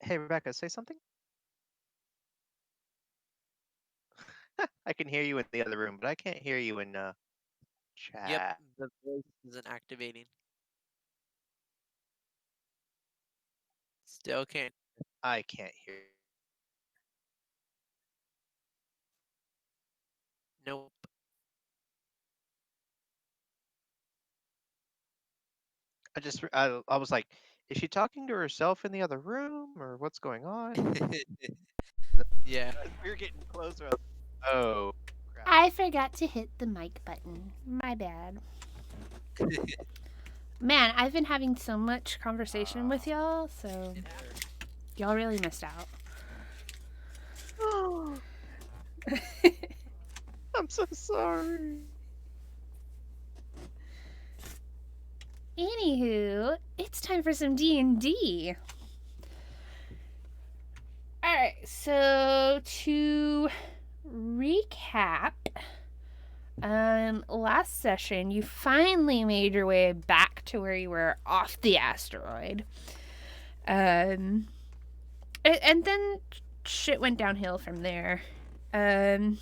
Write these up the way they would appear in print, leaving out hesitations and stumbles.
Hey, Rebecca, say something. I can hear you in the other room, but I can't hear you in Yep, chat. the voice isn't activating. Still can't. I can't hear. Nope. I was like, is she talking to herself in the other room, or what's going on? And Yeah. as we were getting closer, I was like, oh crap! I forgot to hit the mic button. My bad. Man, I've been having so much conversation with y'all, so y'all really missed out. Oh, I'm so sorry. Anywho, it's time for some D&D. All right, so to recap, last session you finally made your way back to where you were off the asteroid. Um, and then shit went downhill from there. Um,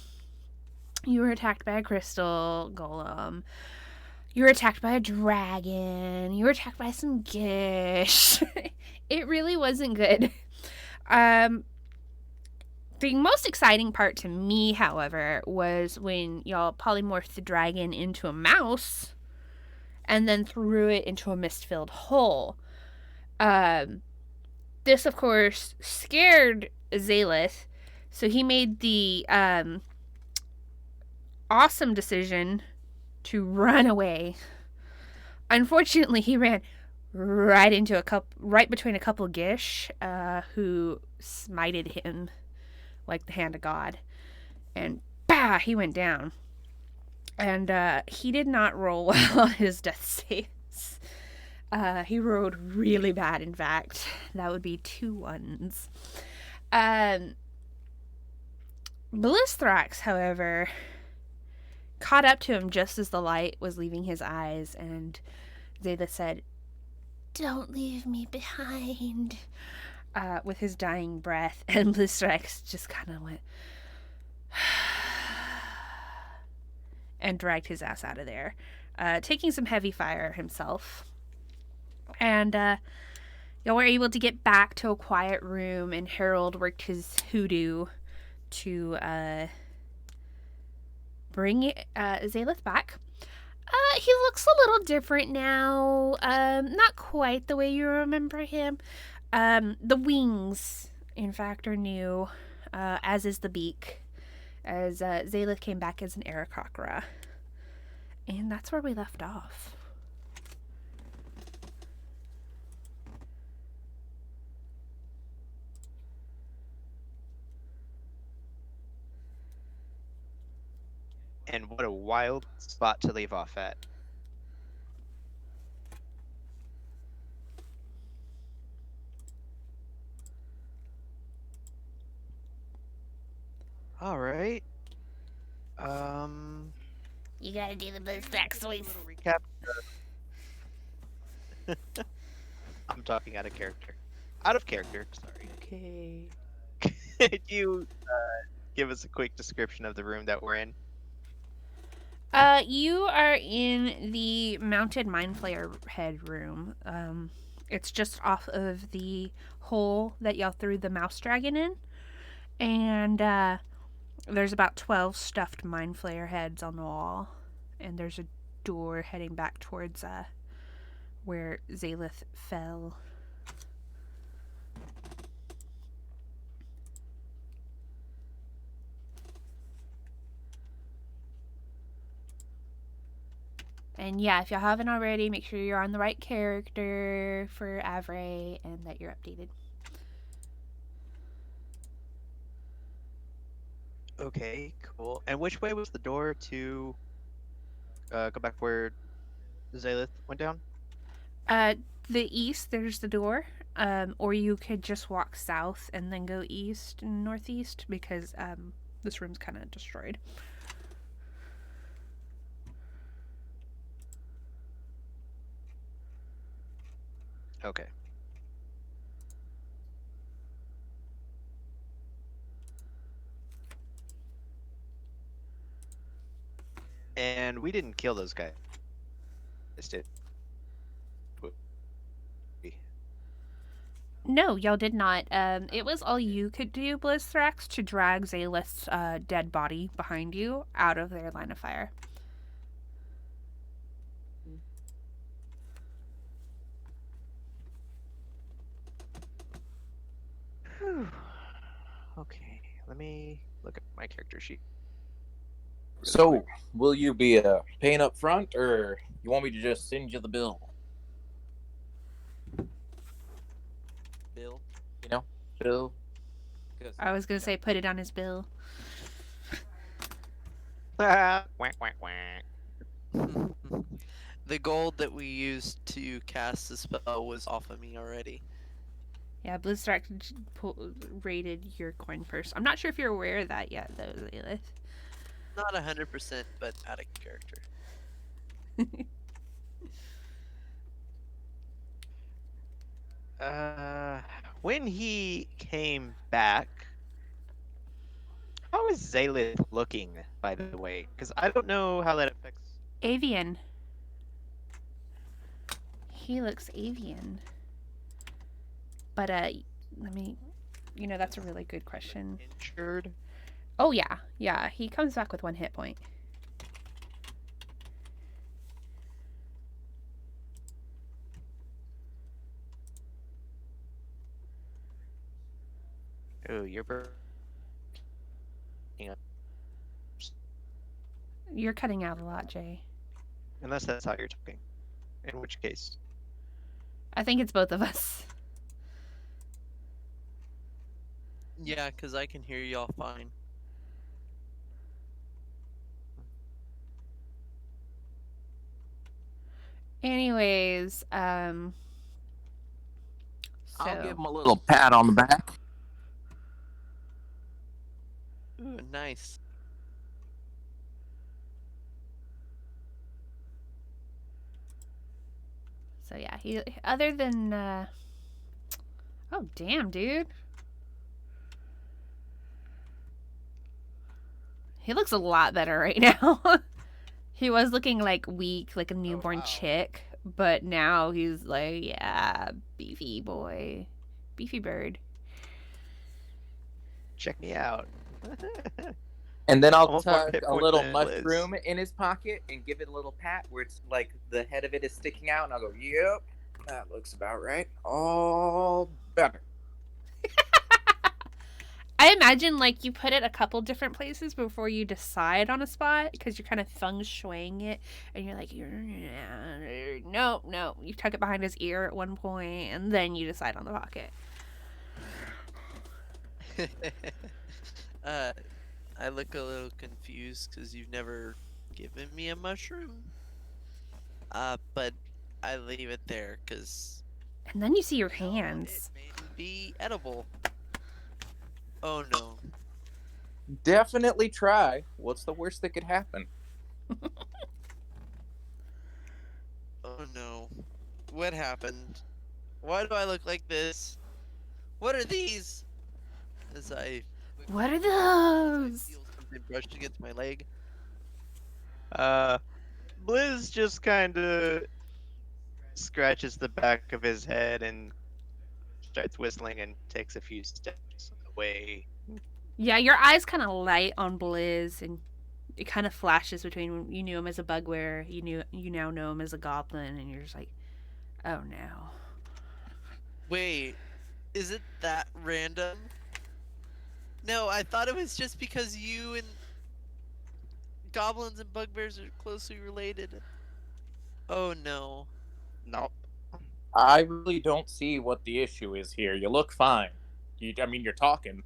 you were attacked by a crystal golem. You were attacked by a dragon. You were attacked by some gish. It really wasn't good. Um, the most exciting part to me, however, was when y'all polymorphed the dragon into a mouse and then threw it into a mist-filled hole. Um, this, of course, scared Zalith, so he made the awesome decision to run away. Unfortunately, he ran right between a couple gish, who smited him like the hand of God, and bah, he went down. And he did not roll well on his death saves. He rolled really bad, in fact. That would be 2 ones. Um, Blissthrax, however, caught up to him just as the light was leaving his eyes, and Zeta said, "Don't leave me behind," with his dying breath, and Blissthrax just kind of went and dragged his ass out of there, taking some heavy fire himself. And y'all were able to get back to a quiet room, and Harold worked his hoodoo to bring Zalith back. He looks a little different now. Not quite the way you remember him. The wings, in fact, are new, as is the beak, as Zalith came back as an Aarakocra. And that's where we left off. And what a wild spot to leave off at. All right. Um, You gotta do the do you want Blissthrax to give a voice. little recap? I'm talking out of character. Out of character. Sorry. Okay. Could you give us a quick description of the room that we're in? You are in the mounted mind flayer head room. It's just off of the hole that y'all threw the mouse dragon in, and there's about 12 stuffed mind flayer heads on the wall, and there's a door heading back towards where Zalith fell. And yeah, if y'all haven't already, make sure you're on the right character for Avray and that you're updated. Okay, cool. And which way was the door to go back where Zalith went down? Uh, the east, there's the door. Or you could just walk south and then go east and northeast because this room's kind of destroyed. Okay. And we didn't kill those guys, did we? No, y'all did not. It was all you could do, Blizzthrax, to drag Zaylith's dead body behind you out of their line of fire. Whew. Okay, let me look at my character sheet. really So, quick. will you be paying up front, or you want me to just send you the bill? Bill. You know, bill. I was gonna say put it on his bill. Quack, quack, quack. The gold that we used to cast the spell was off of me already. Yeah, Blizzthrax raided your coin purse. I'm not sure if you're aware of that yet, though, Zaylith. Not 100%, but out of character. When he came back, how is Zaylith looking, by the way? Because I don't know how that affects. Avian. He looks avian. But, let me... You know, that's a really good question. Injured? Oh, yeah. Yeah, he comes back with 1 hit point. Oh, you're You're cutting out a lot, Jay. unless that's how you're talking. In which case, I think it's both of us. Yeah, because I can hear y'all fine. Anyways, I'll so give him a little pat on the back. Ooh, nice. yeah, he other than oh damn, dude. He looks a lot better right now. He was looking like weak, like a newborn chick, but now he's like, yeah, beefy boy. Beefy bird. check me out. And then I'll Almost more tuck hit a points little than Liz. mushroom in his pocket and give it a little pat where it's like the head of it is sticking out, and I'll go, yep, that looks about right. All better. I imagine like you put it a couple different places before you decide on a spot because you're kind of feng shuiing it, and you're like, no. You tuck it behind his ear at one point, and then you decide on the pocket. I look a little confused because you've never given me a mushroom. But I leave it there because And then you see your hands. it may be edible. Oh no. Definitely try. What's the worst that could happen? Oh no. What happened? Why do I look like this? What are these? As I What are I those? feel something brushed against my leg. Blizz just kind of scratches the back of his head and starts whistling and takes a few steps away. Yeah, your eyes kind of light on Blizz, and it kind of flashes between when you knew him as a bugbear, you now know him as a goblin, and you're just like, oh no. Wait, is it that random? No, I thought it was just because you and goblins and bugbears are closely related. Oh no. Nope. I really don't see what the issue is here. You look fine. You're talking.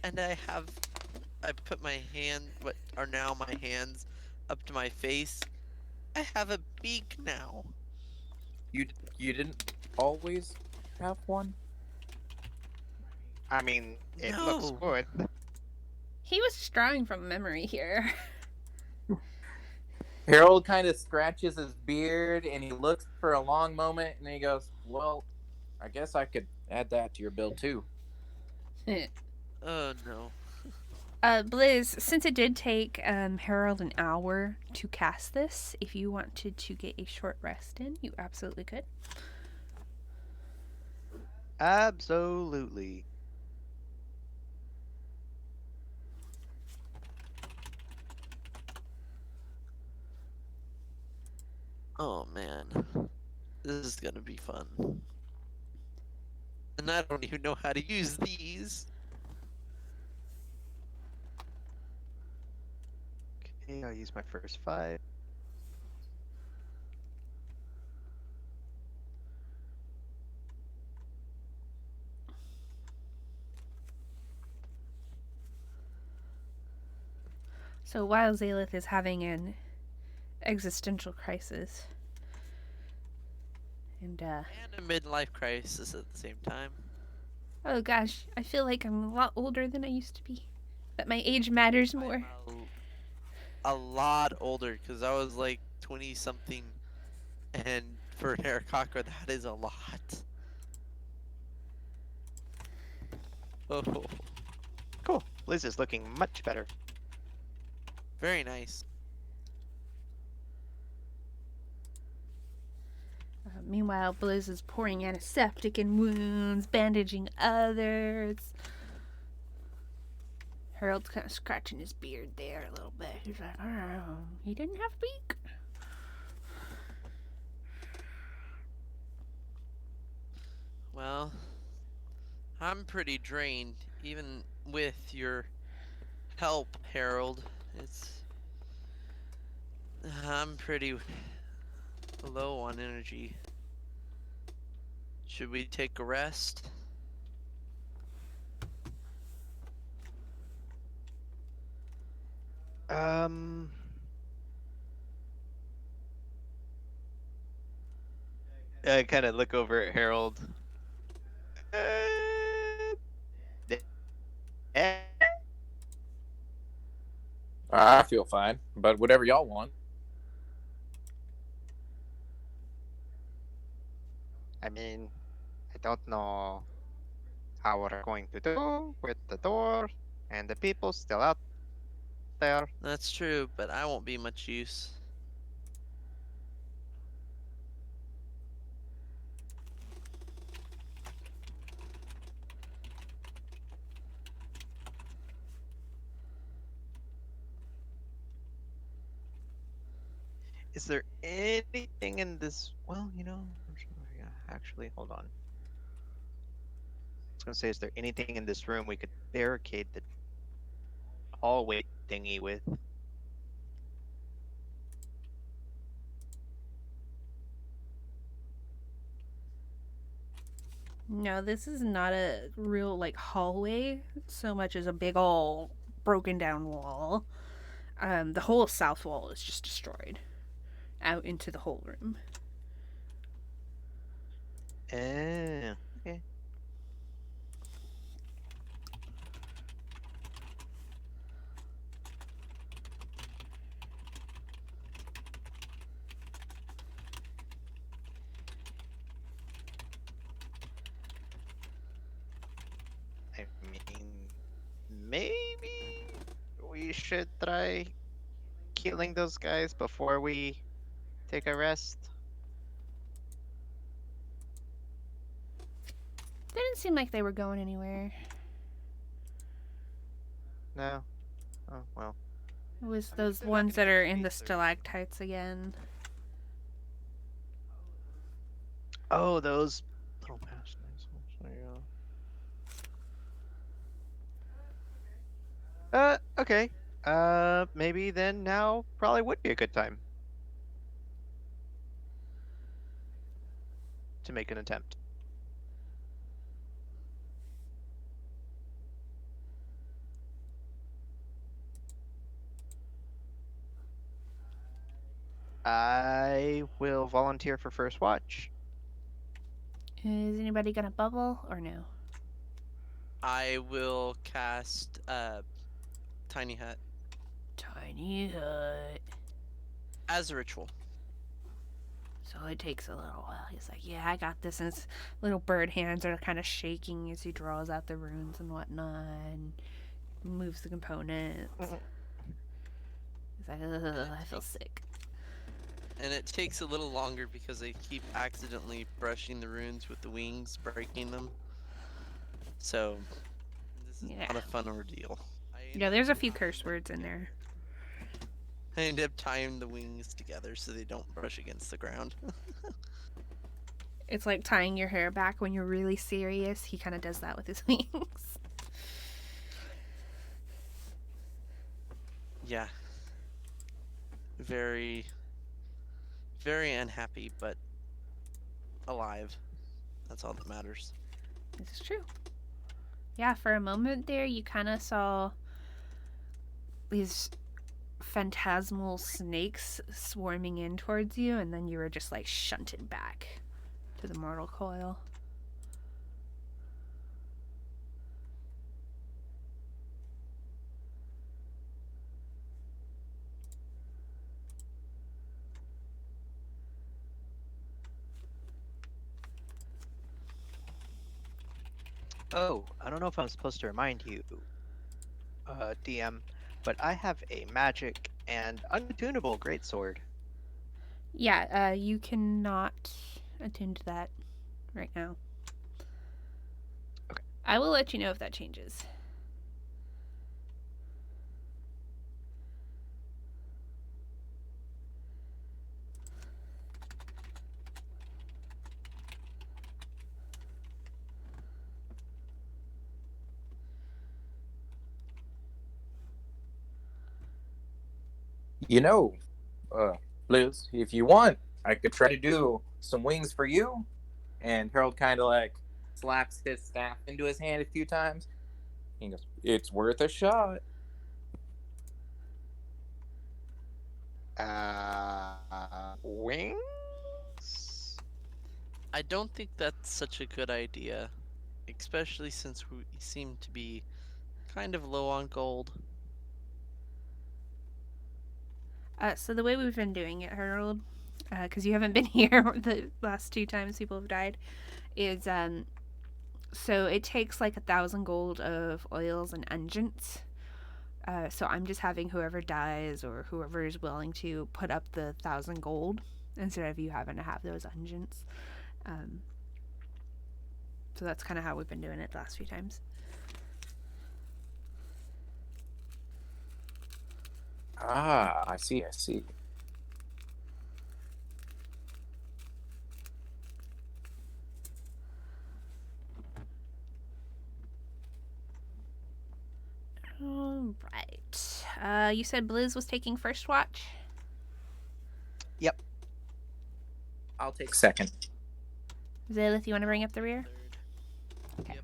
And I put my hand, what are now my hands, up to my face. I have a beak now. You didn't always have one? I mean, it looks No. good. He was just drawing from memory here. Harold kind of scratches his beard and he looks for a long moment and he goes, well, I guess I could add that to your bill too. Oh no. Blizz, since it did take Harold an hour to cast this, if you wanted to get a short rest in, you absolutely could. Absolutely. Oh man. This is gonna be fun. And I don't even know how to use these. Okay, I'll use my first 5. So while Zalith is having an existential crisis, and And a midlife crisis at the same time. oh gosh, I feel like I'm a lot older than I used to be. That my age matters more. I'm a lot older because I was like 20 something, and for an Aarakocra, that is a lot. Oh, Cool. Liz is looking much better. very nice. Meanwhile, Blizz is pouring antiseptic in wounds, bandaging others. Harold's kind of scratching his beard there a little bit. He's like, oh, he didn't have a beak. Well, I'm pretty drained, even with your help, Harold. I'm pretty low on energy. Should we take a rest? Um. I kind of look over at Harold. Eh, I feel fine, but whatever y'all want. I mean, I don't know how we're going to do with the door and the people still out there. That's true, but I won't be much use. Is there anything in this? Well, actually, hold on. I was gonna say, is there anything in this room we could barricade the hallway thingy with? No, this is not a real like hallway so much as a big old broken down wall. The whole south wall is just destroyed out into the whole room. Okay. I mean, maybe we should try killing those guys before we take a rest. They didn't seem like they were going anywhere. No? Oh, well. It was I'm those still not ones gonna that get are to in the speak through. stalactites again. Oh, those little past assholes. There you go. Okay. Maybe then now probably would be a good time to make an attempt. I will volunteer for first watch. Is anybody gonna bubble or no? I will cast Tiny Hut Tiny hut. as a ritual. So it takes a little while. He's like, yeah, I got this. And his little bird hands are kind of shaking as he draws out the runes and whatnot and moves the components. He's like, ugh, I feel sick. And it takes a little longer because I keep accidentally brushing the runes with the wings, breaking them. So, this is Yeah. not a fun ordeal. Yeah, there's a few curse words in there. I end up tying the wings together so they don't brush against the ground. It's like tying your hair back when you're really serious. He kind of does that with his wings. Yeah. Very, very unhappy, but alive. That's all that matters. This is true. Yeah, for a moment there, you kind of saw these phantasmal snakes swarming in towards you, and then you were just like shunted back to the mortal coil. Oh, I don't know if I'm supposed to remind you, DM, but I have a magic and untunable greatsword. Yeah, you cannot attune to that right now. Okay. I will let you know if that changes. You know, Liz, if you want, I could try to do some wings for you. And Harold kind of like slaps his staff into his hand a few times. He goes, "It's worth a shot." Wings? I don't think that's such a good idea, especially since we seem to be kind of low on gold. So the way we've been doing it, Harold, because you haven't been here the last 2 times people have died, is so it takes like 1,000 gold of oils and unguents. So I'm just having whoever dies or whoever is willing to put up the 1,000 gold instead of you having to have those unguents. So that's kind of how we've been doing it the last few times. Ah, I see, I see. All right. You said Blizz was taking first watch? Yep. I'll take second. Zalith, you want to bring up the rear? Third. Yep.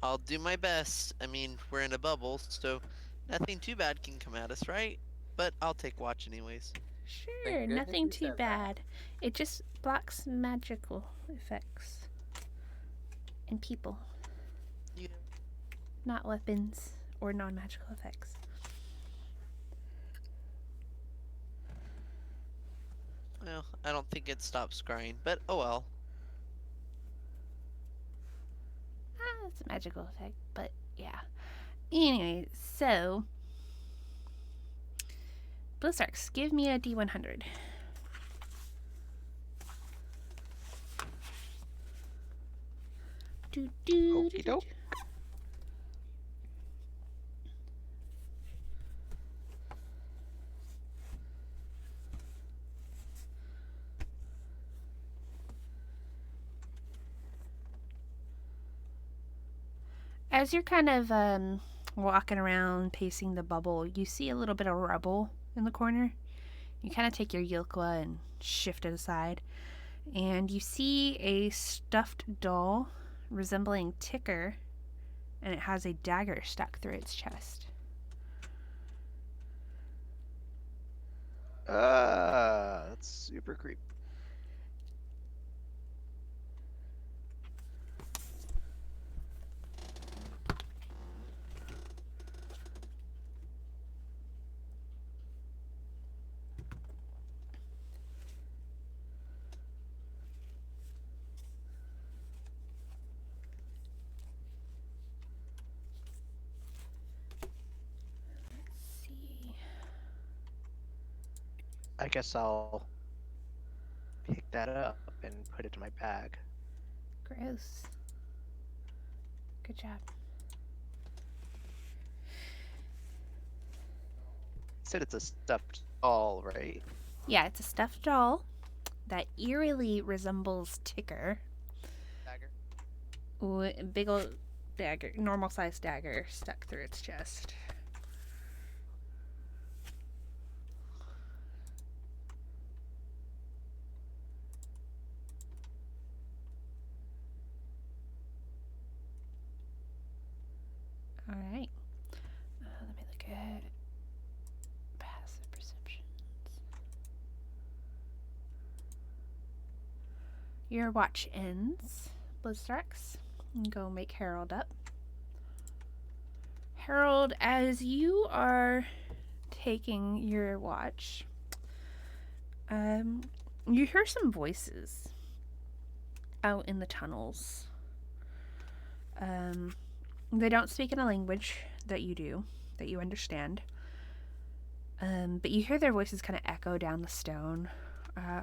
I'll do my best. I mean, we're in a bubble, so nothing too bad can come at us, right? But I'll take watch anyways. Sure, Thank goodness nothing you too said that. bad. It just blocks magical effects. And people, Yeah. not weapons or non magical effects. Well, I don't think it stops scrying, but oh well. It's a magical effect, but yeah. Anyway, so Blizzarks, give me a D100. Okie doke. As you're kind of walking around, pacing the bubble, you see a little bit of rubble in the corner. You kind of take your Yilkwa and shift it aside, and you see a stuffed doll resembling Ticker, and it has a dagger stuck through its chest. That's super creepy. I guess I'll pick that up and put it in my bag. Gross. Good job. Said it's a stuffed doll, right? Yeah, it's a stuffed doll that eerily resembles Ticker. Dagger. Big old dagger, normal sized dagger stuck through its chest. All right. Let me look at passive perceptions. Your watch ends, Blizzrax. Go make Harold up. Harold, as you are taking your watch, you hear some voices out in the tunnels. They don't speak in a language that you understand. But you hear their voices kind of echo down the stone,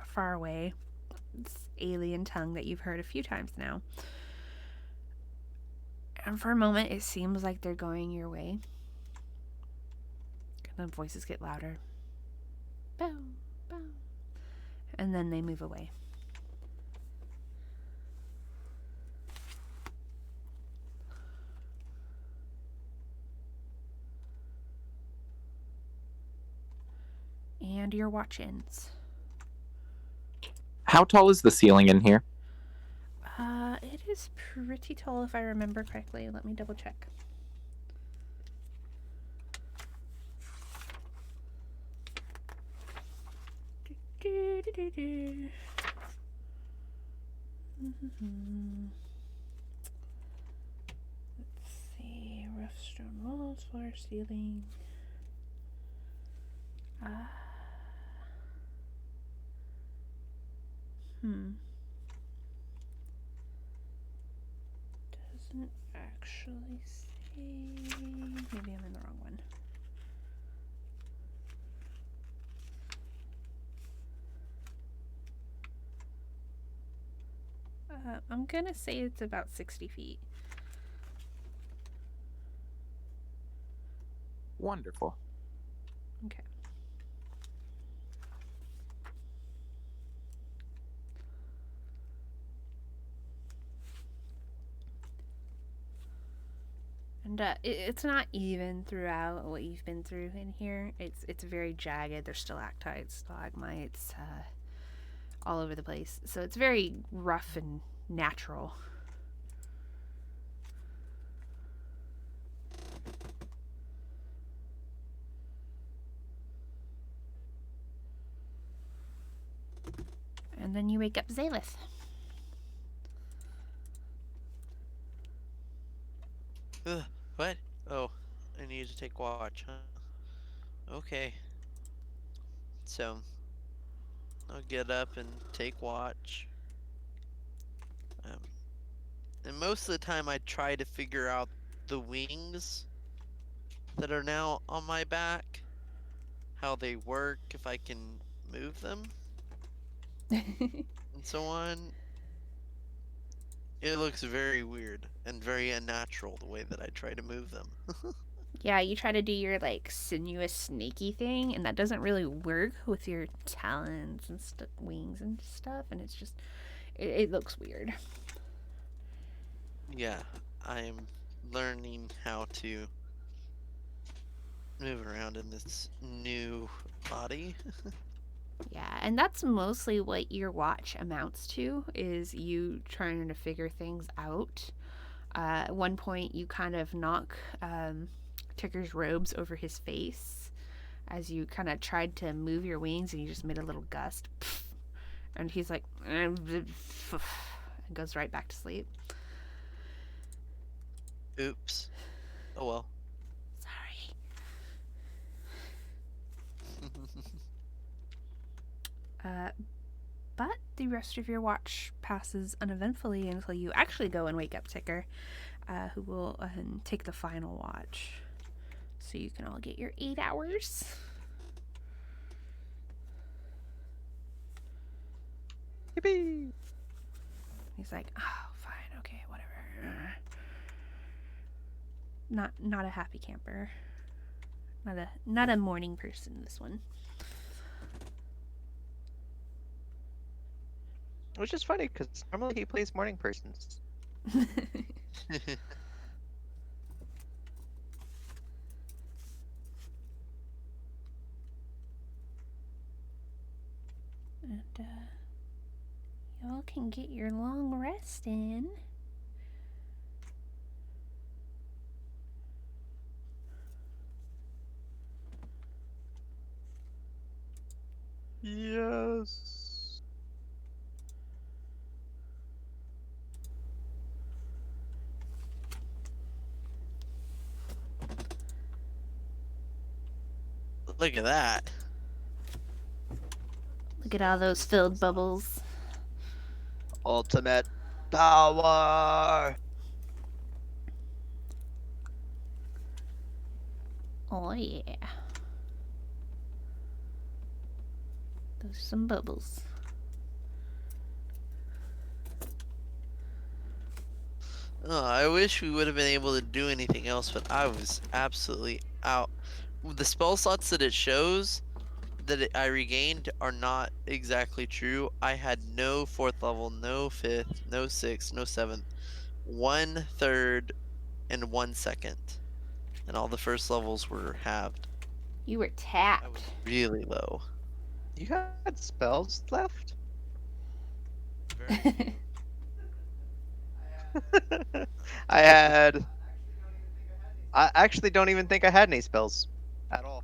far away. It's alien tongue that you've heard a few times now. And for a moment, it seems like they're going your way. And the voices get louder. Boom, boom. And then they move away. And your watch ends. How tall is the ceiling in here? It is pretty tall if I remember correctly. Let me double check. Let's see. Rough stone walls, floor, ceiling. Doesn't actually say. Maybe I'm in the wrong one. I'm gonna say it's about 60 feet. Wonderful. Okay. And it's not even throughout what you've been through in here. It's very jagged. There's stalactites, stalagmites, all over the place. So it's very rough and natural. And then you wake up Zalith. What? Oh, I need to take watch, huh? Okay. So, I'll get up and take watch. And most of the time I try to figure out the wings that are now on my back, how they work, if I can move them, and so on. It looks very weird and very unnatural the way that I try to move them. Yeah, you try to do your like sinuous snaky thing, and that doesn't really work with your talons and wings and stuff, and it's just it looks weird. Yeah, I'm learning how to move around in this new body. Yeah, and that's mostly what your watch amounts to, is you trying to figure things out. At one point, you kind of knock Ticker's robes over his face as you kind of tried to move your wings, and you just made a little gust. And he's like, and goes right back to sleep. Oops. Oh well. Sorry. But the rest of your watch passes uneventfully until you actually go and wake up Ticker, who will take the final watch. So you can all get your 8 hours. Yippee! He's like, oh, fine, okay, whatever. Not a happy camper. Not a morning person, this one. Which is funny because normally he plays morning persons. And y'all can get your long rest in. Yes. Look at that. Look at all those filled bubbles. Ultimate power. Oh yeah. Those are some bubbles. Oh, I wish we would have been able to do anything else, but I was absolutely out. The spell slots that it shows that I regained are not exactly true. I had no 4th level, no 5th, no 6th, no 7th, 1/3, and 1/2, and all the first levels were halved. You were I was tapped. really low. You had spells left? Very I had. I actually don't even think I had any spells at all.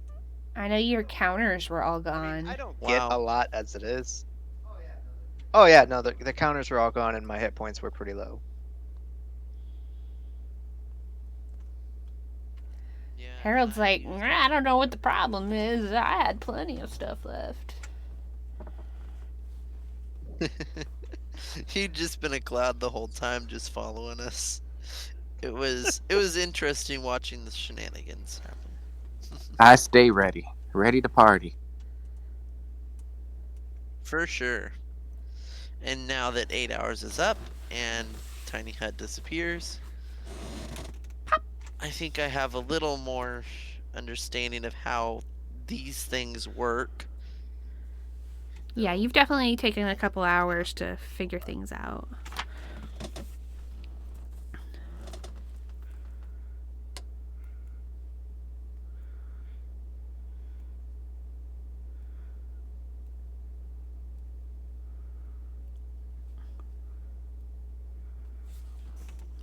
I know your counters were all I gone. mean, I don't Wow. get a lot as it is. Oh yeah, no, the counters were all gone and my hit points were pretty low. Yeah, Harold's I like, used- I don't know what the problem is. I had plenty of stuff left. He'd just been a cloud the whole time, just following us. It was interesting watching the shenanigans happen. I stay ready to party. For sure. And now that 8 hours is up and Tiny Hut disappears, I think I have a little more understanding of how these things work. Yeah, you've definitely taken a couple hours to figure things out.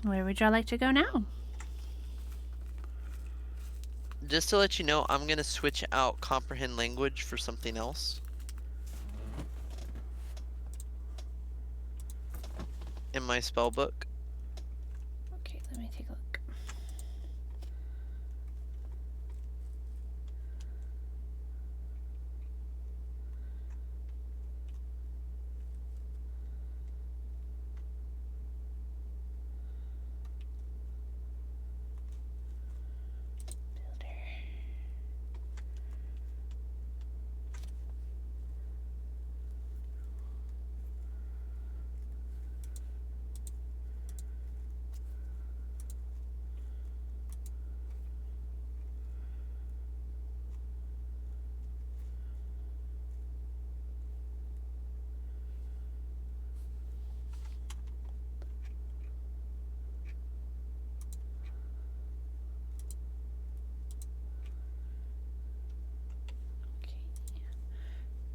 Where would y'all like to go now? Just to let you know, I'm going to switch out comprehend language for something else. In my spell book. Okay, let me take a look.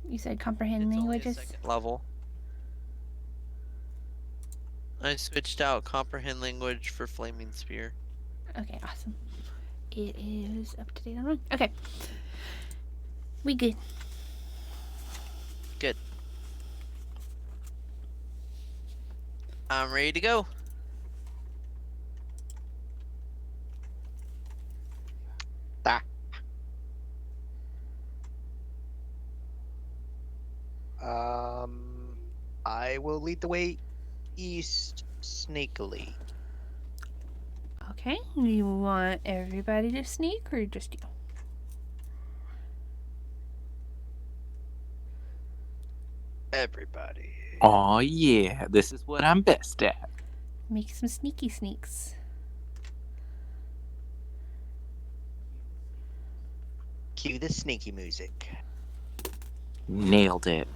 You said comprehend It's only a languages? second level. I switched out comprehend language for flaming spear. Okay, awesome. It is up to date on one. Okay. We good. Good. I'm ready to go. Ah. I will lead the way east sneakily. Okay. Do you want everybody to sneak or just you? Everybody. Aw, yeah, this is what I'm best at. Make some sneaky sneaks. Cue the sneaky music. Nailed it.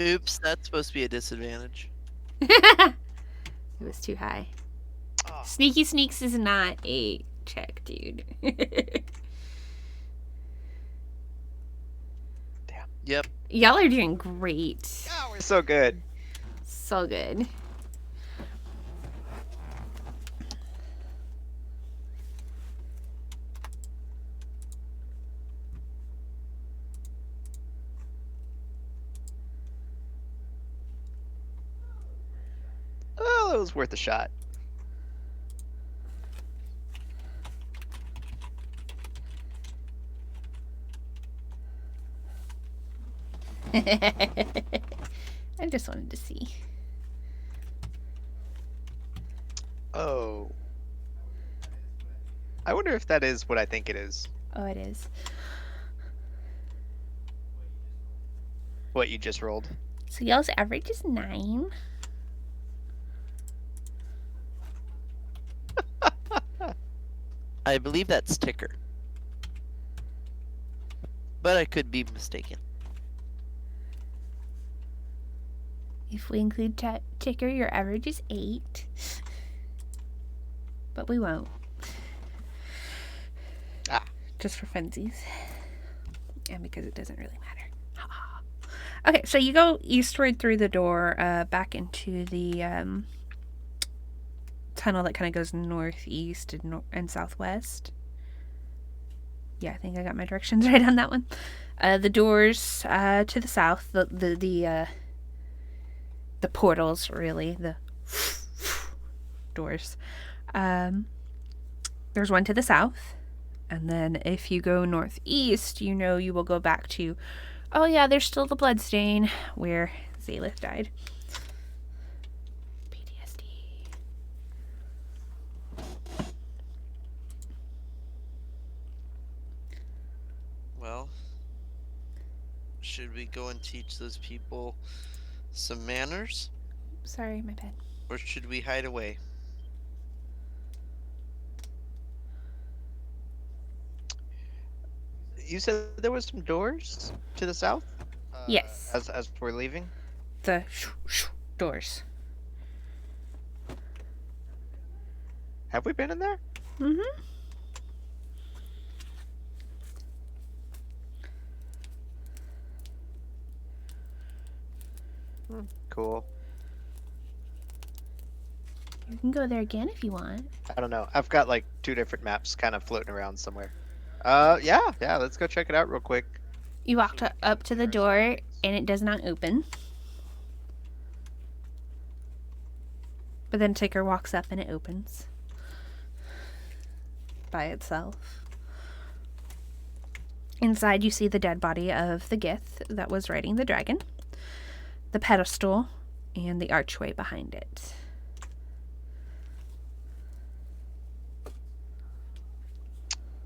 Oops, that's supposed to be a disadvantage. It was too high. Oh, Sneaky sneaks is not a check, dude. Yep. Y'all are doing great. oh, we're so good. So good. Oh, it was worth a shot. I just wanted to see. Oh. I wonder if that is what I think it is. Oh, it is. What you just rolled. So y'all's average is 9. I believe that's ticker. But I could be mistaken. If we include ticker, your average is 8. But we won't. Ah. Just for funsies. And because it doesn't really matter. Okay, so you go eastward through the door, back into the tunnel that kind of goes northeast and southwest. Yeah, I think I got my directions right on that one. The doors to the south, the portals, really, the doors. There's one to the south, and then if you go northeast, you know you will go back to, oh yeah, there's still the bloodstain where Zalith died. PTSD. Well, should we go and teach those people some manners? Sorry, my bad. Or should we hide away? You said there was some doors to the south? Yes. As we're leaving? The doors. Have we been in there? Mm-hmm. Cool. You can go there again if you want. I don't know. I've got like 2 different maps kind of floating around somewhere. Yeah, let's go check it out real quick. You walk up to the door, and it does not open. But then Ticker walks up, and it opens. By itself. Inside, you see the dead body of the Gith that was riding the dragon, the pedestal, and the archway behind it.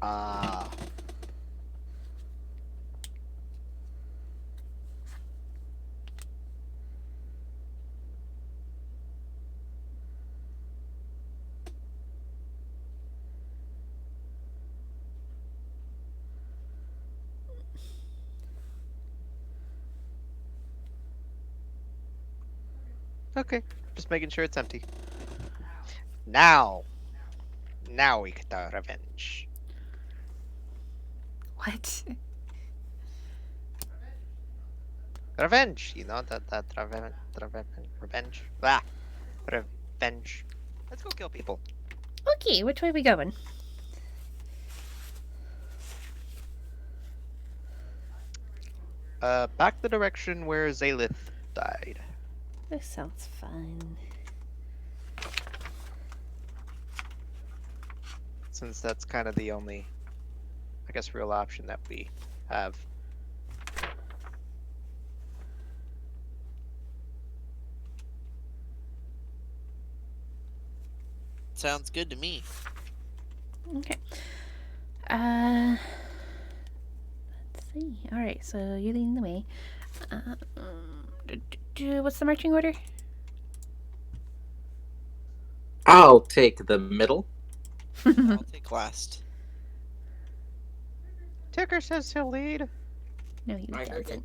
Ah. Okay, just making sure it's empty. Now we get the revenge. What? Revenge, you know that revenge. Ah, revenge. Let's go kill people. Okay, which way are we going? Back the direction where Zalith died. This sounds fun. Since that's kind of the only, I guess, real option that we have. Sounds good to me. Okay. Let's see. All right, so you're leading the way. What's the marching order? I'll take the middle. I'll take last. Ticker says he'll lead. No, he Okay. doesn't.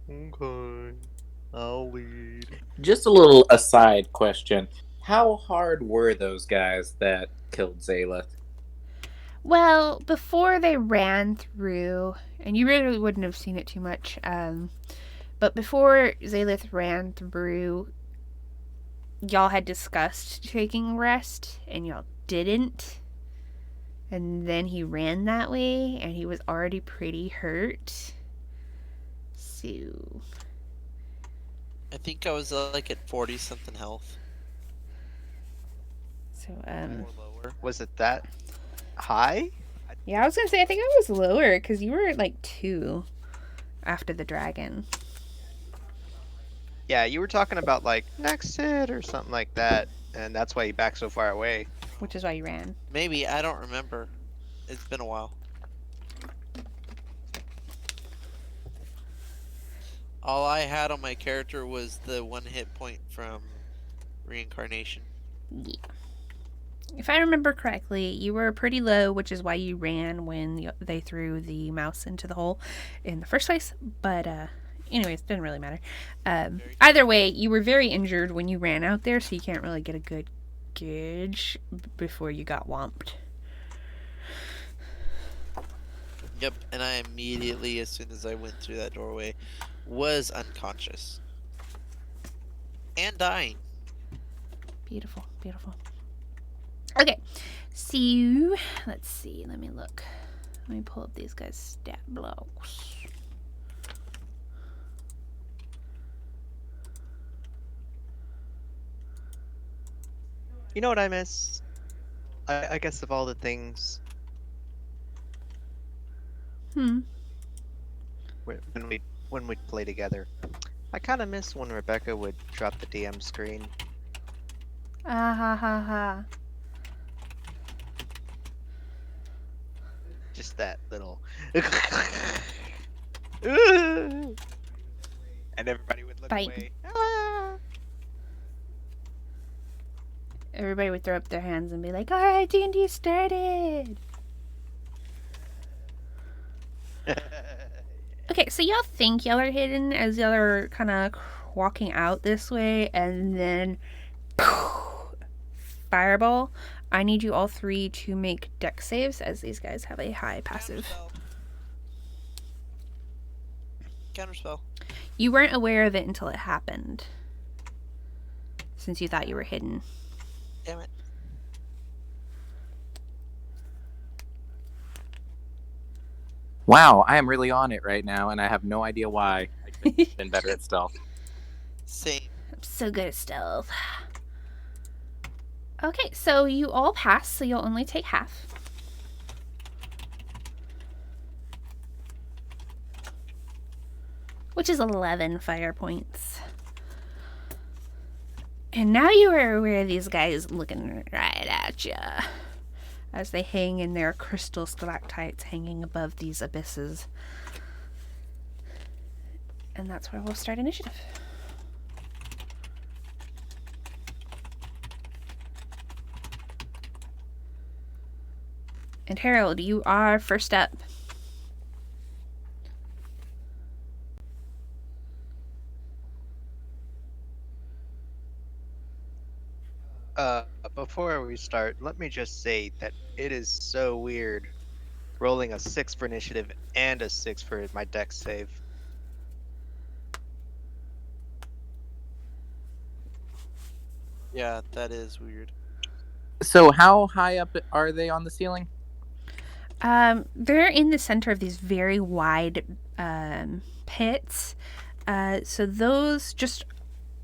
Okay. I'll lead. Just a little aside question. How hard were those guys that killed Zaleth? Well, before they ran through, and you really wouldn't have seen it too much, but before Zaleth ran through, y'all had discussed taking rest, and y'all didn't. And then he ran that way, and he was already pretty hurt. So, I think I was like at 40 something health. Or lower. Was it that high? yeah, I was gonna say, I think I was lower, because you were at like 2 after the dragon. Yeah, you were talking about like next hit or something like that, and that's why you backed so far away. Which is why you ran. Maybe, I don't remember. It's been a while. All I had on my character was the 1 hit point from reincarnation. Yeah. If I remember correctly, you were pretty low, which is why you ran when they threw the mouse into the hole in the first place. But, anyways, it didn't really matter. Either way, you were very injured when you ran out there, so you can't really get a good gauge before you got whomped. Yep, and I immediately, as soon as I went through that doorway, was unconscious. And dying. Beautiful, beautiful. Okay, so let's see. Let me look. Let me pull up these guys' stat blocks. You know what I miss? I guess of all the things when we play together, I kind of miss when Rebecca would drop the DM screen. Ah ha ha ha. Just that little. And everybody would look Bite. away. Ah! Everybody would throw up their hands and be like, "All right, D&D started." Okay, so y'all think y'all are hidden as y'all are kind of walking out this way, and then fireball. I need you all 3 to make dex saves, as these guys have a high passive. Counterspell. You weren't aware of it until it happened, since you thought you were hidden. Damn it. Wow, I am really on it right now, and I have no idea why. I could have been better at stealth. Same. I'm so good at stealth. Okay, so you all pass, so you'll only take half. Which is 11 fire points. And now you are aware of these guys looking right at you as they hang in their crystal stalactites hanging above these abysses. And that's where we'll start initiative. And Harold, you are first up. Before we start, let me just say that it is so weird rolling a 6 for initiative and a 6 for my dex save. Yeah, that is weird. So how high up are they on the ceiling? They're in the center of these very wide pits. So those just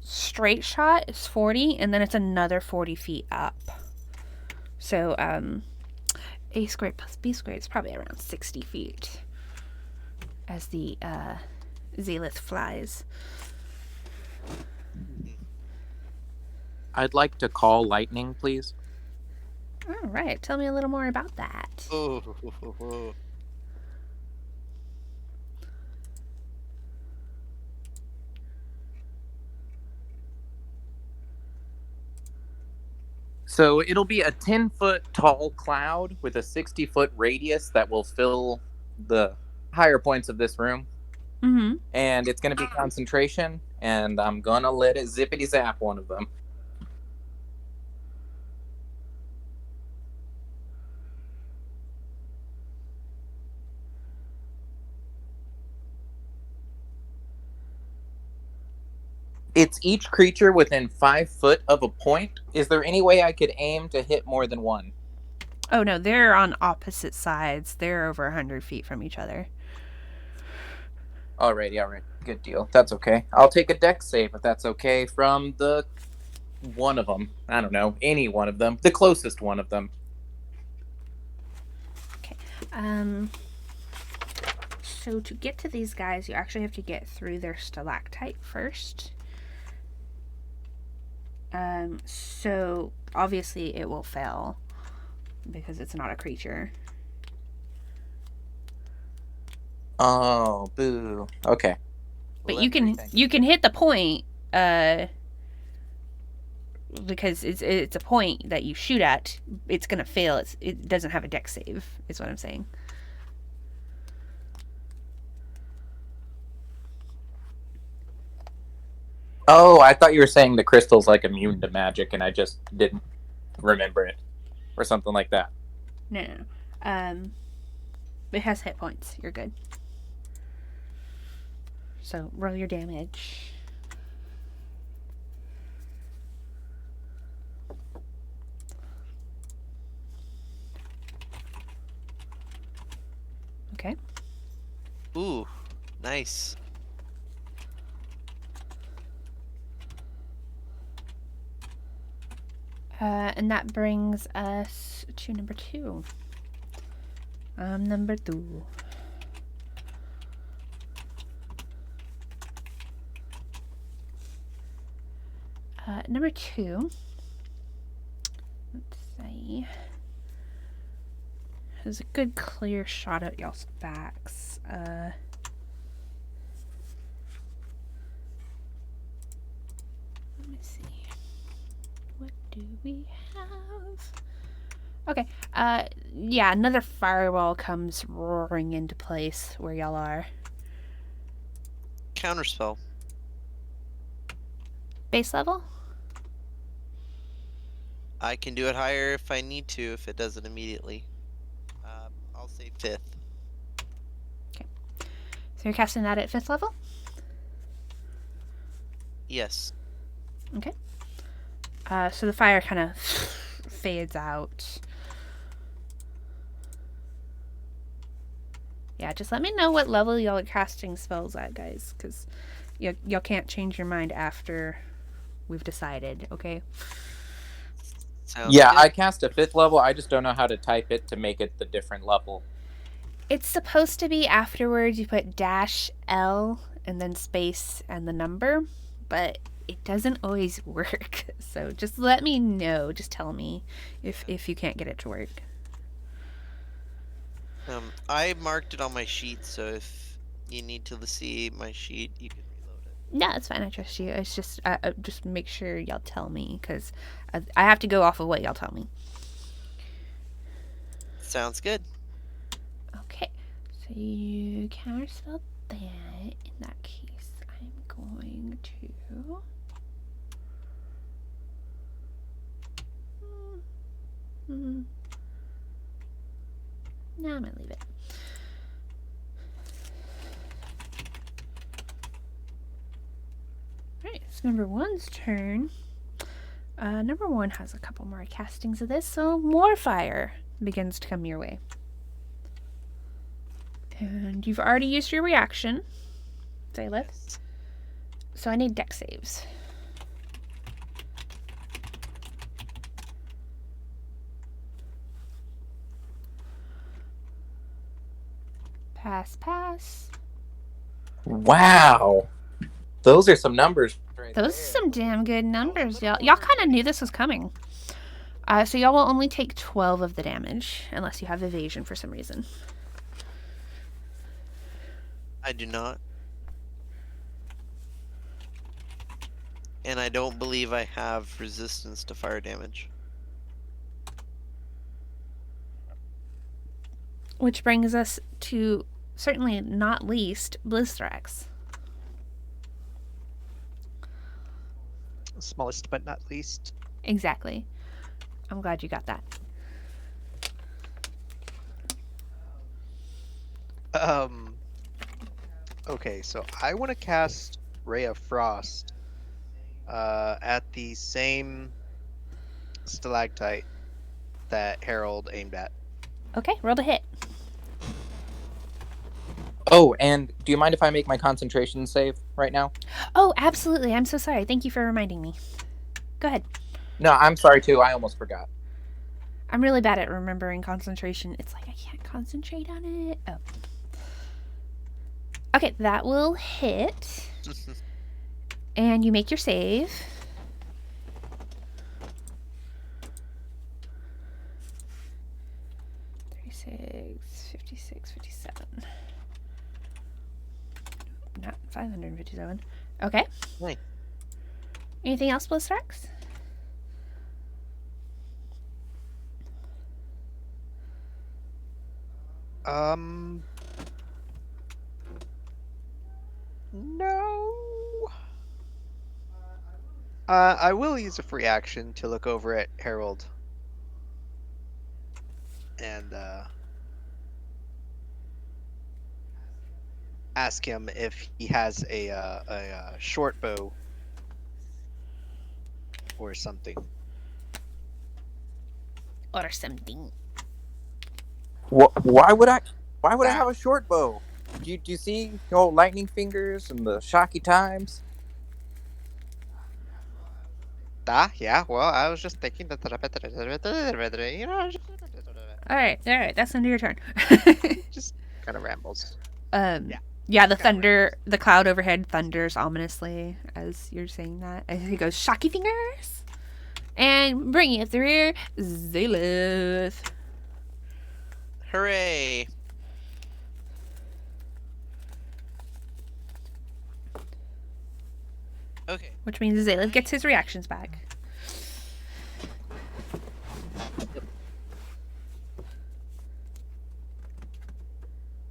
straight shot is 40, and then it's another 40 feet up. So a squared plus b squared is probably around 60 feet as the Zaleth flies. I'd like to call lightning, please. All right, tell me a little more about that. Oh. So it'll be a 10-foot tall cloud with a 60-foot radius that will fill the higher points of this room. Mm-hmm. And it's going to be concentration, and I'm going to let it zippity zap one of them. It's each creature within 5 foot of a point. Is there any way I could aim to hit more than one? Oh no, they're on opposite sides. They're over 100 feet from each other. Alrighty, alright. Good deal. That's okay. I'll take a dex save if that's okay from the one of them. I don't know, any one of them. The closest one of them. Okay. So to get to these guys, you actually have to get through their stalactite first. So obviously it will fail because it's not a creature. Oh, boo. Okay. But Let you me can rethink. hit the point because it's a point that you shoot at. It's gonna fail. It doesn't have a dex save. Is what I'm saying. Oh, I thought you were saying the crystal's like immune to magic, and I just didn't remember it, or something like that. No. It has hit points. You're good. So roll your damage. Okay. Ooh, nice. And that brings us to number 2. Number 2. Number 2. Let's see. There's a good clear shot at y'all's backs. Let me see. What do we have? Okay. Yeah, another fireball comes roaring into place where y'all are. Counterspell. Base level? I can do it higher if I need to, if it does it immediately. I'll say 5th. So you're casting that at 5th level? Yes. Okay. So the fire kind of fades out. Yeah, just let me know what level y'all are casting spells at, guys, because y'all can't change your mind after we've decided, okay? Sounds Yeah, good. I cast a 5th level. I just don't know how to type it to make it the different level. It's supposed to be afterwards you put -L and then space and the number, but it doesn't always work. So just let me know. Just tell me if you can't get it to work. I marked it on my sheet, so if you need to see my sheet, you can reload it. No, it's fine. I trust you. It's just make sure y'all tell me because I have to go off of what y'all tell me. Sounds good. Okay, so you counterspell that. In that case, I'm going to. No, I'm gonna leave it. Alright, it's number 1's turn. Number 1 has a couple more castings of this, so more fire begins to come your way. And you've already used your reaction, Zayleth. Yes. So I need dex saves. Pass. Wow. Those are some numbers. Right Those are there. some damn good numbers, y'all. Y'all kind of knew this was coming. So y'all will only take 12 of the damage, unless you have evasion for some reason. I do not. And I don't believe I have resistance to fire damage. Which brings us to, certainly not least, Blizzrax. Smallest but not least. Exactly. I'm glad you got that. Okay, so I want to cast Ray of Frost at the same stalactite that Harold aimed at. Okay, roll to hit. Oh, and do you mind if I make my concentration save right now? Oh, absolutely. I'm so sorry. Thank you for reminding me. Go ahead. No, I'm sorry too. I almost forgot. I'm really bad at remembering concentration. It's like I can't concentrate on it. Oh. Okay, that will hit. And you make your save. $36, $56, $57. Not $557. Okay. Nice. Anything else, Blizzrax? No. I will use a free action to look over at Harold and ask him if he has a short bow or something. Or something. Why would I? Why would I Ah. have a short bow? Do you see the old lightning fingers and the shocky times? Yeah. Well, I was just thinking that you know, Alright, that's under your turn. just kind of rambles. Yeah, the kinda thunder, the cloud overhead thunders ominously as you're saying that. As he goes, shocky fingers! And bringing it through, Zalith. Hooray! Okay. Which means Zalith gets his reactions back.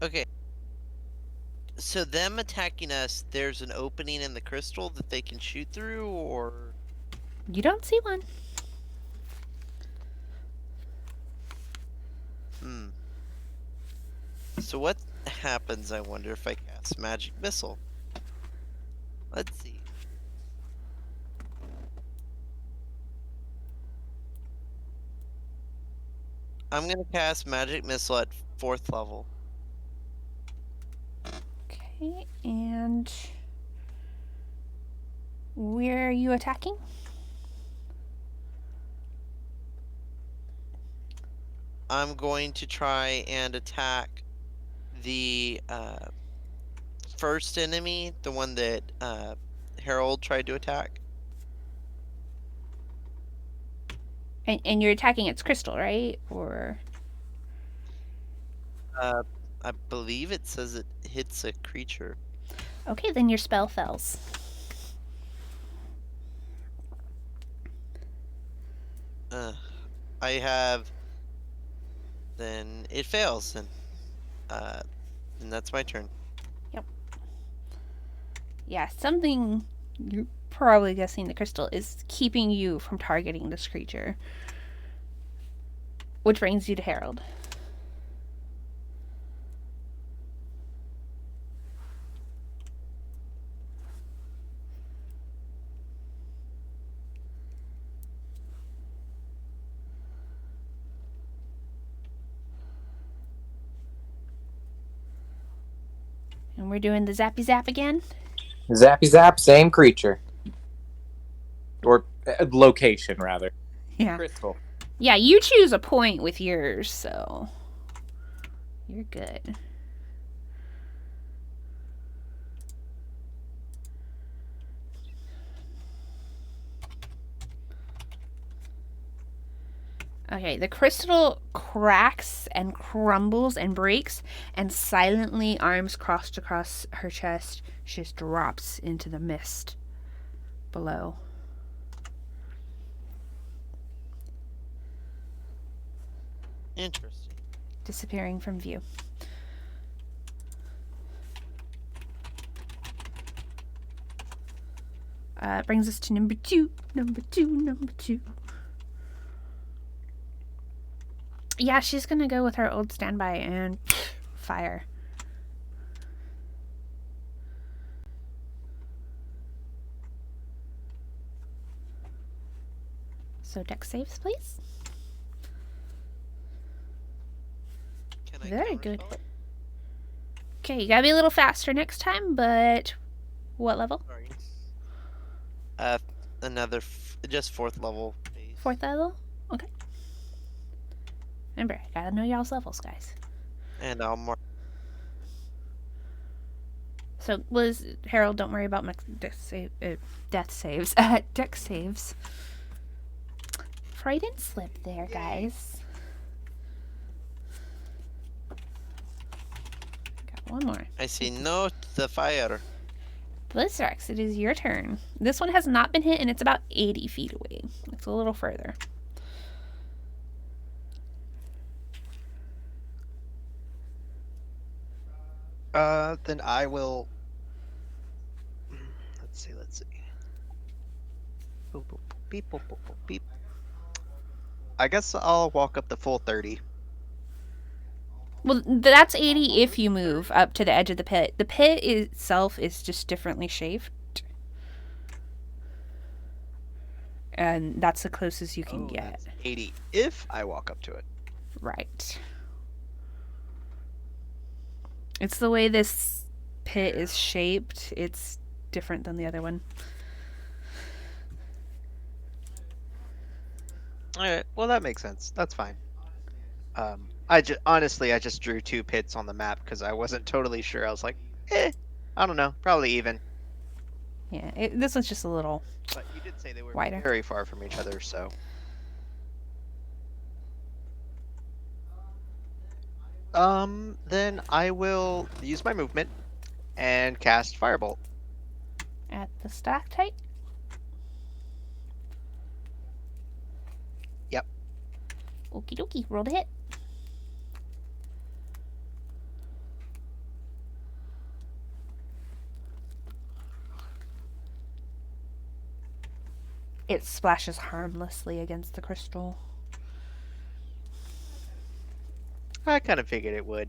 Okay. So them attacking us, there's an opening in the crystal that they can shoot through, or... You don't see one. So what happens, I wonder, if I cast Magic Missile? Let's see. I'm gonna cast Magic Missile at 4th level. Okay, and where are you attacking? I'm going to try and attack the first enemy, the one that Harold tried to attack. And you're attacking its crystal, right? Or I believe it says it hits a creature. okay, then your spell fails. I have. Then it fails, and that's my turn. Yep. Yeah, something you're probably guessing the crystal is keeping you from targeting this creature. Which brings you to Harold. And we're doing the zappy zap again? Zappy zap, same creature. Or location, rather. Yeah. Crystal. Yeah, you choose a point with yours, so you're good. Okay, the crystal cracks and crumbles and breaks, and silently, arms crossed across her chest, she just drops into the mist below. Interesting. Disappearing from view. Brings us to number two. Yeah, she's gonna go with her old standby and fire. So dex saves, please. Can I Very good. counterspell it? Okay, you gotta be a little faster next time, but what level? Sorry. Another just 4th level base. 4th level? Okay. Remember, I gotta know y'all's levels, guys. And I'll mark. So, Liz, Harold, don't worry about my death saves. Dex saves. Freudian slip there, guys. Got one more. I see no the fire. Blizzrex, it is your turn. This one has not been hit, and it's about 80 feet away. It's a little further. Then I will. Let's see. Boop, boop, boop, beep, boop, boop, boop, beep. I guess I'll walk up the full 30. Well, that's 80 if you move up to the edge of the pit. The pit itself is just differently shaped. And that's the closest you can get. That's 80 if I walk up to it. Right. It's the way this pit is shaped. It's different than the other one. Alright, well that makes sense. That's fine. Honestly, I just drew 2 pits on the map because I wasn't totally sure. I was like, I don't know, probably even. Yeah, this one's just a little But you did say they were wider. very far from each other, so. Then I will use my movement and cast Firebolt. At the stalactite? Yep. Okie dokie, roll to hit. It splashes harmlessly against the crystal. I kind of figured it would.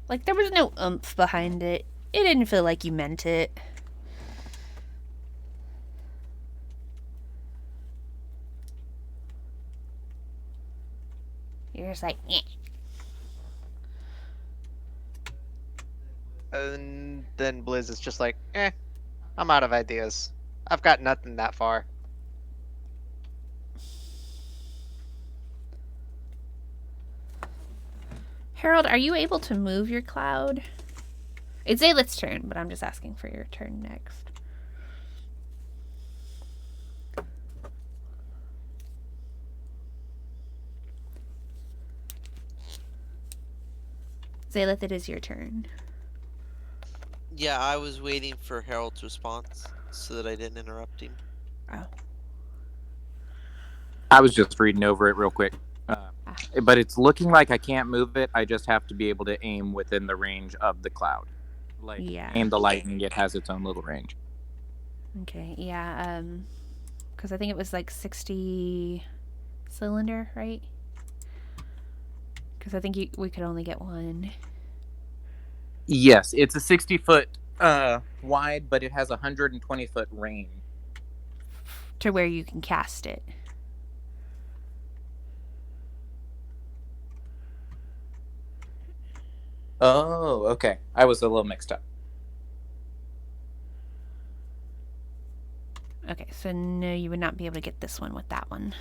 Like, there was no oomph behind it. It didn't feel like you meant it. You're just like, eh. And then Blizz is just like, I'm out of ideas. I've got nothing that far. Harold, are you able to move your cloud? It's Ayla's turn, but I'm just asking for your turn next. Zayleth, it is your turn. Yeah, I was waiting for Harold's response so that I didn't interrupt him. Oh. I was just reading over it real quick. But it's looking like I can't move it. I just have to be able to aim within the range of the cloud. Like, Yeah. aim the lightning, it has its own little range. Okay, yeah, because I think it was like 60 cylinder, right? Because I think we could only get one. Yes, it's a 60-foot wide, but it has a 120-foot range. To where you can cast it. Oh, okay. I was a little mixed up. Okay, so no, you would not be able to get this one with that one.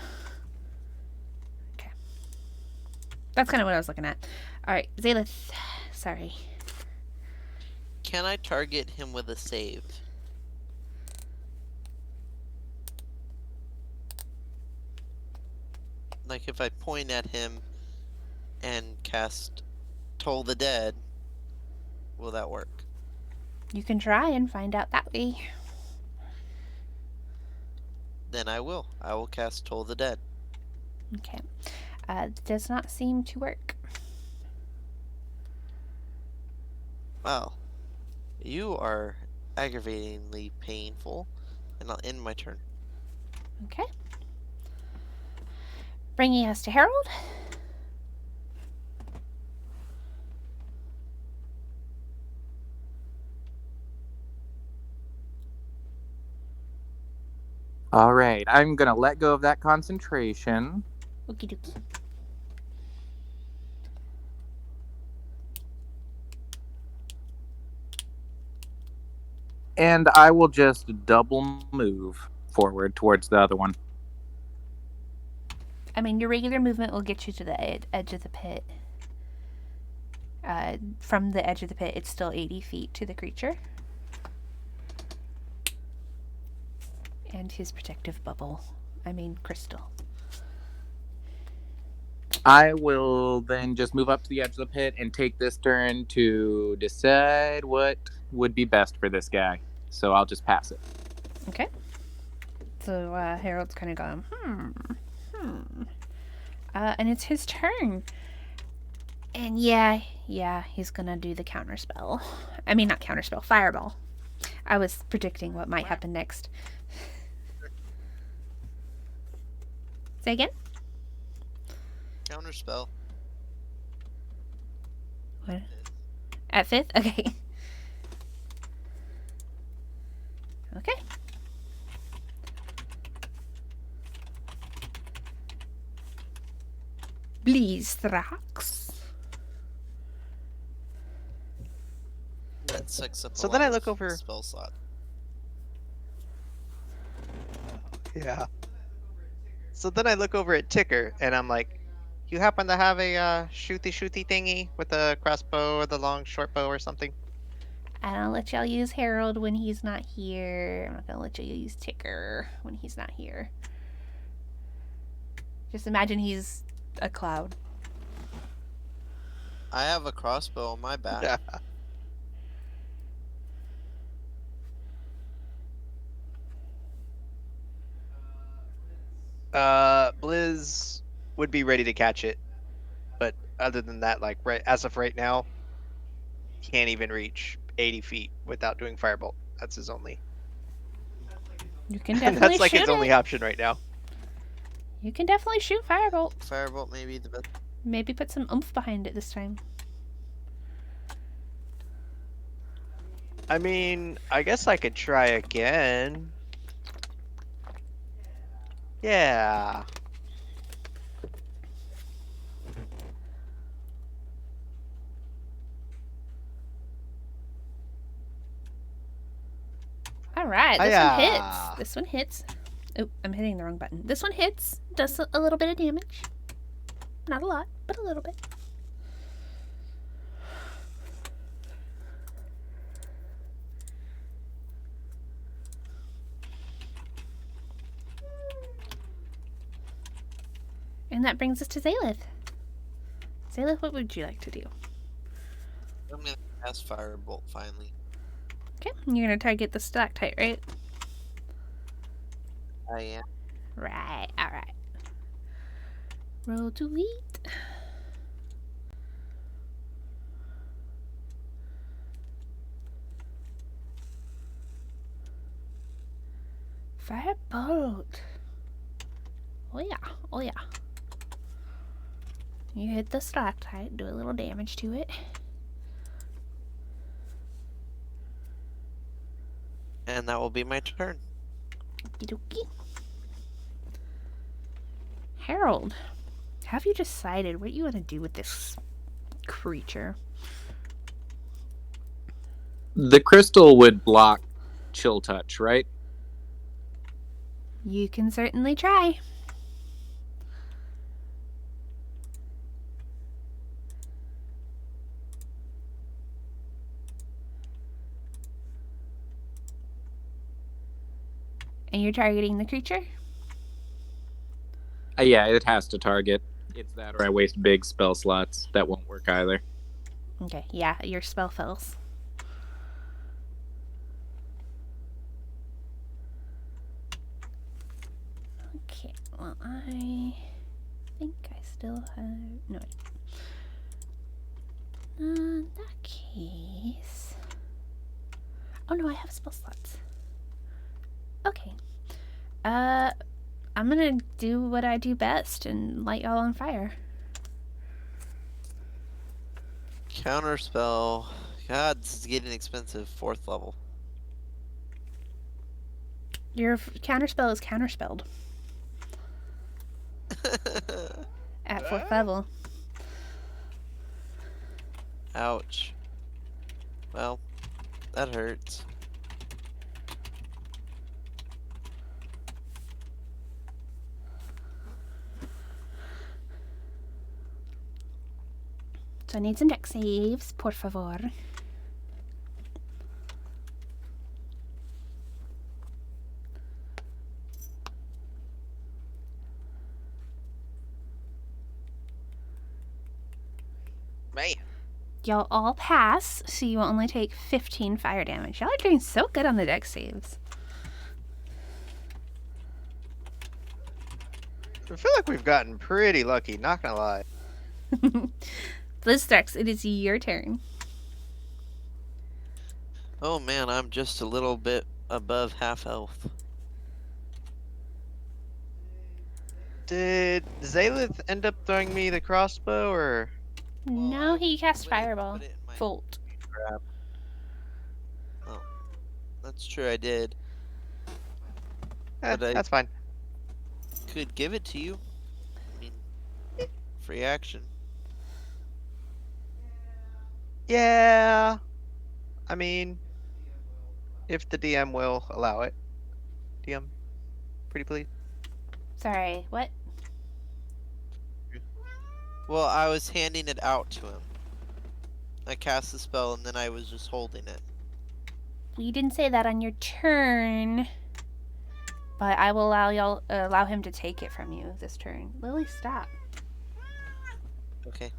Okay. That's kind of what I was looking at. Alright, Zayleth. Sorry. Can I target him with a save? Like if I point at him and cast Toll the Dead, will that work? You can try and find out that way. Then I will. I will cast Toll the Dead. Okay. Does not seem to work. Wow. You are aggravatingly painful, and I'll end my turn. Okay. Bringing us to Harold. All right, I'm gonna let go of that concentration. Okie dokie. And I will just double move forward towards the other one. I mean, your regular movement will get you to the edge of the pit. From the edge of the pit, it's still 80 feet to the creature. And his protective bubble. I mean, crystal. I will then just move up to the edge of the pit and take this turn to decide what would be best for this guy. So I'll just pass it. Okay. So Harold's kind of going, and it's his turn. And yeah, he's gonna do the counter spell. I mean, not counter spell, fireball. I was predicting what might happen next. Say again? Counterspell. What? At 5th? Okay. Okay. Please, Thrax. That sucks up. So a then lot I of look over- spell slot. Yeah. So then I look over at Ticker and I'm like, you happen to have a shooty thingy with a crossbow or the long short bow or something? I don't let y'all use Harold when he's not here. I'm not gonna let you use Ticker when he's not here. Just imagine he's a cloud. I have a crossbow on my back. Blizz would be ready to catch it, but other than that, like right as of right now, can't even reach 80 feet without doing firebolt. That's his only. You can And definitely that's like shoot his only it. option right now. You can definitely shoot firebolt. Firebolt may be the best. Maybe put some oomph behind it this time. I mean, I guess I could try again. Yeah. All right, this Hiya. one hits. This one hits. Oh, I'm hitting the wrong button. This one hits. Does a little bit of damage. Not a lot, but a little bit. And that brings us to Zalith. Zalith, what would you like to do? I'm gonna cast Firebolt finally. Okay, you're gonna target the stalactite, right? I am. Right, alright. Roll to eat. Firebolt. Oh yeah, oh yeah. You hit the stalactite, do a little damage to it. And that will be my turn. Okie dokie. Harold, have you decided what you want to do with this creature? The crystal would block chill touch, right? You can certainly try. And you're targeting the creature? Yeah, it has to target. It's that, or I waste big spell slots. That won't work either. Okay, yeah, your spell fails. Okay, well, I think I still have. No. In that case. Oh no, I have spell slots. Okay. I'm gonna do what I do best and light y'all on fire. Counterspell. God, this is getting expensive. 4th level. Your counterspell is counterspelled at 4th level. Ouch. Well, that hurts. So I need some deck saves, por favor. Man. Y'all all pass, so you will only take 15 fire damage. Y'all are doing so good on the deck saves. I feel like we've gotten pretty lucky, not gonna lie. Blizzdex, it is your turn. Oh man, I'm just a little bit above half health. Did Zalith end up throwing me the crossbow, or? No, I he cast put it- Fireball. put it in my- Volt. Crap. Oh, that's true, I did. But I- That's fine. Could give it to you. I mean, free action. Yeah. I mean, if the DM will allow it. DM, pretty please. Sorry, what? Well, I was handing it out to him. I cast the spell and then I was just holding it. You didn't say that on your turn. But I will allow him to take it from you this turn. Lily, stop. Okay.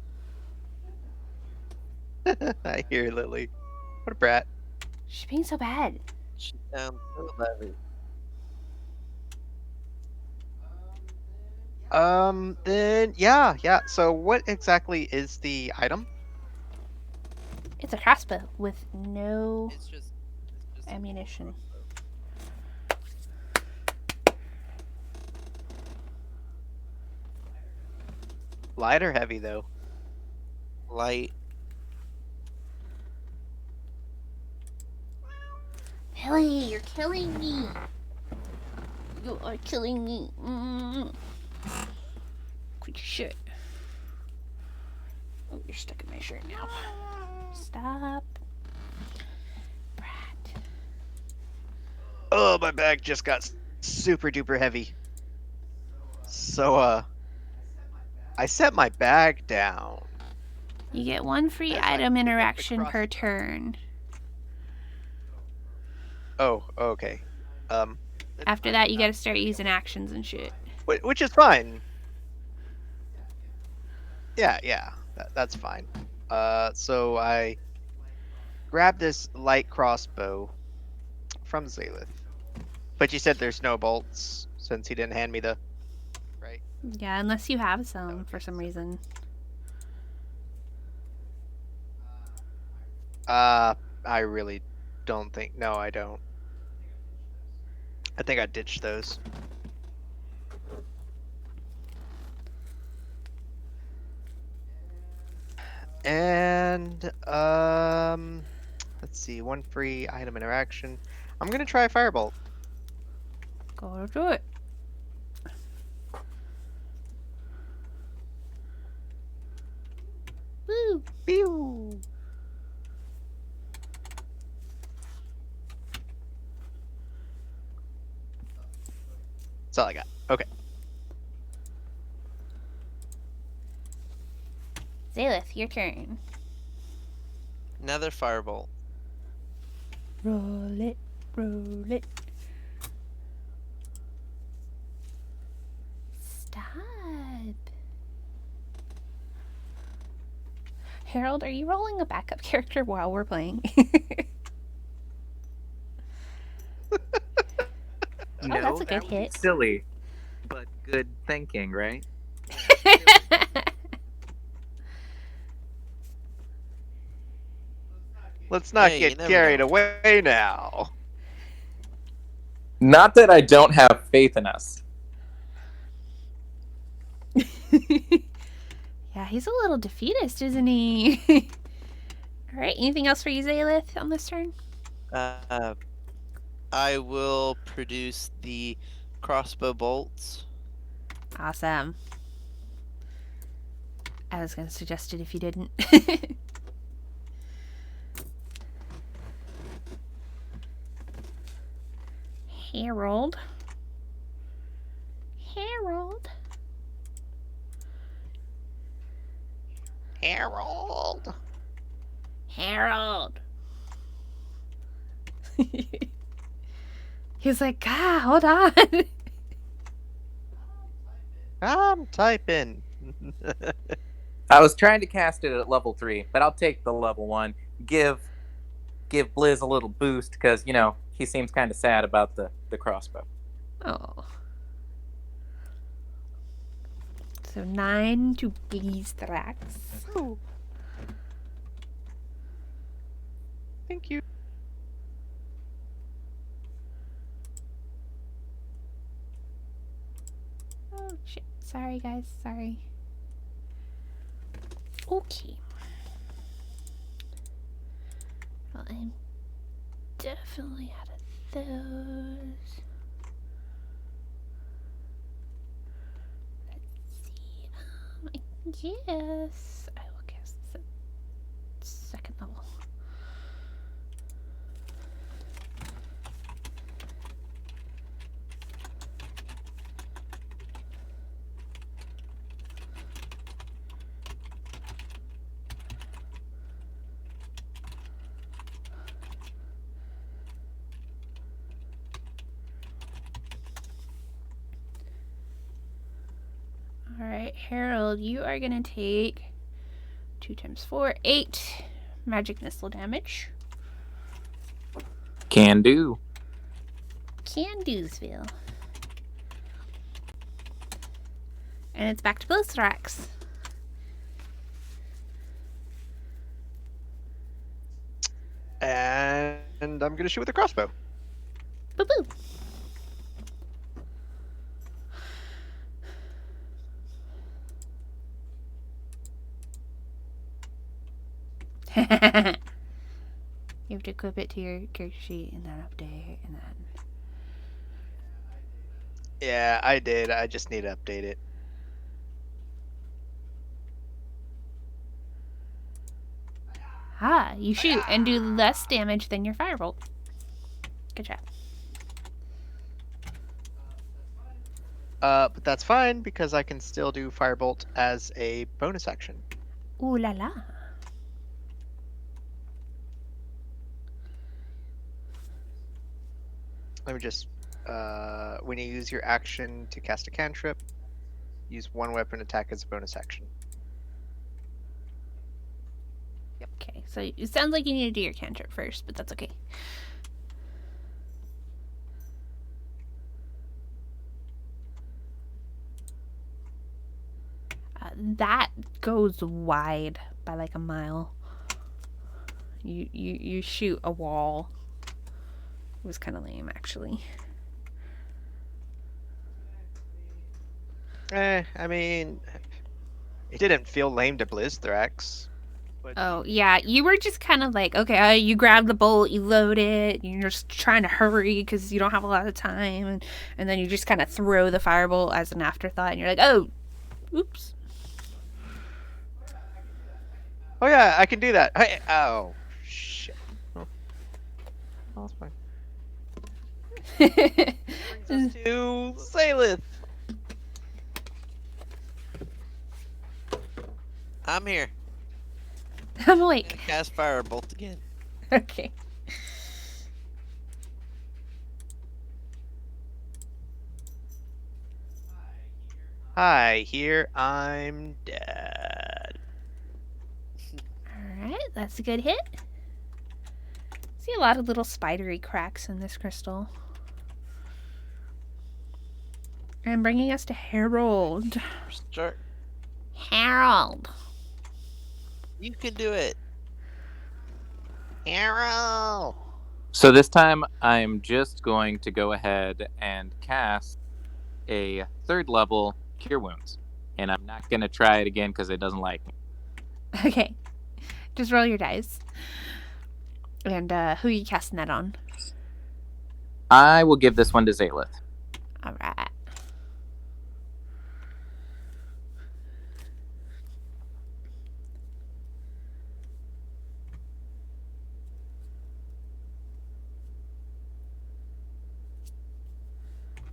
I hear Lily. What a brat. She's being so bad. She sounds so lovely. Then yeah. So what exactly is the item? It's a crossbow with no It's just a ammunition. Light or heavy though? light. Lily, you're killing me. You are killing me. Quit your shit. Oh, you're stuck in my shirt now. Stop. Brat. Oh, my bag just got super duper heavy. So I set my bag down. You get one free As I item pick up the interaction per crossbow. turn. Oh, okay. After that, you gotta start using actions and shit. Which is fine. Yeah, that's fine. So I grab this light crossbow from Zalith. But you said there's no bolts since he didn't hand me the. Right. Yeah, unless you have some for some reason. I really don't think. No, I don't. I think I ditched those. And let's see, one free item interaction. I'm gonna try Firebolt. Go do it. Woo! Pew! That's all I got. Okay. Zalith, your turn. Another firebolt. Roll it, roll it. Stop. Harold, are you rolling a backup character while we're playing? Oh, that's No, a good that would be hit. silly. But good thinking, right? Let's not Hey, you get never carried know. away now. Not that I don't have faith in us. Yeah, he's a little defeatist, isn't he? All right, anything else for you, Zaelith, on this turn? Uh, I will produce the crossbow bolts. Awesome. I was going to suggest it if you didn't. Harold. Harold. Harold. Harold. He's like, ah, hold on. I'm typing. I was trying to cast it at level 3, but I'll take the level 1. Give Blizz a little boost because he seems kind of sad about the crossbow. Oh. So 9 to Beestrax. Oh. Thank you. Oh, shit. Sorry, guys. Sorry. Okay. Well, I'm definitely out of those. Let's see. I guess I will cast this at second level. Alright, Harold, you are going to take 2 times 4, 8 magic missile damage. Can do. Can do'sville. And it's back to Blistrax. And I'm gonna shoot with a crossbow. Boo boo. You have to equip it to your character sheet and then update and then. Yeah, I did. I just need to update it. Ah, you shoot and do less damage than your firebolt. Good job. But that's fine because I can still do firebolt as a bonus action. Ooh la la. Let me just when you use your action to cast a cantrip, use one weapon attack as a bonus action. Okay, so it sounds like you need to do your cantrip first, but that's okay. That goes wide by like a mile. You shoot a wall. It was kind of lame, actually. I mean, it didn't feel lame to Blizzthrax. But Oh, yeah, you were just kind of like, okay, you grab the bolt, you load it, you're just trying to hurry because you don't have a lot of time, and then you just kind of throw the firebolt as an afterthought, and you're like, oh, oops. Oh yeah, I can do that. Hey, oh shit. Oh, that's fine. Brings us to Salith. I'm here. I'm awake. Cast firebolt again. Okay. Hi, here I'm dead. Alright, that's a good hit. See a lot of little spidery cracks in this crystal. And bringing us to Harold. Start. Harold. You can do it. Arrow. So this time I'm just going to go ahead and cast a 3rd level Cure Wounds. And I'm not going to try it again because it doesn't like me. Okay. Just roll your dice. And who are you casting that on? I will give this one to Zalith. Alright.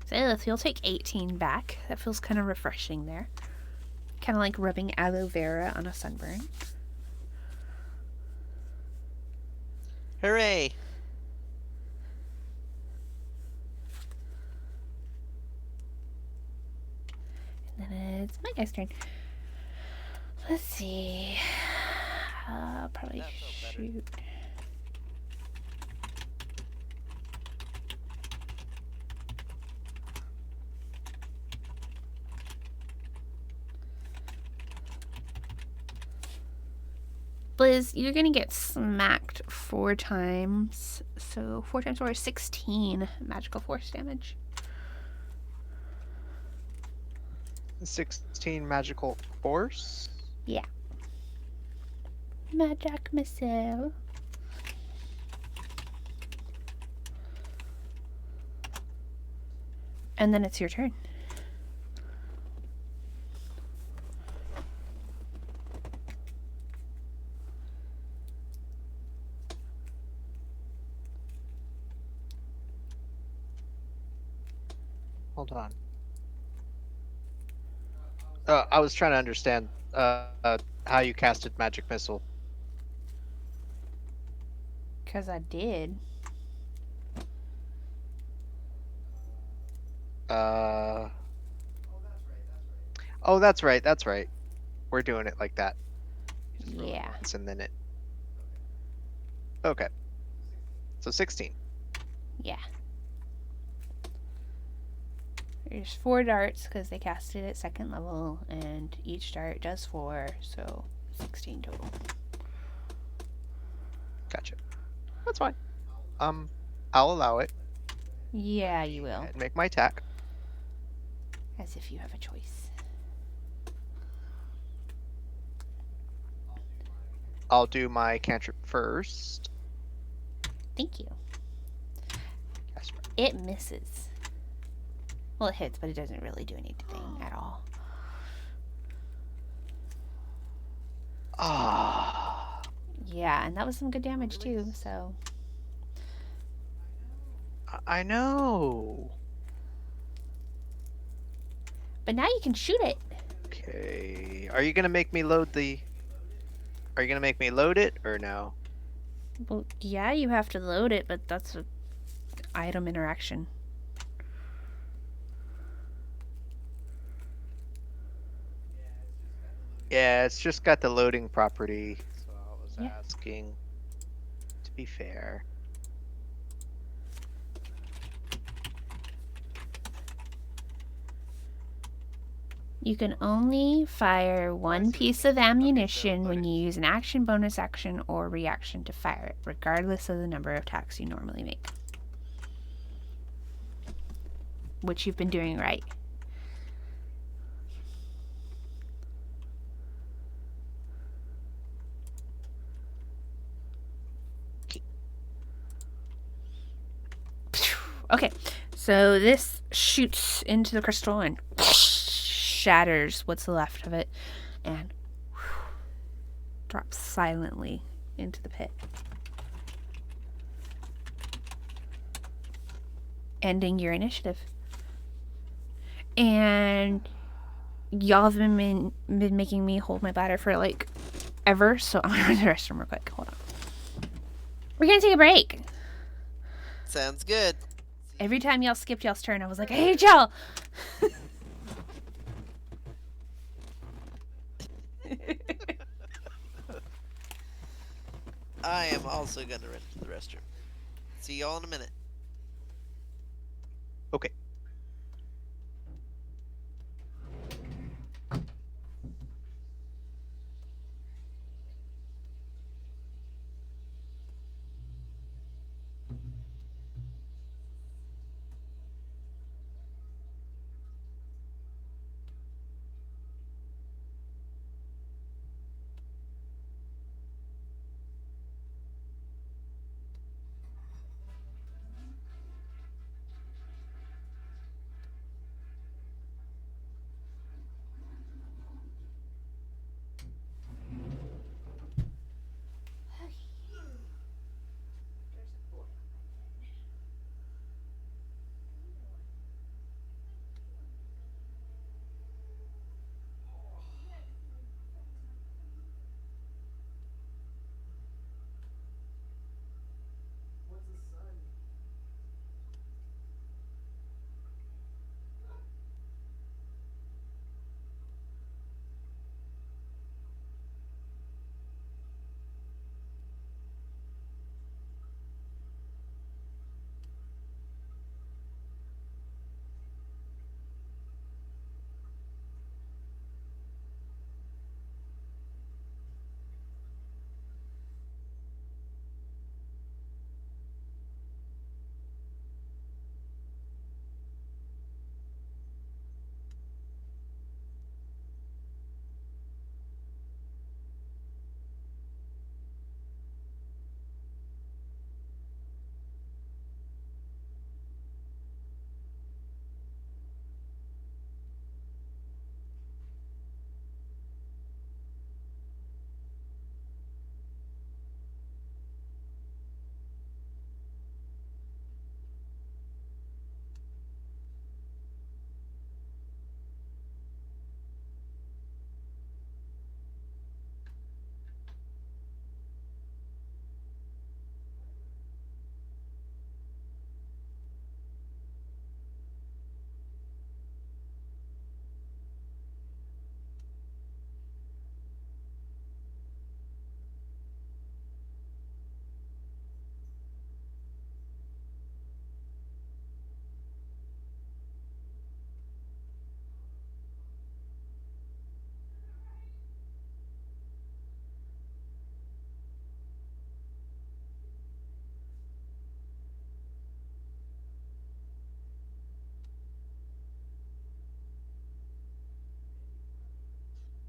Zalith, you'll take 18 back. That feels kind of refreshing there. Kind of like rubbing aloe vera on a sunburn. Hooray! And then it's my guy's turn. Let's see. I'll probably That felt better. shoot. Blizz, you're gonna get smacked 4 times. So 4 times 4 is 16 magical force damage. 16 magical force. Magic missile. And then it's your turn. Hold on. I was trying to understand how you casted magic missile. Because I did. Oh, that's right. That's right. We're doing it like that. You just roll it Yeah. once and then it. Okay. So 16. Yeah. There's 4 darts because they cast it at 2nd level, and each dart does 4, so 16 total. Gotcha. That's fine. I'll allow it Yeah, you will. and make my attack. As if you have a choice. I'll do my cantrip first. Thank you. Cast my- It misses. Well, it hits, but it doesn't really do anything at all. Ah. Yeah, and that was some good damage too, so. I know. But now you can shoot it. Okay. Are you gonna make me load the? Are you gonna make me load it or no? Well, yeah, you have to load it, but that's an item interaction. Yeah, it's just got the loading property. So I was Yeah. asking to be fair. You can only fire one piece of ammunition when you use an action, bonus action, or reaction to fire it, regardless of the number of attacks you normally make. Which you've been doing right. Okay, so this shoots into the crystal and shatters what's left of it and drops silently into the pit. Ending your initiative. And y'all have been making me hold my bladder for like ever, so I'm gonna go to the restroom real quick. Hold on. We're gonna take a break. Sounds good. Every time y'all skipped y'all's turn, I was like, I hate y'all. I am also gonna run to the restroom. See y'all in a minute. Okay.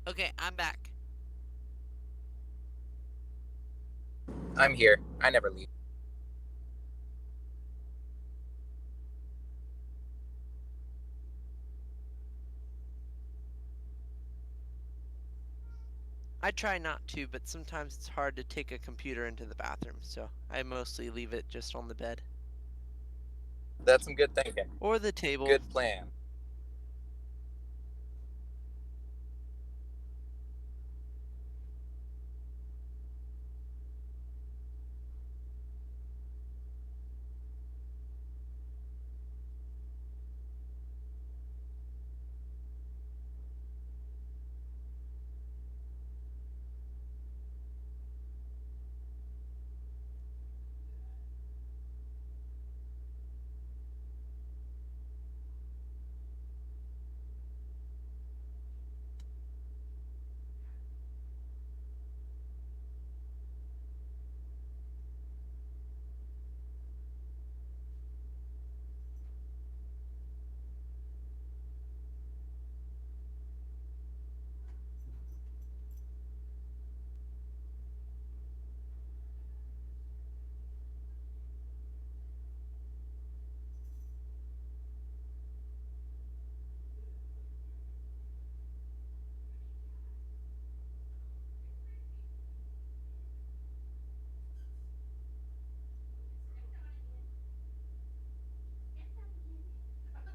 Okay, I'm back. I'm here. I never leave. I try not to, but sometimes it's hard to take a computer into the bathroom, so I mostly leave it just on the bed. That's some good thinking. Or the table. Good plan.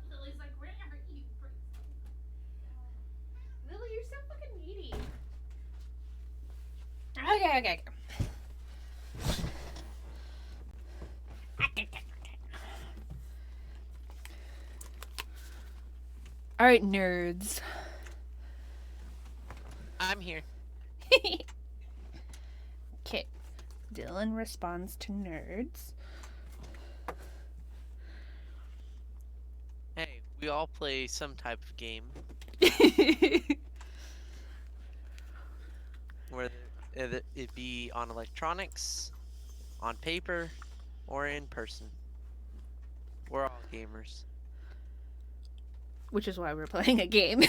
Lily's like, where are you? Lily, you're so fucking needy. Okay. All right, nerds. I'm here. Okay. Dylan responds to nerds. Hey, we all play some type of game, whether it be on electronics, on paper, or in person. We're all gamers. Which is why we're playing a game.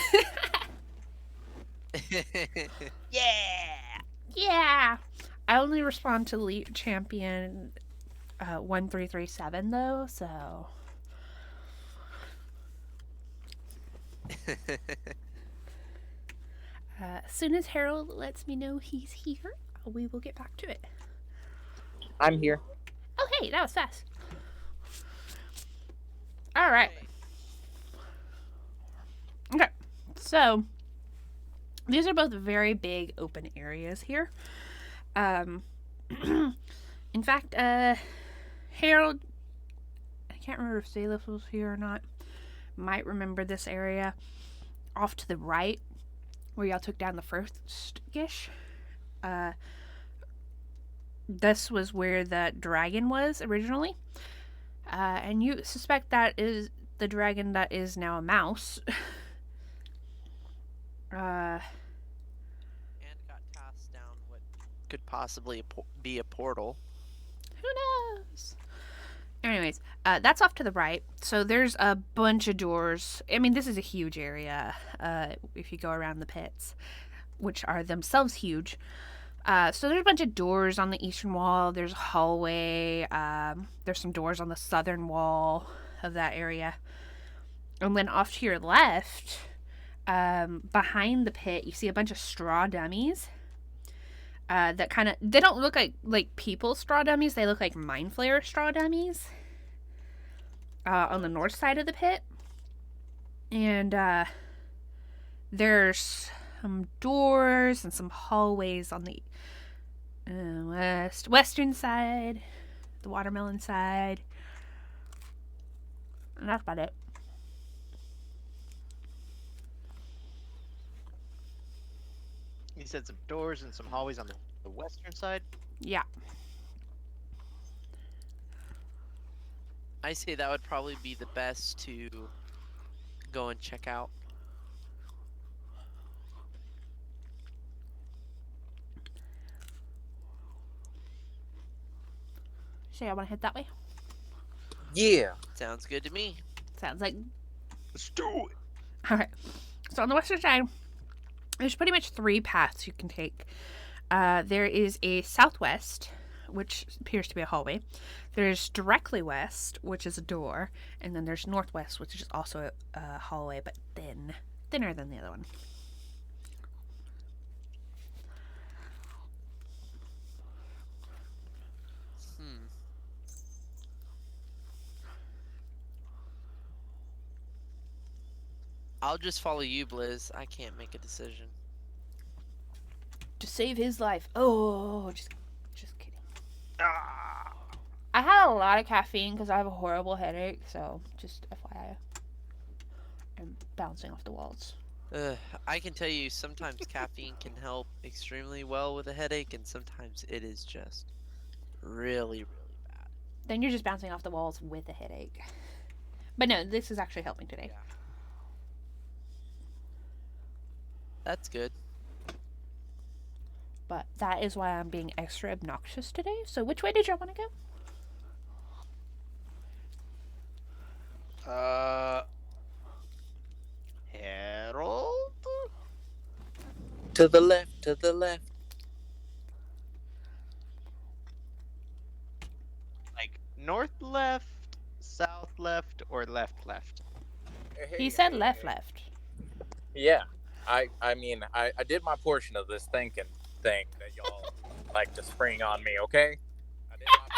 Yeah! Yeah. I only respond to Elite Champion 1337 though, so as soon as Harold lets me know he's here, we will get back to it. I'm here. Oh, hey, that was fast. All right. Okay. So, these are both very big open areas here. In fact, Harold, I can't remember if Salif was here or not, might remember this area off to the right where y'all took down the first Gish. This was where the dragon was originally. And you suspect that is the dragon that is now a mouse. And got tossed down what could possibly be a portal. Who knows? Anyways, that's off to the right. So there's a bunch of doors. I mean, this is a huge area if you go around the pits, which are themselves huge. So there's a bunch of doors on the eastern wall. There's a hallway. There's some doors on the southern wall of that area. And then off to your left, behind the pit, you see a bunch of straw dummies. That kind of, they don't look like people straw dummies. They look like mind flayer straw dummies. On the north side of the pit. And there's some doors and some hallways on the western side, the watermelon side. And that's about it. You said some doors and some hallways on the western side? Yeah. I say that would probably be the best to go and check out. So I want to head that way. Yeah. Sounds good to me. Sounds like. Let's do it! Alright. So on the western side, there's pretty much 3 paths you can take. There is a southwest, which appears to be a hallway. There's directly west, which is a door. And then there's northwest, which is also a hallway, but thinner than the other one. I'll just follow you, Blizz. I can't make a decision. To save his life. Oh, just kidding. Ah! I had a lot of caffeine because I have a horrible headache, so just FYI. I'm bouncing off the walls. I can tell you sometimes caffeine can help extremely well with a headache, and sometimes it is just really, really bad. Then you're just bouncing off the walls with a headache. But no, this is actually helping today. Yeah. That's good. But that is why I'm being extra obnoxious today. So which way did y'all want to go? Harold? To the left, to the left. Like north left, south left, or left left? He said left. Yeah. I mean, I did my portion of this thinking thing that y'all like to spring on me, okay? I did my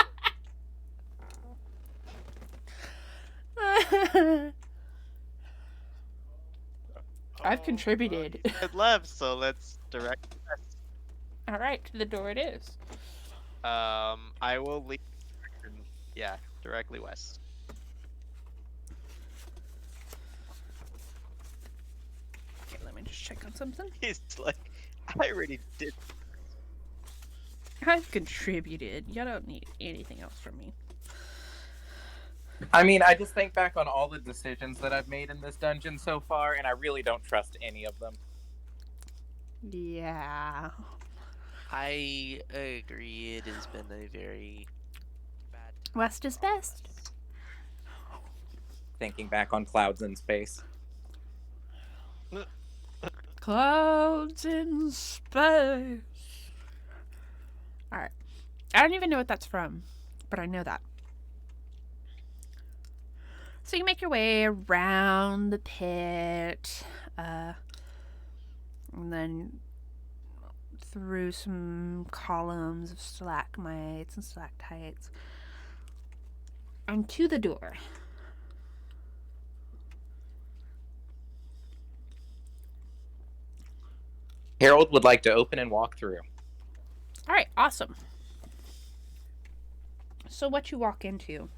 portion. I've contributed. He said left, so let's direct west. All right, to the door it is. I will lead. Yeah, directly west. Okay, let me just check on something. He's like, I already did. I've contributed. You don't need anything else from me. I mean, I just think back on all the decisions that I've made in this dungeon so far, and I really don't trust any of them. Yeah. I agree. It has been a very bad time. West is best. Thinking back on clouds in space. Clouds in space. Alright. I don't even know what that's from, but I know that. So you make your way around the pit, and then through some columns of stalagmites and stalactites, and to the door. Harold would like to open and walk through. All right, awesome. So what you walk into,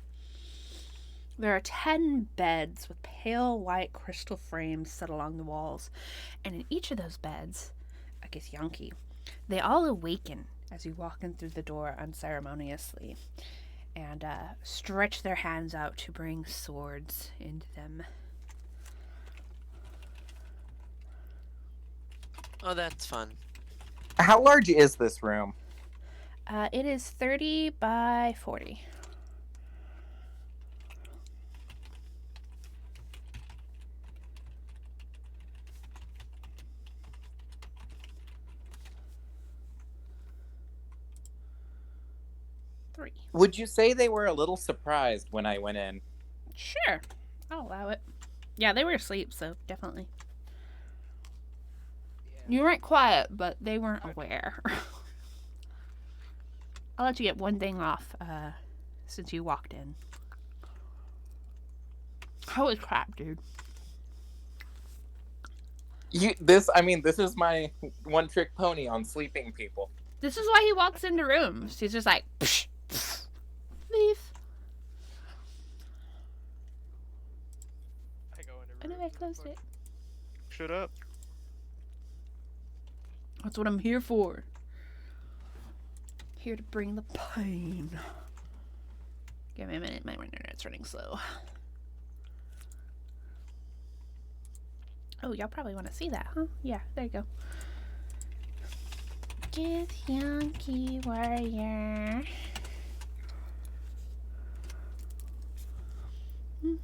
there are 10 beds with pale white crystal frames set along the walls. And in each of those beds, I guess Yankee, they all awaken as you walk in through the door unceremoniously and stretch their hands out to bring swords into them. Oh, that's fun. How large is this room? It is 30 by 40. Three. Would you say they were a little surprised when I went in? Sure, I'll allow it. Yeah, they were asleep, so definitely. You weren't quiet, but they weren't aware. I'll let you get one thing off, since you walked in. Holy crap, dude. This is my one-trick pony on sleeping people. This is why he walks into rooms. He's just like, psh, psh, leave. I go into I know I closed it. Shut up. That's what I'm here for. Here to bring the pain. Give me a minute, my internet's running slow. Oh, y'all probably want to see that, huh? Yeah, there you go. Get Yankee Warrior. Do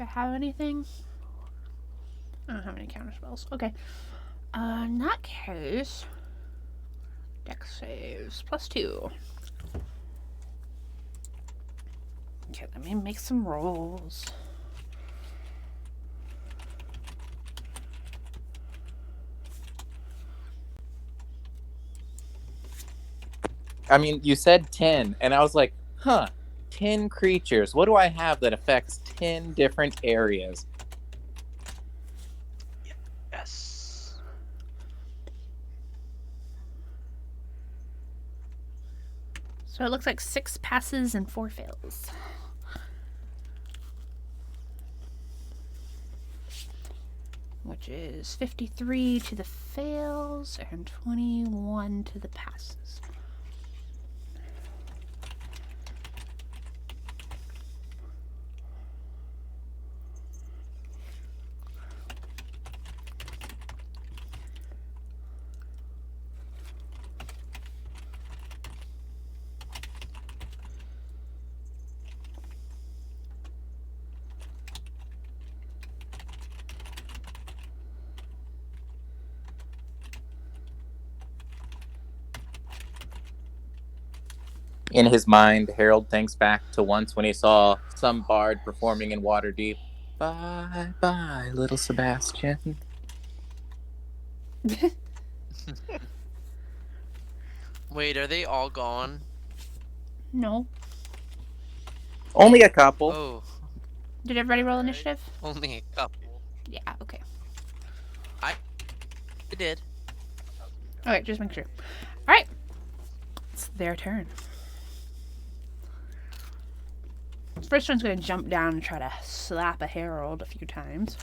I have anything? I don't have any counter spells. Okay. In that case, Dex saves +2. Okay, let me make some rolls. I mean, you said 10, and I was like, 10 creatures. What do I have that affects 10 different areas? Yes. So it looks like 6 passes and 4 fails. Which is 53 to the fails and 21 to the passes. In his mind, Harold thinks back to once when he saw some bard performing in Waterdeep. Bye bye, little Sebastian. Wait, are they all gone? No. Only a couple. Oh, Did everybody roll initiative? only a couple. Yeah, okay. I did. Okay, just make sure. Alright. It's their turn. First one's going to jump down and try to slap a Herald a few times.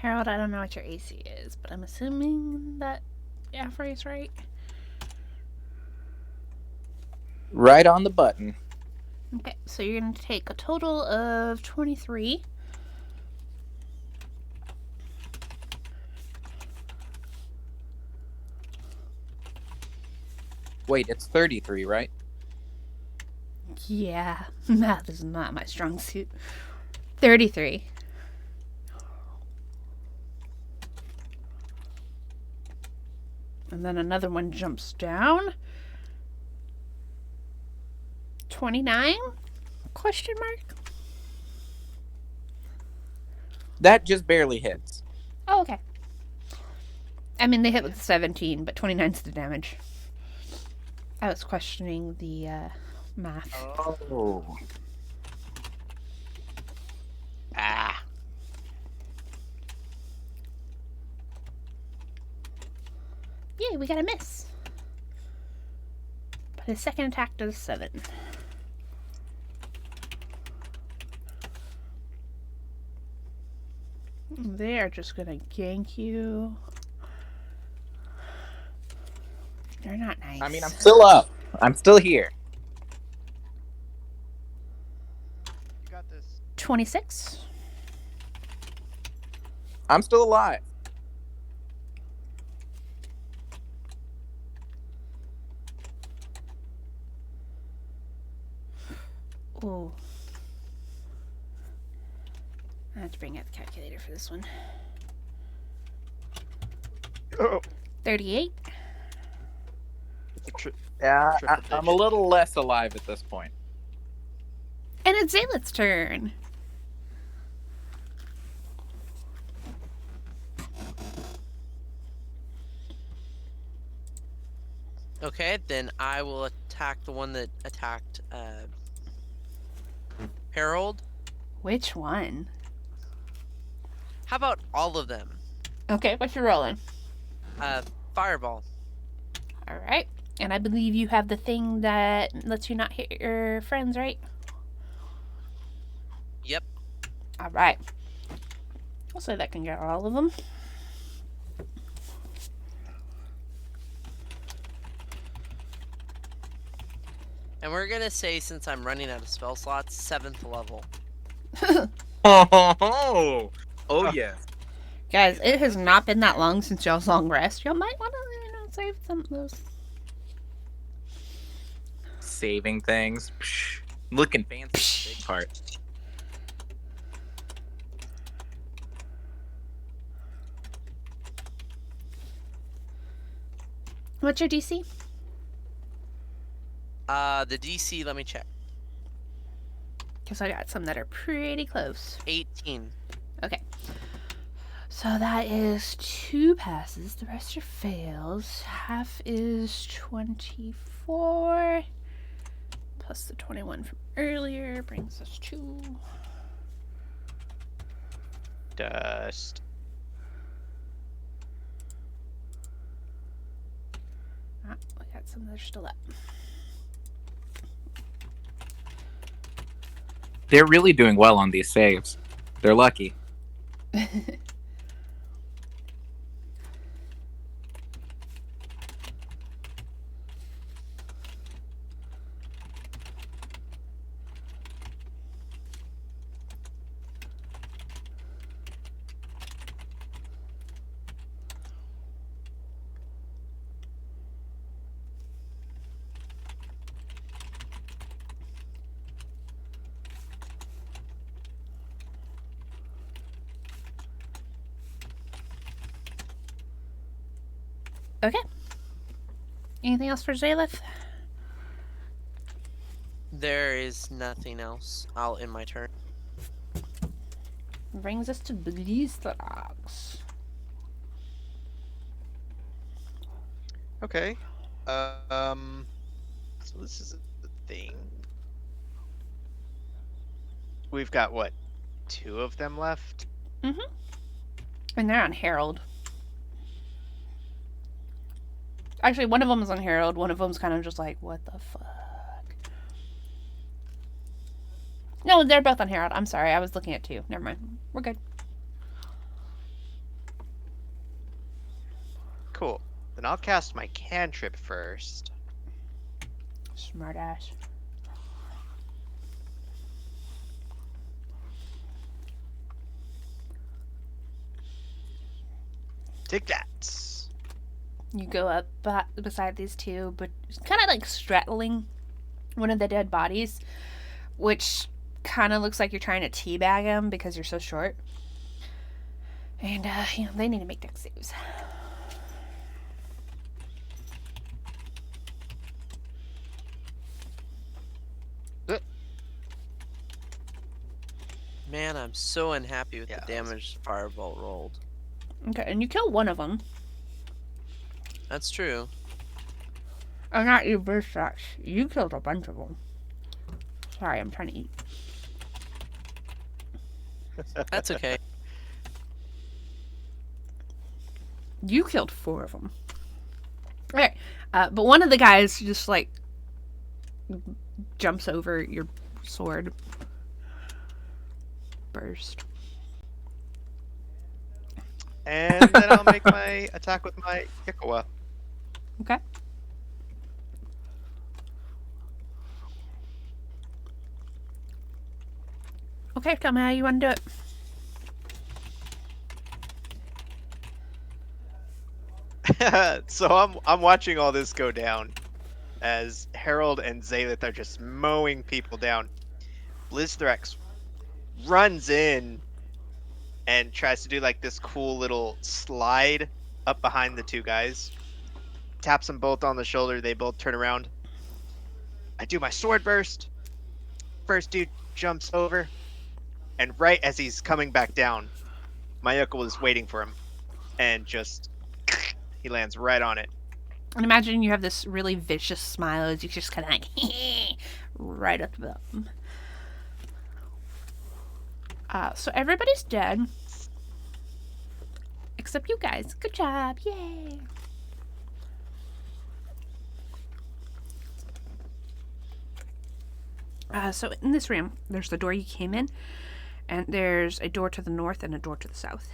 Harold, I don't know what your AC is, but I'm assuming that Afray's right. Right on the button. Okay, so you're going to take a total of 23. Wait, it's 33, right? Yeah, math is not my strong suit. 33. And then another one jumps down. 29? Question mark? That just barely hits. Oh, okay. I mean, they hit with 17, but 29's the damage. I was questioning the math. Oh. Ah. Yay, we got a miss. But his second attack does 7. They are just gonna gank you. They're not nice. I mean, I'm still up. I'm still here. You got this. 26. I'm still alive. Ooh. I have to bring out the calculator for this one. Oh. 38. Yeah, Triple I'm a digit. little less alive at this point. And it's Zaylet's turn. Okay, then I will attack the one that attacked Harold. Which one? How about all of them? Okay, what you rolling? Fireball. All right. And I believe you have the thing that lets you not hit your friends, right? Yep. All right. I'll say that can get all of them. And we're gonna say, since I'm running out of spell slots, 7th level. Oh, yes. Guys, it has not been that long since y'all's long rest. Y'all might want to, save some of those. Saving things. Psh, looking fancy. Big part. What's your DC? The DC, let me check. Because I got some that are pretty close. 18. Okay. So that is 2 passes. The rest are fails. Half is 24. Plus the 21 from earlier brings us to... Dust. Ah, we got some that are still up. They're really doing well on these saves. They're lucky. Okay. Anything else for Zaleth? There is nothing else. I'll end my turn. Brings us to Blistrax. Okay. So this is the thing. We've got what? 2 of them left? Mm-hmm. And they're on Herald. Actually, one of them is on Herald. One of them's kind of just like, what the fuck? No, they're both on Herald. I'm sorry. I was looking at 2. Never mind. We're good. Cool. Then I'll cast my cantrip first. Smart ass. Take that. You go up beside these two, but kind of like straddling one of the dead bodies, which kind of looks like you're trying to teabag him because you're so short. And, they need to make dex saves. Man, I'm so unhappy with Yeah, the damage Firebolt rolled. Okay, and you kill one of them. That's true. Oh, not you, Versace. You killed a bunch of them. Sorry, I'm trying to eat. That's okay. You killed 4 of them. Okay, but one of the guys just, like, jumps over your sword. Burst. And then I'll make my attack with my Ikawa. Okay. Okay, tell me how you want to do it. So I'm watching all this go down as Harold and Zalith are just mowing people down. Blizzthrex runs in and tries to do like this cool little slide up behind the two guys. Taps them both on the shoulder. They both turn around. I do my sword burst. First dude jumps over, and right as he's coming back down, Mayuko was waiting for him, and just he lands right on it. And imagine you have this really vicious smile as you just kind of like right up above them. So everybody's dead. Except you guys. Good job. Yay. So in this room, there's the door you came in, and there's a door to the north and a door to the south.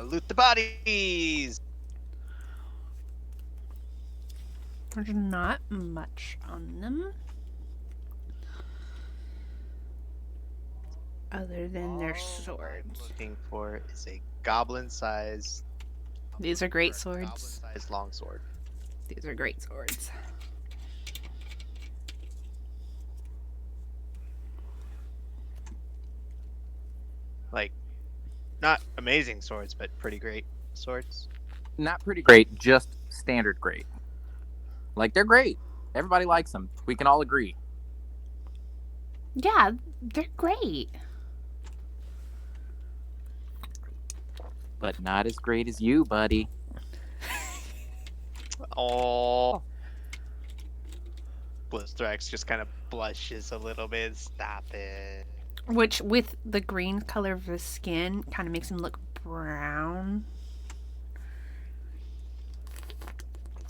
Loot the bodies. There's not much on them. Other than their swords. Looking for is a goblin-sized. These are great or a swords. Goblin-sized longsword. These are great swords. Like, not amazing swords, but pretty great swords. Not pretty great, just standard great. Like, they're great. Everybody likes them. We can all agree. Yeah, they're great. But not as great as you, buddy. Oh. Blizzthrex just kind of blushes a little bit. Stop it. Which, with the green color of his skin, kind of makes him look brown.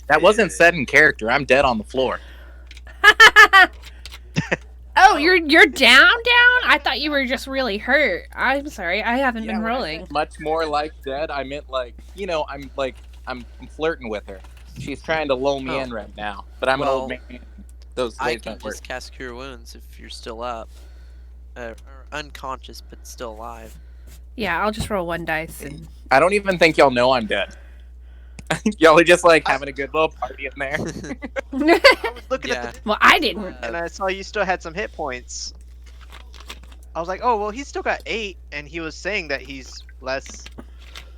That wasn't said in character. I'm dead on the floor. Oh, you're down? I thought you were just really hurt. I'm sorry, I haven't been when I rolling. said much more like dead, I meant like, I'm flirting with her. She's trying to lull me in right now. But I'm an old man. Those I days can don't work. just cast Cure Wounds if you're still up. Or unconscious, but still alive. Yeah, I'll just roll 1 dice. And... I don't even think y'all know I'm dead. Y'all are just like having a good little party in there. I was looking at the Well, I didn't. and I saw you still had some hit points. I was like, oh, well, he's still got 8, and he was saying that he's less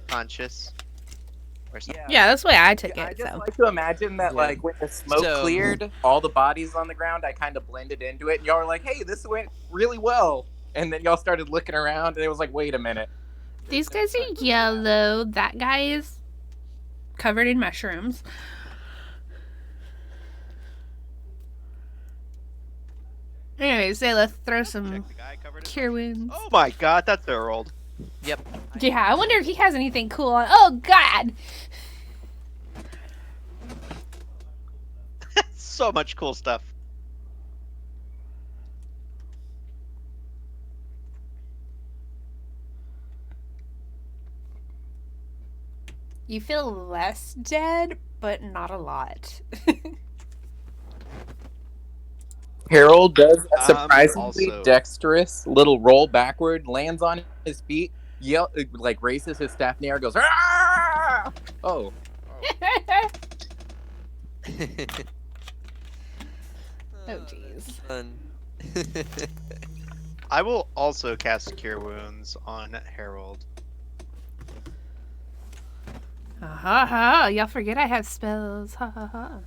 conscious. Or something. Yeah, that's the way I took it. I just So. like to imagine that, like, when the smoke cleared, all the bodies on the ground, I kind of blended into it, and y'all were like, hey, this went really well. And then y'all started looking around, and it was like, wait a minute. These guys are yellow. That guy is covered in mushrooms. Anyways, let's throw some Check the guy covered in cure wounds. Oh my god, that's Harold. Yep. Yeah, I wonder if he has anything cool on. Oh god! So much cool stuff. You feel less dead, but not a lot. Harold does a I'm surprisingly also dexterous little roll backward, lands on his feet, yell like raises his staff in the air, goes, "Ah!" Oh, Oh, That's jeez. fun. I will also cast Cure Wounds on Harold. Ha ha ha! Y'all forget I have spells. Ha ha ha.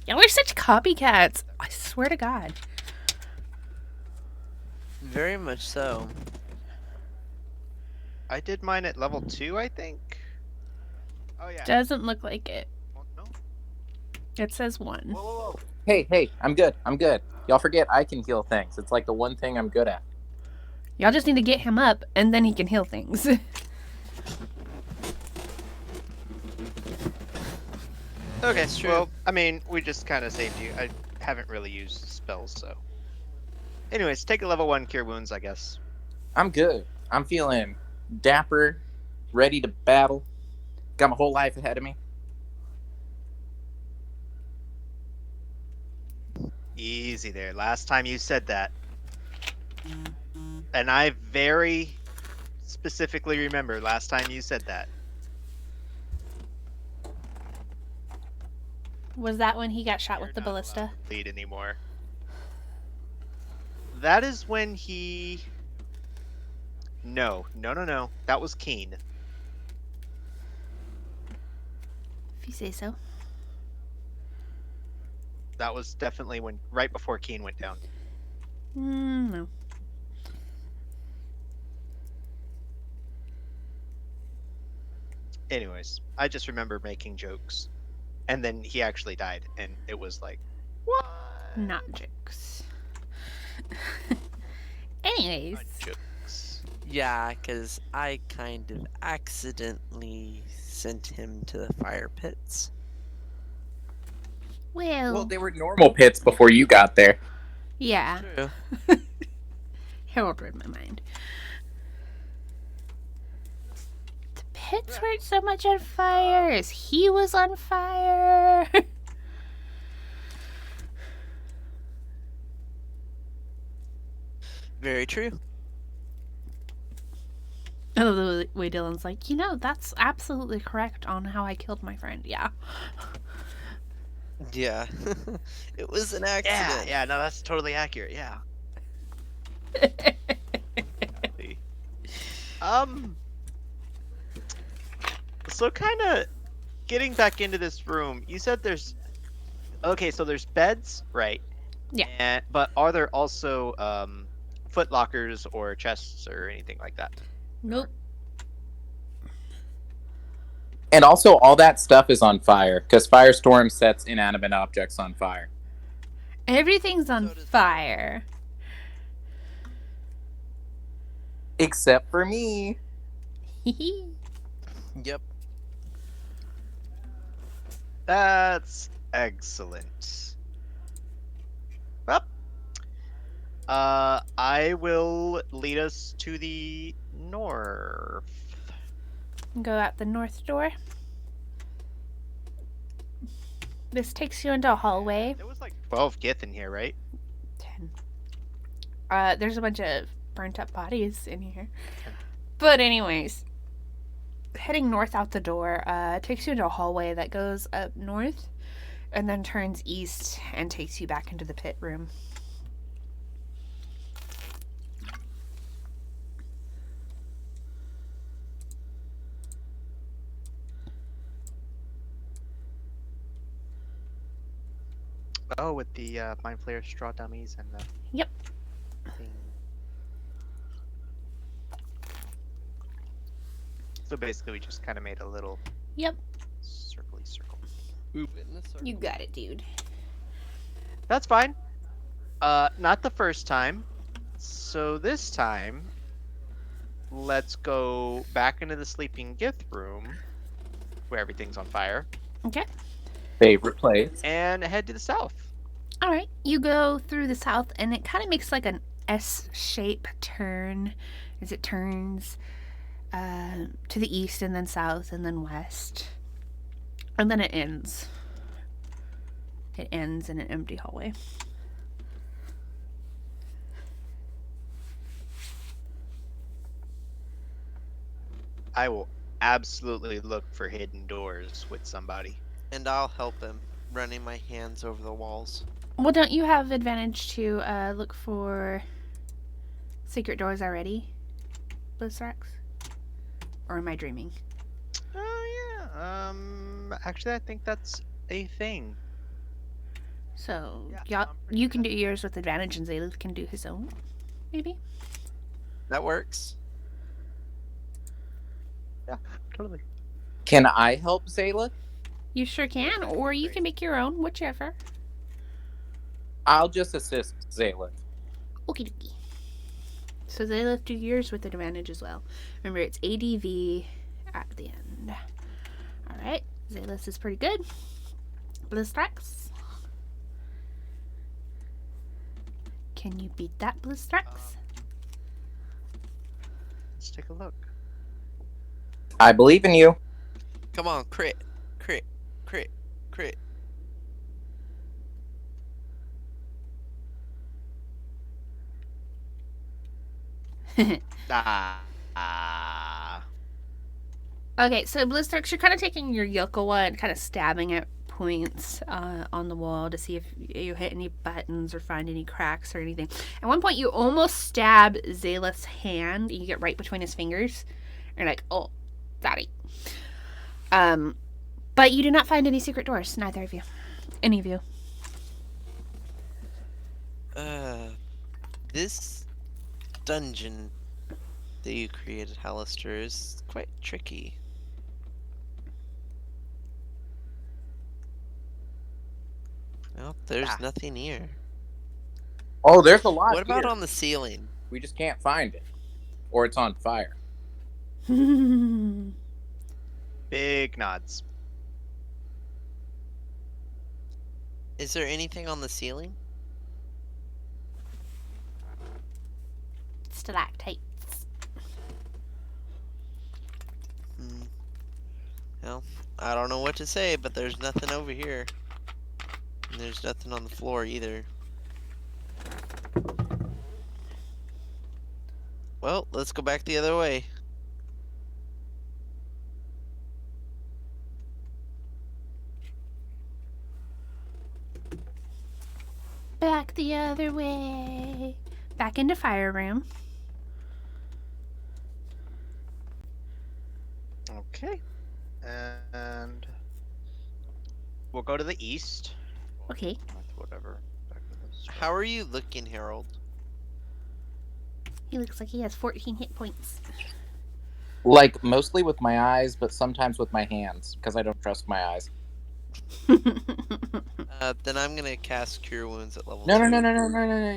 Y'all are such copycats. I swear to God. Very much so. I did mine at level 2, I think. Oh yeah. Doesn't look like it. Well, no. It says 1. whoa, whoa, whoa. Hey, I'm good. Y'all forget I can heal things. It's like the one thing I'm good at. Y'all just need to get him up, and then he can heal things. Okay, That's true. well, I mean, we just kind of saved you. I haven't really used spells, so. Anyways, take a level 1 Cure Wounds, I guess. I'm good. I'm feeling dapper, ready to battle. Got my whole life ahead of me. Easy there. Last time you said that. And I very specifically remember last time you said that. Was that when he got shot You're with the not allowed ballista? to lead anymore. That is when he. No. That was Keen. If you say so. That was definitely when right before Keen went down. No. Anyways, I just remember making jokes, and then he actually died, and it was like, what? Not jokes. Anyways. Not jokes. Yeah, because I kind of accidentally sent him to the fire pits. Well, they were normal pits before you got there. Yeah. True. Harold read my mind. The pits weren't so much on fire as he was on fire. Very true. I love the way Dylan's like, that's absolutely correct on how I killed my friend. Yeah. Yeah. It was an Yeah, accident. no, that's totally accurate. Yeah. So kind of getting back into this room. You said there's. Okay, so there's beds, right? Yeah. But are there also foot lockers or chests or anything like that? Nope. And also, all that stuff is on fire because Firestorm sets inanimate objects on fire. Everything's on So does fire. Except for me. Yep. That's excellent. Well, I will lead us to the north. Go out the north door. This takes you into a hallway. There was like 12 Gith in here, right? 10. There's a bunch of burnt up bodies in here. But anyways, heading north out the door takes you into a hallway that goes up north and then turns east and takes you back into the pit room. Oh, with the Mind Flayer straw dummies and the. Yep. Thing. So basically, we just kind of made a little. Yep. Circly circle. Oop, in the circle. You got it, dude. That's fine. Not the first time. So this time, let's go back into the sleeping Gith room, where everything's on fire, Okay. Favorite place. and head to the south. All right. You go through the south, and it kind of makes like an S-shape turn as it turns to the east and then south and then west. And then it ends. It ends in an empty hallway. I will absolutely look for hidden doors with somebody. And I'll help him, running my hands over the walls. Well, don't you have advantage to look for secret doors already, Blizzrax? Or am I dreaming? Oh yeah. Actually, I think that's a thing. So, Yeah, you can do yours with advantage, and Zalith can do his own, maybe? That works. Yeah, totally. Can I help Zayla? You sure can, or you can make your own, whichever. I'll just assist Zayla. Okie dokie. So Zalith, do yours with advantage as well. Remember, it's ADV at the end. Alright, Zalith is pretty good. Blizzrax. Can you beat that, Blizzrax? Let's take a look. I believe in you. Come on, crit, crit, crit, crit. Ah. Okay, so Blizzrax, you're kind of taking your Yokawa and kind of stabbing at points on the wall to see if you hit any buttons or find any cracks or anything. At one point, you almost stab Zalith's hand. You get right between his fingers. You're like, oh, sorry. But you do not find any secret doors. Neither of you. Any of you. This dungeon that you created, Hallister, is quite tricky. Well, there's nothing here. Oh, there's a lot What about here. on the ceiling? We just can't find it. Or it's on fire. Big nods. Is there anything on the ceiling? Stalactites. Well, I don't know what to say, but there's nothing over here. And there's nothing on the floor either. Well, let's go back the other way. Back the other way. Back into fire room. Okay. And we'll go to the east. Okay. Whatever. Back to this way. How are you looking, Harold? He looks like he has 14 hit points. Like, mostly with my eyes, but sometimes with my hands, because I don't trust my eyes. Then I'm gonna cast Cure Wounds at level No, 2.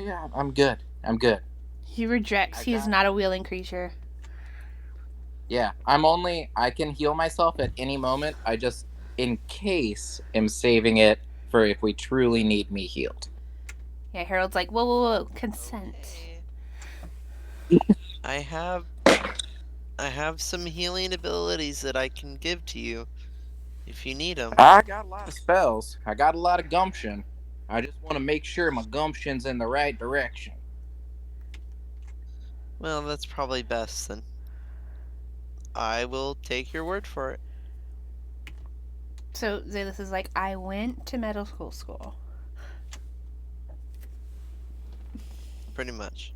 yeah. I'm good. He rejects. He is not a wheeling creature. Yeah, I can heal myself at any moment. I just, in case, am saving it for if we truly need me healed. Yeah, Harold's like, whoa, whoa, whoa, consent. Okay. I have some healing abilities that I can give to you if you need them. I got a lot of spells. I got a lot of gumption. I just want to make sure my gumption's in the right direction. Well, that's probably best then. I will take your word for it. So Zalith is like, I went to medical school. Pretty much.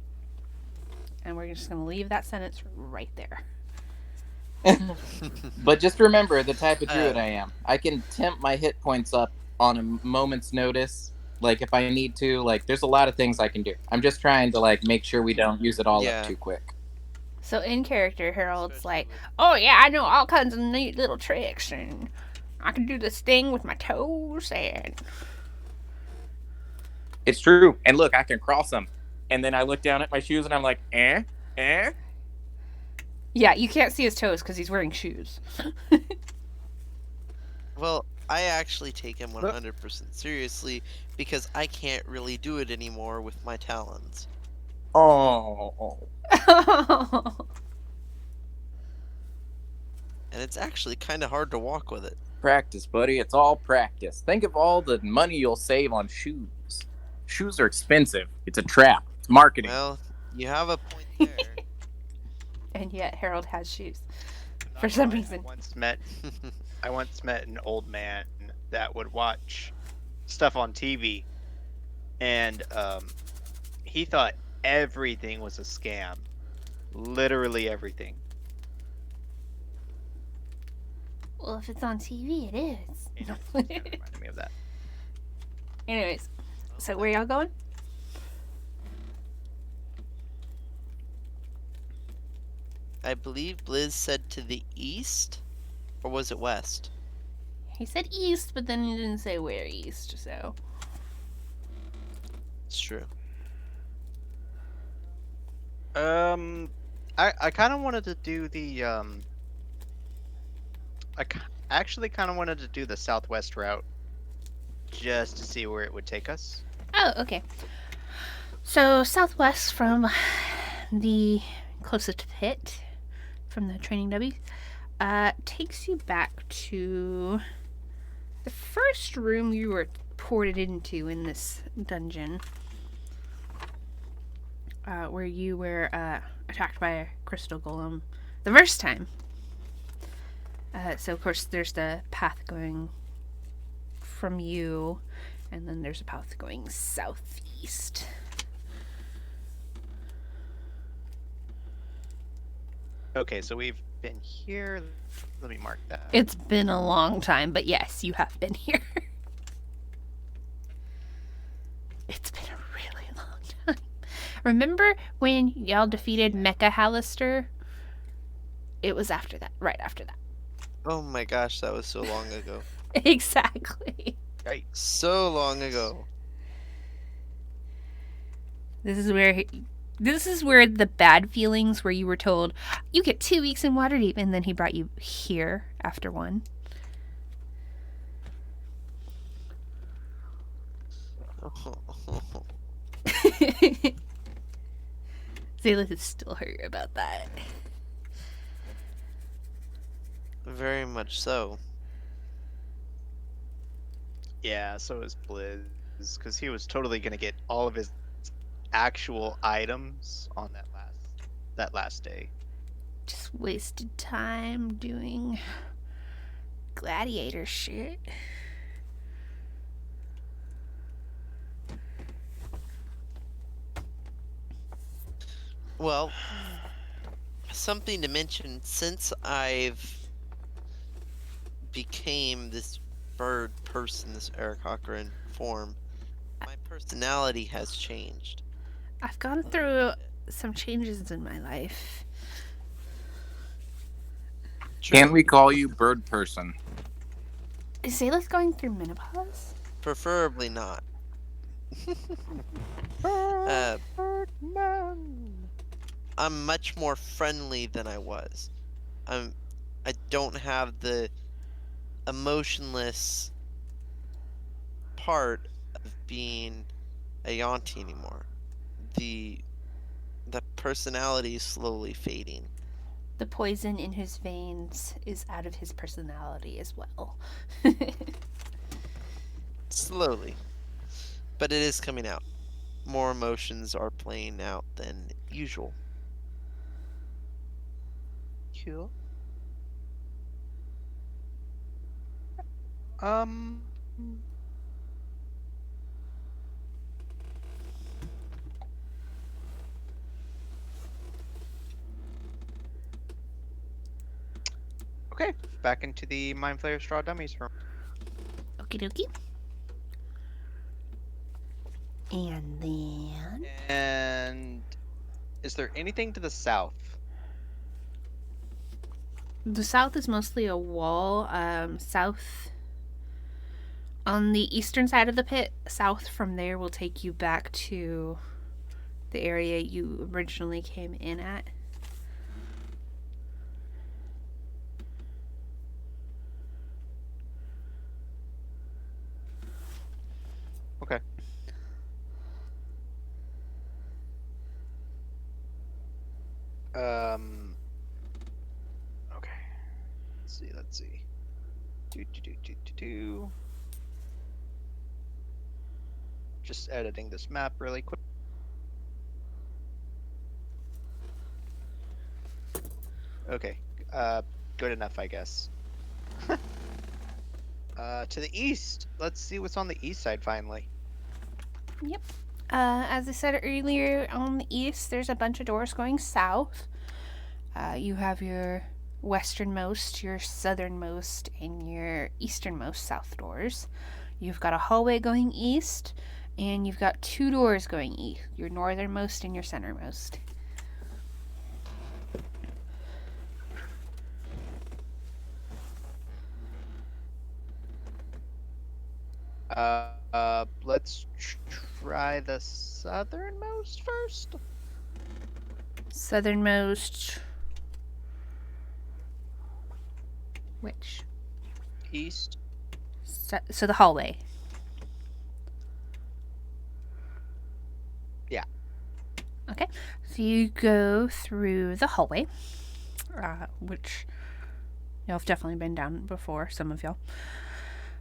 And we're just going to leave that sentence right there. But just remember the type of druid I am. I can temp my hit points up on a moment's notice. Like, if I need to. Like, there's a lot of things I can do. I'm just trying to, like, make sure we don't use it all up too quick. So in character, Harold's like, oh yeah, I know all kinds of neat little tricks, and I can do this thing with my toes, and... It's true. And look, I can cross them. And then I look down at my shoes and I'm like, eh? Yeah, you can't see his toes because he's wearing shoes. Well, I actually take him 100% seriously because I can't really do it anymore with my talons. Oh, And it's actually kind of hard to walk with it. practice, buddy. It's all practice. Think of all the money you'll save on shoes. Shoes are expensive. It's a trap. It's marketing. Well, you have a point there. And yet Harold has shoes. Not For gonna some lie, reason. I once met an old man that would watch stuff on TV, and he thought everything was a scam. Literally everything. Well, if it's on TV, it is. You know, kind of reminded me of that. Anyways, so where y'all going? I believe Blizz said to the east, or was it west? He said east, but then he didn't say where east, so. It's true. I kind of wanted to do the actually kind of wanted to do the southwest route, just to see where it would take us. Oh, okay. So, southwest from the closest pit, from the training W, takes you back to the first room you were ported into in this dungeon, where you were attacked by a crystal golem the first time. So, of course, there's the path going from you, and then there's a path going southeast. Okay, so we've been here. Let me mark that. It's been a long time, but yes, you have been here. It's been a really long time. Remember when y'all defeated Mecha Hallister? It was after that, right after that. Oh my gosh, that was so long ago. Exactly. Right. So long ago. This is where the bad feelings where you were told you get 2 weeks in Waterdeep, and then he brought you here after one. Zayla is still hurt about that. Very much so. Yeah, so is Blizz, because he was totally gonna get all of his actual items on that last day. Just wasted time doing gladiator shit. Well, something to mention, since I've became this bird person, this Eric Cochran form, my personality has changed. I've gone through some changes in my life. Can we call you bird person? Is Zayla going through menopause? Preferably not. I'm much more friendly than I was. I don't have the emotionless part of being a Yonti anymore. The personality is slowly fading. The poison in his veins is out of his personality as well. Slowly. But it is coming out. More emotions are playing out than usual. Cool. Um. Okay, back into the Mind Flayer Straw Dummies room. Okie dokie. And then. And is there anything to the south? The south is mostly a wall. South. On the eastern side of the pit, south from there will take you back to the area you originally came in at. Okay. Okay. Let's see. Do. Just editing this map really quick. Okay. Good enough, I guess. To the east. Let's see what's on the east side finally. Yep. As I said earlier, on the east, there's a bunch of doors going south. You have your westernmost, your southernmost, and your easternmost south doors. You've got a hallway going east, and you've got two doors going east, your northernmost and your centermost. Let's try the southernmost first. Southernmost. Which? East. So the hallway. Yeah. Okay. So you go through the hallway, which y'all have definitely been down before, some of y'all.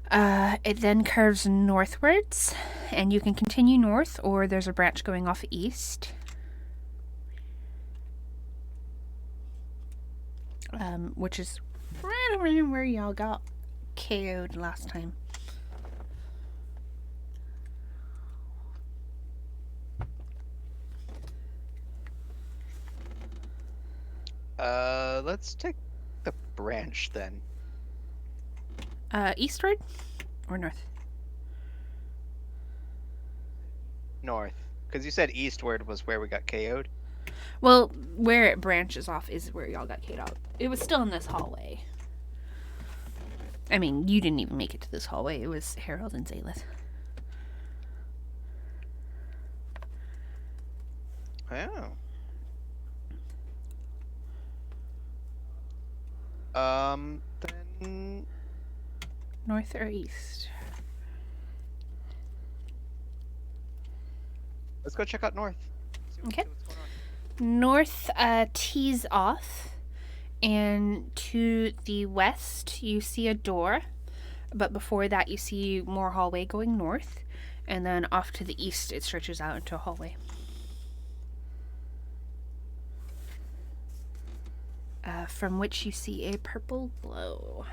It then curves northwards, and you can continue north, or there's a branch going off east. Which is right around where y'all got KO'd last time. Let's take the branch then. Eastward or north? North. Because you said eastward was where we got KO'd. Well, where it branches off is where y'all got KO'd out. It was still in this hallway. I mean, you didn't even make it to this hallway. It was Harold and Zalith. Oh. Then North or east? let's go check out north. Okay. See what's going on. North tees off, and to the west you see a door, but before that you see more hallway going north, and then off to the east it stretches out into a hallway. From which you see a purple glow.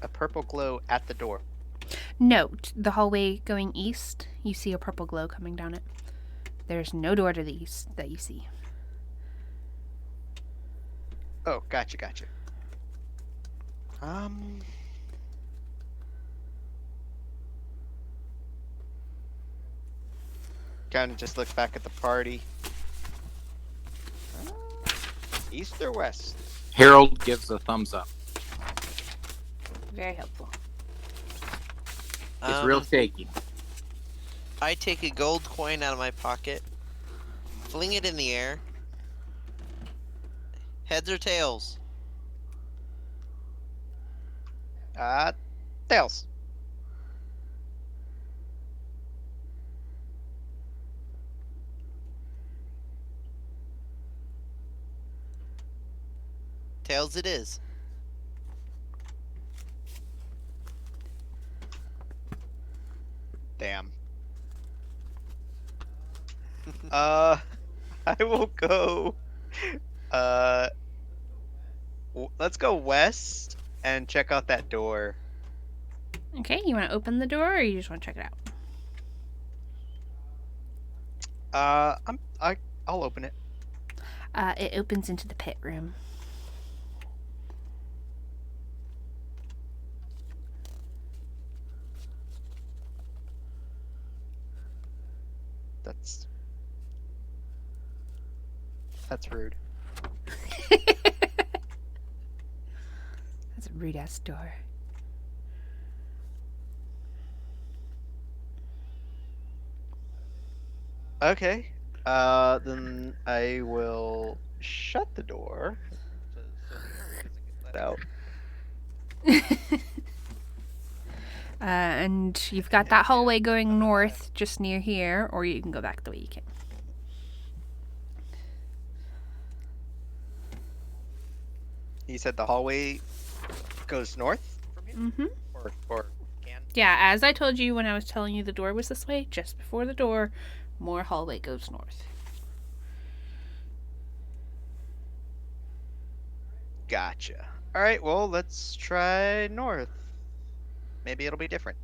A purple glow at the door. Note, the hallway going east, you see a purple glow coming down it. There's no door to the east that you see. Oh, gotcha. Kind of just look back at the party. East or west? Harold gives a thumbs up. Very helpful. It's real shaky. I take a gold coin out of my pocket, fling it in the air. Heads or tails? Tails. Tails it is. Damn. I will go. Let's go west and check out that door. Okay, you want to open the door or you just want to check it out? I'll open it. It opens into the pit room. That's rude. That's a rude ass door. Okay. Then I will shut the door so he doesn't get let out. And you've got that hallway going north just near here, or you can go back the way you came. He said the hallway goes north from here? Mm-hmm. Or can? Yeah, as I told you when I was telling you the door was this way, just before the door, more hallway goes north. Gotcha. Alright, well, let's try north. Maybe it'll be different.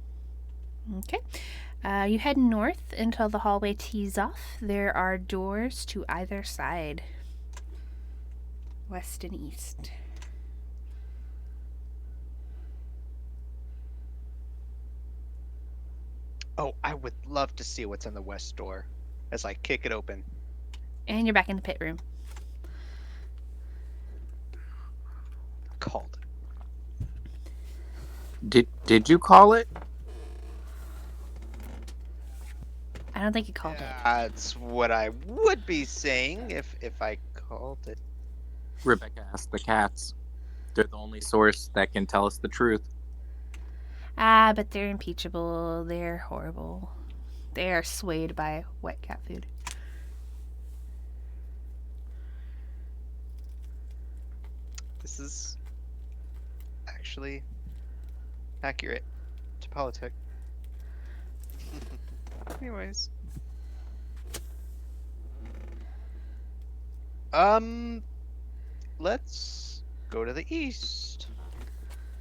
Okay. You head north until the hallway tees off. There are doors to either side, west and east. Oh, I would love to see what's in the west door as I kick it open. And you're back in the pit room. Called. Did you call it? I don't think you called it. That's what I would be saying if I called it. Rebecca asked the cats. They're the only source that can tell us the truth. Ah, but they're impeachable. They're horrible. They are swayed by wet cat food. This is actually accurate to politics. Anyways. Let's go to the east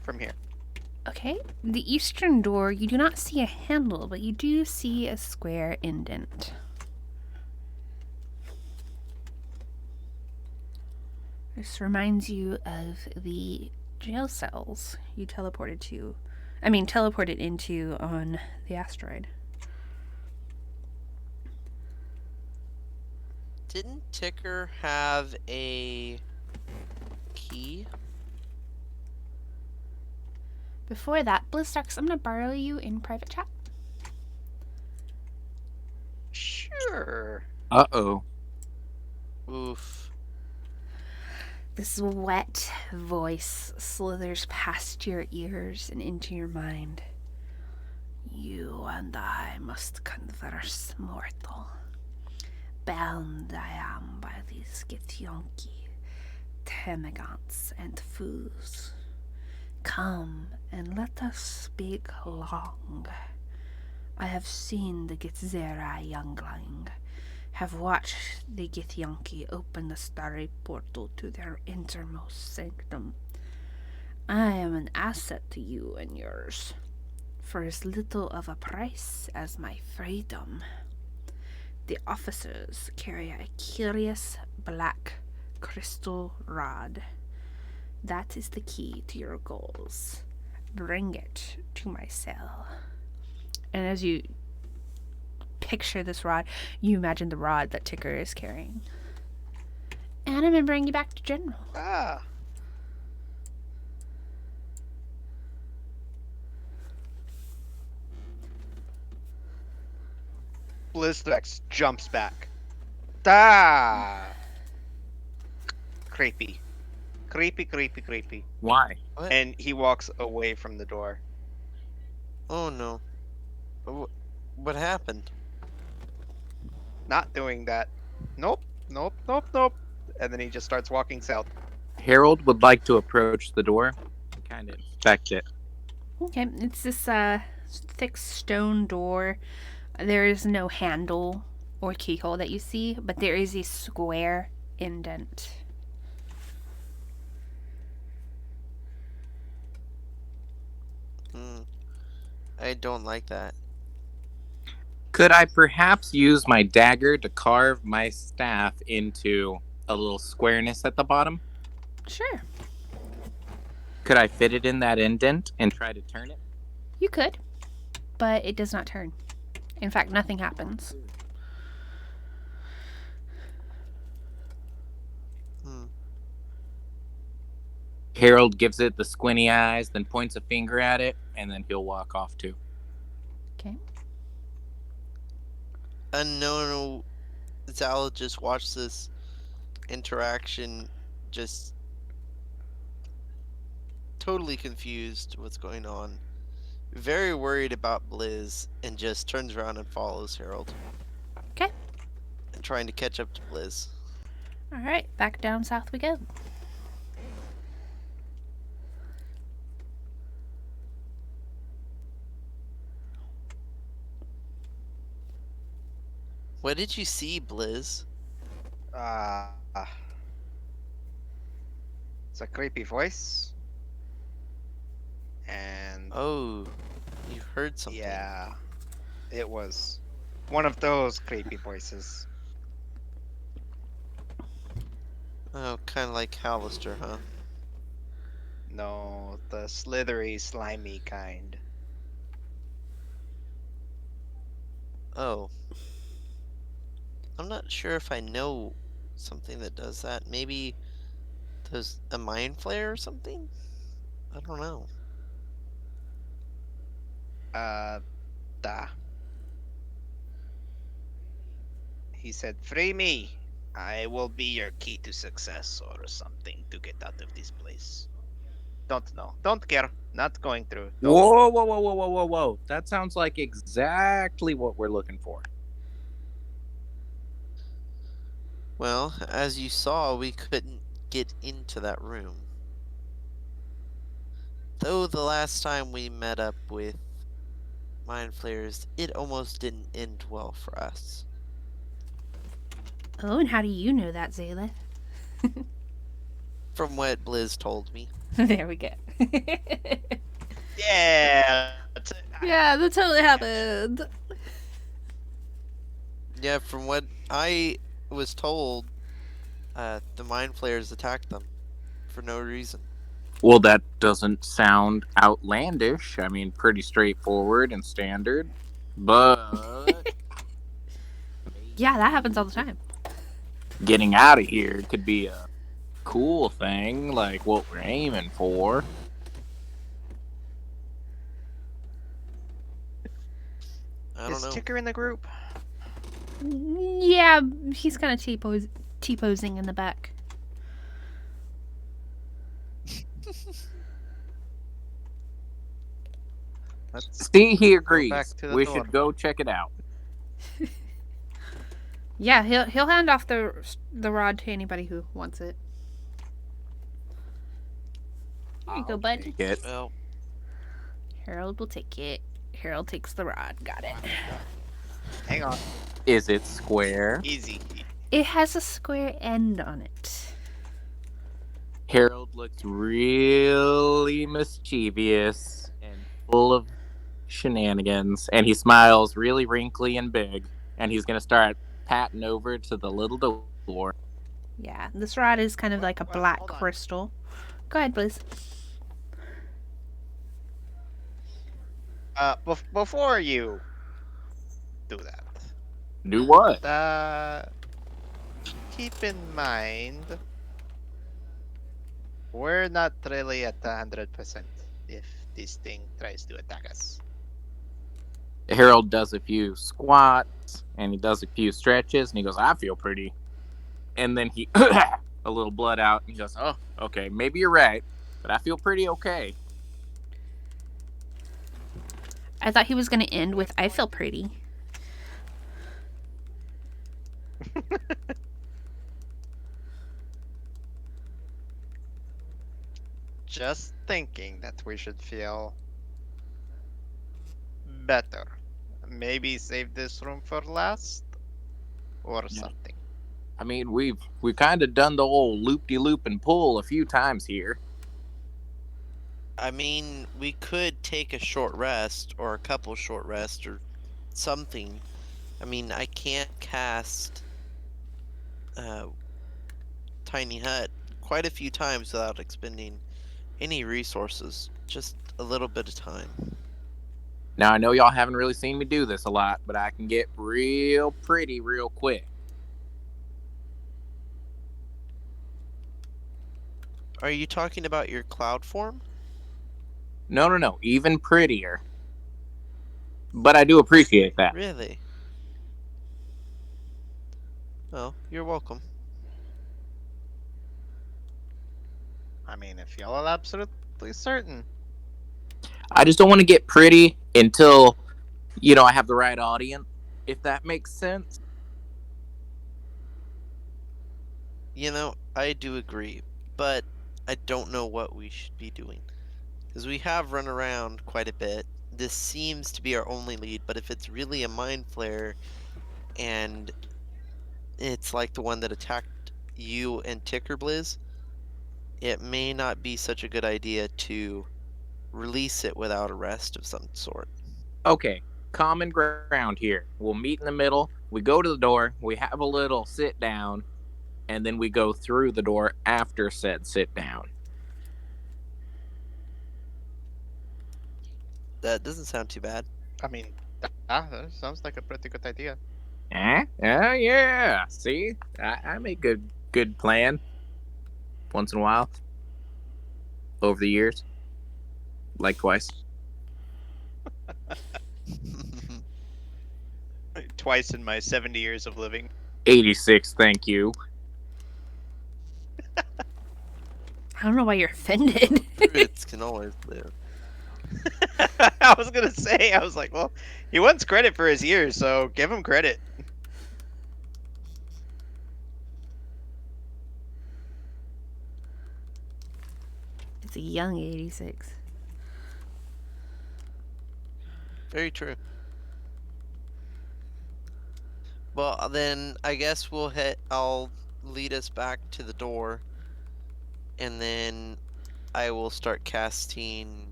from here. Okay, the eastern door, you do not see a handle, but you do see a square indent. This reminds you of the jail cells you teleported into on the asteroid. Didn't Ticker have a key? Before that, Blizzdarks, I'm going to borrow you in private chat. Sure. Uh-oh. Oof. This wet voice slithers past your ears and into your mind. You and I must converse, mortal. Bound I am by these Githyanki, termagants, and fools. Come and let us speak long. I have seen the Githzera youngling, have watched the Githyanki open the starry portal to their innermost sanctum. I am an asset to you and yours, for as little of a price as my freedom. The officers carry a curious black crystal rod. That is the key to your goals. Bring it to my cell. And as you picture this rod, you imagine the rod that Ticker is carrying. And I'm going to bring you back to General. Ah. Blizzdex jumps back. Ah. Creepy. Creepy. Why? What? And he walks away from the door. Oh no. What happened? Not doing that. Nope. And then he just starts walking south. Harold would like to approach the door and kind of inspect it. Okay, it's this thick stone door. There is no handle or keyhole that you see, but there is a square indent. I don't like that. Could I perhaps use my dagger to carve my staff into a little squareness at the bottom? Sure, Could I fit it in that indent and try to turn it? you could, but it does not turn. In fact, nothing happens. Harold gives it the squinty eyes, then points a finger at it, and then he'll walk off too. Okay. No, Zal just watched this interaction, just totally confused what's going on. very worried about Blizz and just turns around and follows Harold. Okay. And trying to catch up to Blizz. All right, back down south we go. What did you see, Blizz? Uh, it's a creepy voice. And Oh, you heard something. yeah, it was one of those creepy voices. Oh, kind of like Hallister, huh? No, the slithery, slimy kind. Oh. I'm not sure if I know something that does that. Maybe there's a mind flare or something? I don't know. Da. He said, "Free me. I will be your key to success or something to get out of this place." Don't know. Don't care. Not going through. Don't. Whoa, whoa, whoa, whoa, whoa, whoa, whoa. That sounds like exactly what we're looking for. Well, as you saw, we couldn't get into that room. Though the last time we met up with mind flares, it almost didn't end well for us. Oh, and how do you know that, Zayla? From what Blizz told me. There we go. Yeah. Yeah, that totally happened. Yeah, from what I was told, the mind flares attacked them for no reason. Well, that doesn't sound outlandish. I mean, pretty straightforward and standard. But Yeah, that happens all the time. getting out of here could be a cool thing, like what we're aiming for. I don't Is know. Ticker in the group? Yeah, he's kind of T-posing in the back. Let's See, he go back agrees. to the We door. should go check it out. Yeah, he'll hand off the rod to anybody who wants it. Here you go, I'll bud. take it. Well, Harold will take it. Harold takes the rod. Got it. Hang on. Is it square? Easy. It has a square end on it. Harold looks really mischievous and full of shenanigans, and he smiles really wrinkly and big, and he's gonna start patting over to the little door. Yeah, this rod is kind of like a black Hold on. crystal. Go ahead, please. Before you do that, Do what? keep in mind we're not really at 100% if this thing tries to attack us. Harold does a few squats and he does a few stretches, and he goes, "I feel pretty." And then he a little blood out, and he goes, "Oh, okay, maybe you're right, but I feel pretty okay." I thought he was going to end with "I feel pretty." Just thinking that we should feel better. Maybe save this room for last or Yeah. something. I mean, we've kind of done the old loop-de-loop and pull a few times here. I mean, we could take a short rest or a couple short rests or something. I mean, I can't cast Tiny Hut quite a few times without expending any resources. Just a little bit of time. Now, I know y'all haven't really seen me do this a lot, but I can get real pretty real quick. Are you talking about your cloud form? No, even prettier. But I do appreciate that. Really? Oh, you're welcome. I mean, if y'all are absolutely certain. I just don't want to get pretty until, I have the right audience, if that makes sense. I do agree, but I don't know what we should be doing. Because we have run around quite a bit. This seems to be our only lead, but if it's really a mind flare and it's like the one that attacked you and Ticker Blizz, it may not be such a good idea to release it without arrest of some sort. Okay, common ground here. We'll meet in the middle. We go to the door. We have a little sit down, and then we go through the door after said sit down. That doesn't sound too bad. I mean, that sounds like a pretty good idea. Yeah. See, I make good plan once in a while over the years, like twice. Twice in my 70 years of living. 86, thank you. I don't know why you're offended. Fruits can always live. I was gonna say, I was like, well, he wants credit for his years, so give him credit. It's a young 86. Very true. Well, then I guess I'll lead us back to the door, and then I will start casting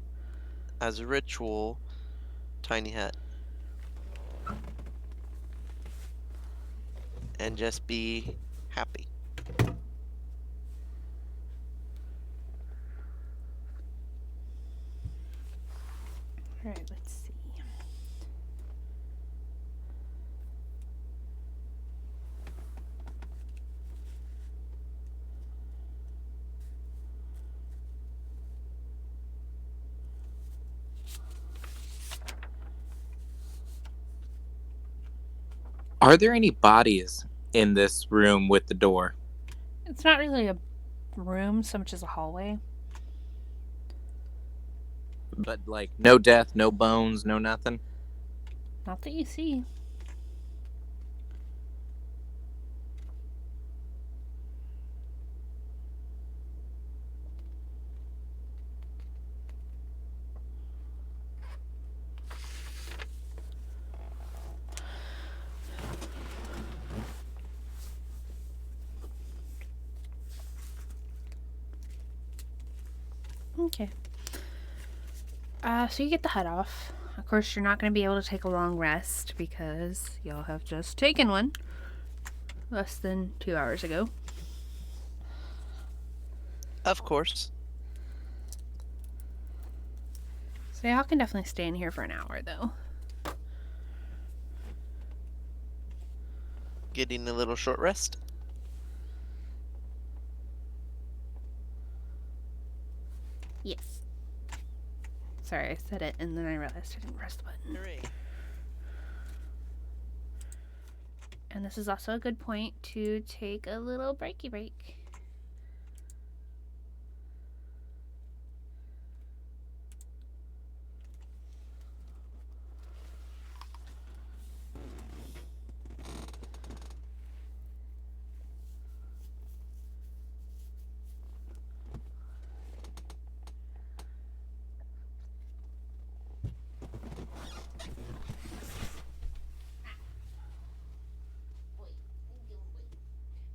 as a ritual Tiny Hut. And just be happy. Alright, let's see. Are there any bodies in this room with the door? It's not really a room so much as a hallway. But like no death, no bones, no nothing. Not that you see. Okay. So you get the hut off. Of course, you're not going to be able to take a long rest because y'all have just taken one less than 2 hours ago. Of course. So y'all can definitely stay in here for an hour, though. Getting a little short rest. Yes. Sorry, I said it and then I realized I didn't press the button. Hooray. And this is also a good point to take a little breaky break.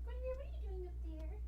What are you doing up there?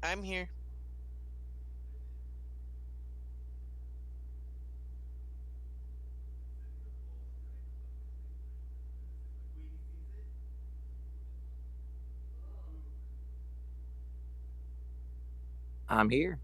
I'm here. I'm here.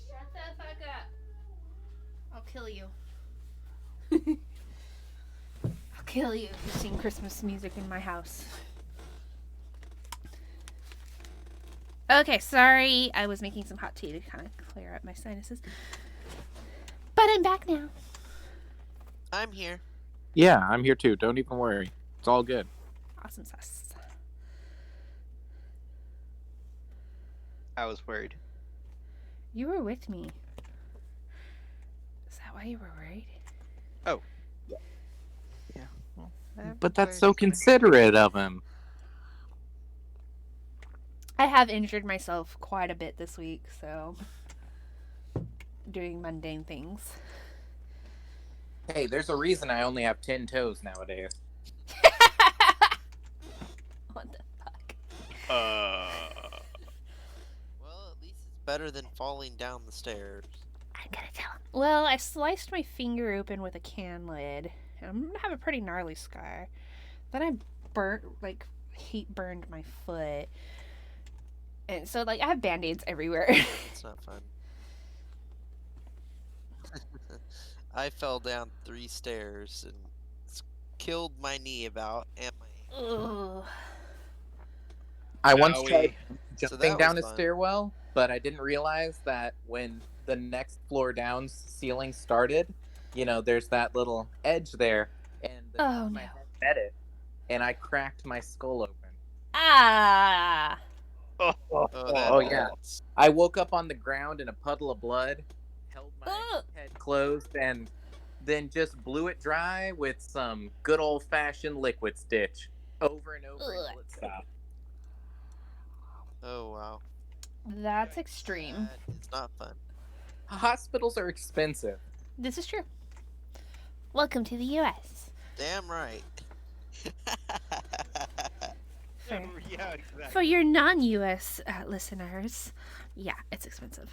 Shut the fuck up. I'll kill you. I'll kill you if you sing Christmas music in my house. Okay, sorry. I was making some hot tea to kind of clear up my sinuses. But I'm back now. I'm here. Yeah, I'm here too. Don't even worry. It's all good. Awesome sauce. I was worried. You were with me. Is that why you were worried? Oh. Yeah. Well, But that's so considerate of him. I have injured myself quite a bit this week, so doing mundane things. Hey, there's a reason I only have 10 toes nowadays. What the fuck? Well, at least it's better than falling down the stairs. I'm gonna tell him. Well, I sliced my finger open with a can lid. And I'm gonna have a pretty gnarly scar. Then I heat burned my foot. And so, I have band-aids everywhere. It's not fun. I fell down 3 stairs and killed my knee about and my ankle. Ugh. I once Owie. tried So jumping that down was a fun. stairwell, but I didn't realize that when the next floor down's ceiling started, there's that little edge there, and the top Oh, of my no. head met it, and I cracked my skull open. Ah! that Oh, yeah. hurts. I woke up on the ground in a puddle of blood, held my Ugh. head closed, and then just blew it dry with some good old-fashioned liquid stitch over and over Ugh. until it stopped. Oh wow. That's extreme. It's not fun. Hospitals are expensive. This is true. Welcome to the U.S. Damn right. For, Yeah, exactly. for your non-U.S. Listeners, yeah, it's expensive.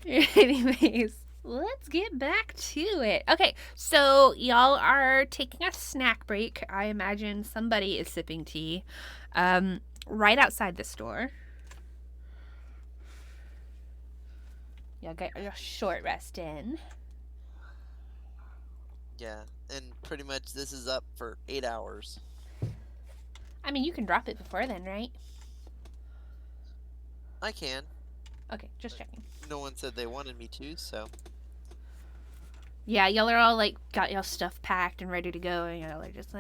Anyways, let's get back to it. Okay, so y'all are taking a snack break. I imagine somebody is sipping tea right outside the store. Y'all get your short rest in. Yeah, and pretty much this is up for 8 hours. I mean, you can drop it before then, right? I can. Okay, just checking. No one said they wanted me to, so. Yeah, y'all are all got y'all stuff packed and ready to go, and y'all are just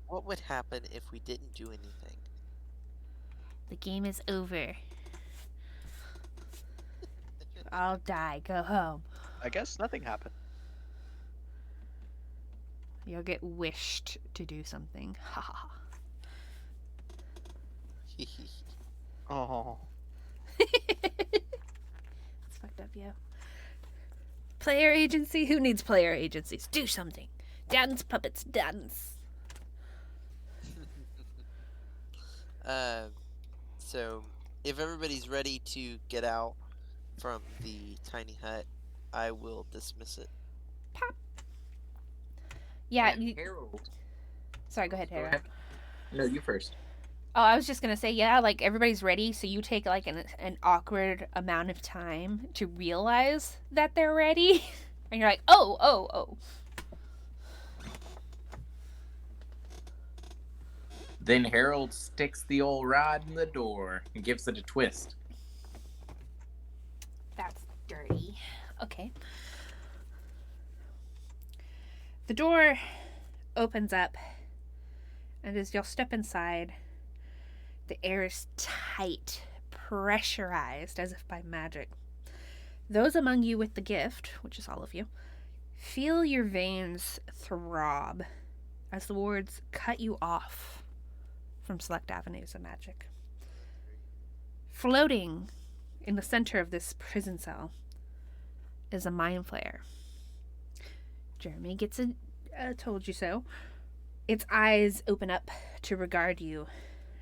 What would happen if we didn't do anything? the game is over. I'll die. Go home. I guess nothing happened. You'll get wished to do something. Ha ha ha. Oh. It's fucked up, yo. Player agency? Who needs player agencies? Do something. Dance, puppets, dance. So, if everybody's ready to get out from the tiny hut, I will dismiss it. Yeah, And you. Harold. Sorry, go ahead, Go Hera. ahead. No, you first. Oh, I was just gonna say, yeah, everybody's ready, so you take an awkward amount of time to realize that they're ready, and you're like, oh. Then Harold sticks the old rod in the door and gives it a twist. That's dirty. Okay. The door opens up, and as y'all step inside, the air is tight, pressurized as if by magic. Those among you with the gift, which is all of you, feel your veins throb as the wards cut you off from select avenues of magic. Floating in the center of this prison cell is a mind flare. Jeremy gets a told you so. Its eyes open up to regard you,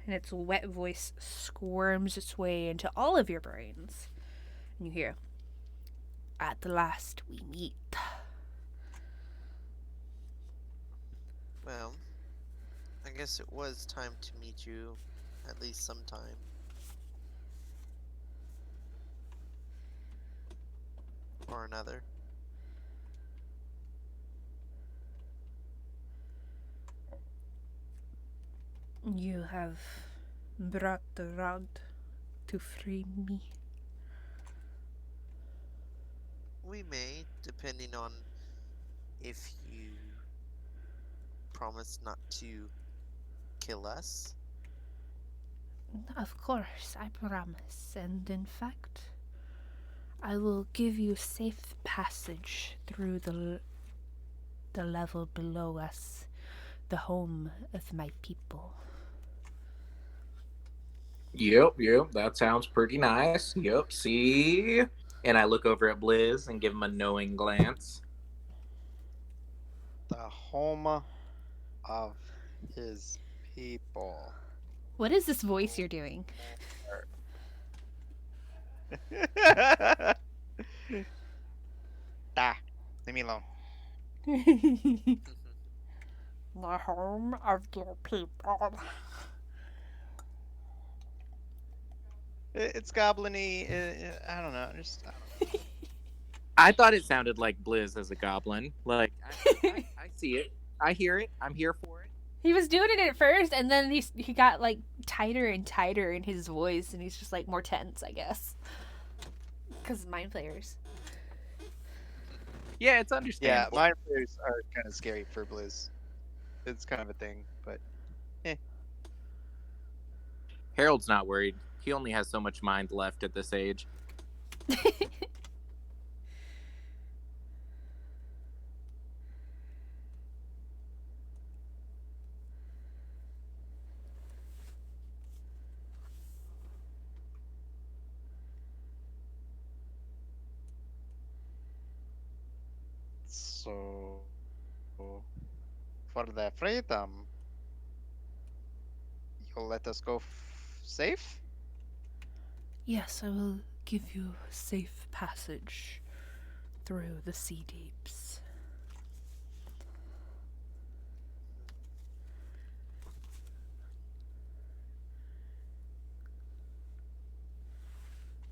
and its wet voice squirms its way into all of your brains. And you hear, "At last we meet." Well, I guess it was time to meet you, at least sometime. Or another. You have brought the rod to free me. We may, depending on if you promise not to kill us. Of course, I promise. And in fact, I will give you safe passage through the level below us, the home of my people. Yep, that sounds pretty nice. Yep, see? And I look over at Blizz and give him a knowing glance. The home of his people. What is this voice you're doing? Ah, leave me alone. The home of your people. It's goblin-y. I don't know. I thought it sounded like Blizz as a goblin. Like, I see it. I hear it. I'm here for it. He was doing it at first, and then he got like tighter and tighter in his voice, and he's just like more tense, I guess, because mind players. Yeah, it's Yeah, understandable. mind players are kind of scary for Blizz. It's kind of a thing, but Harold's not worried. He only has so much mind left at this age. so for the freedom, you'll let us go safe? Yes, I will give you safe passage through the sea deeps.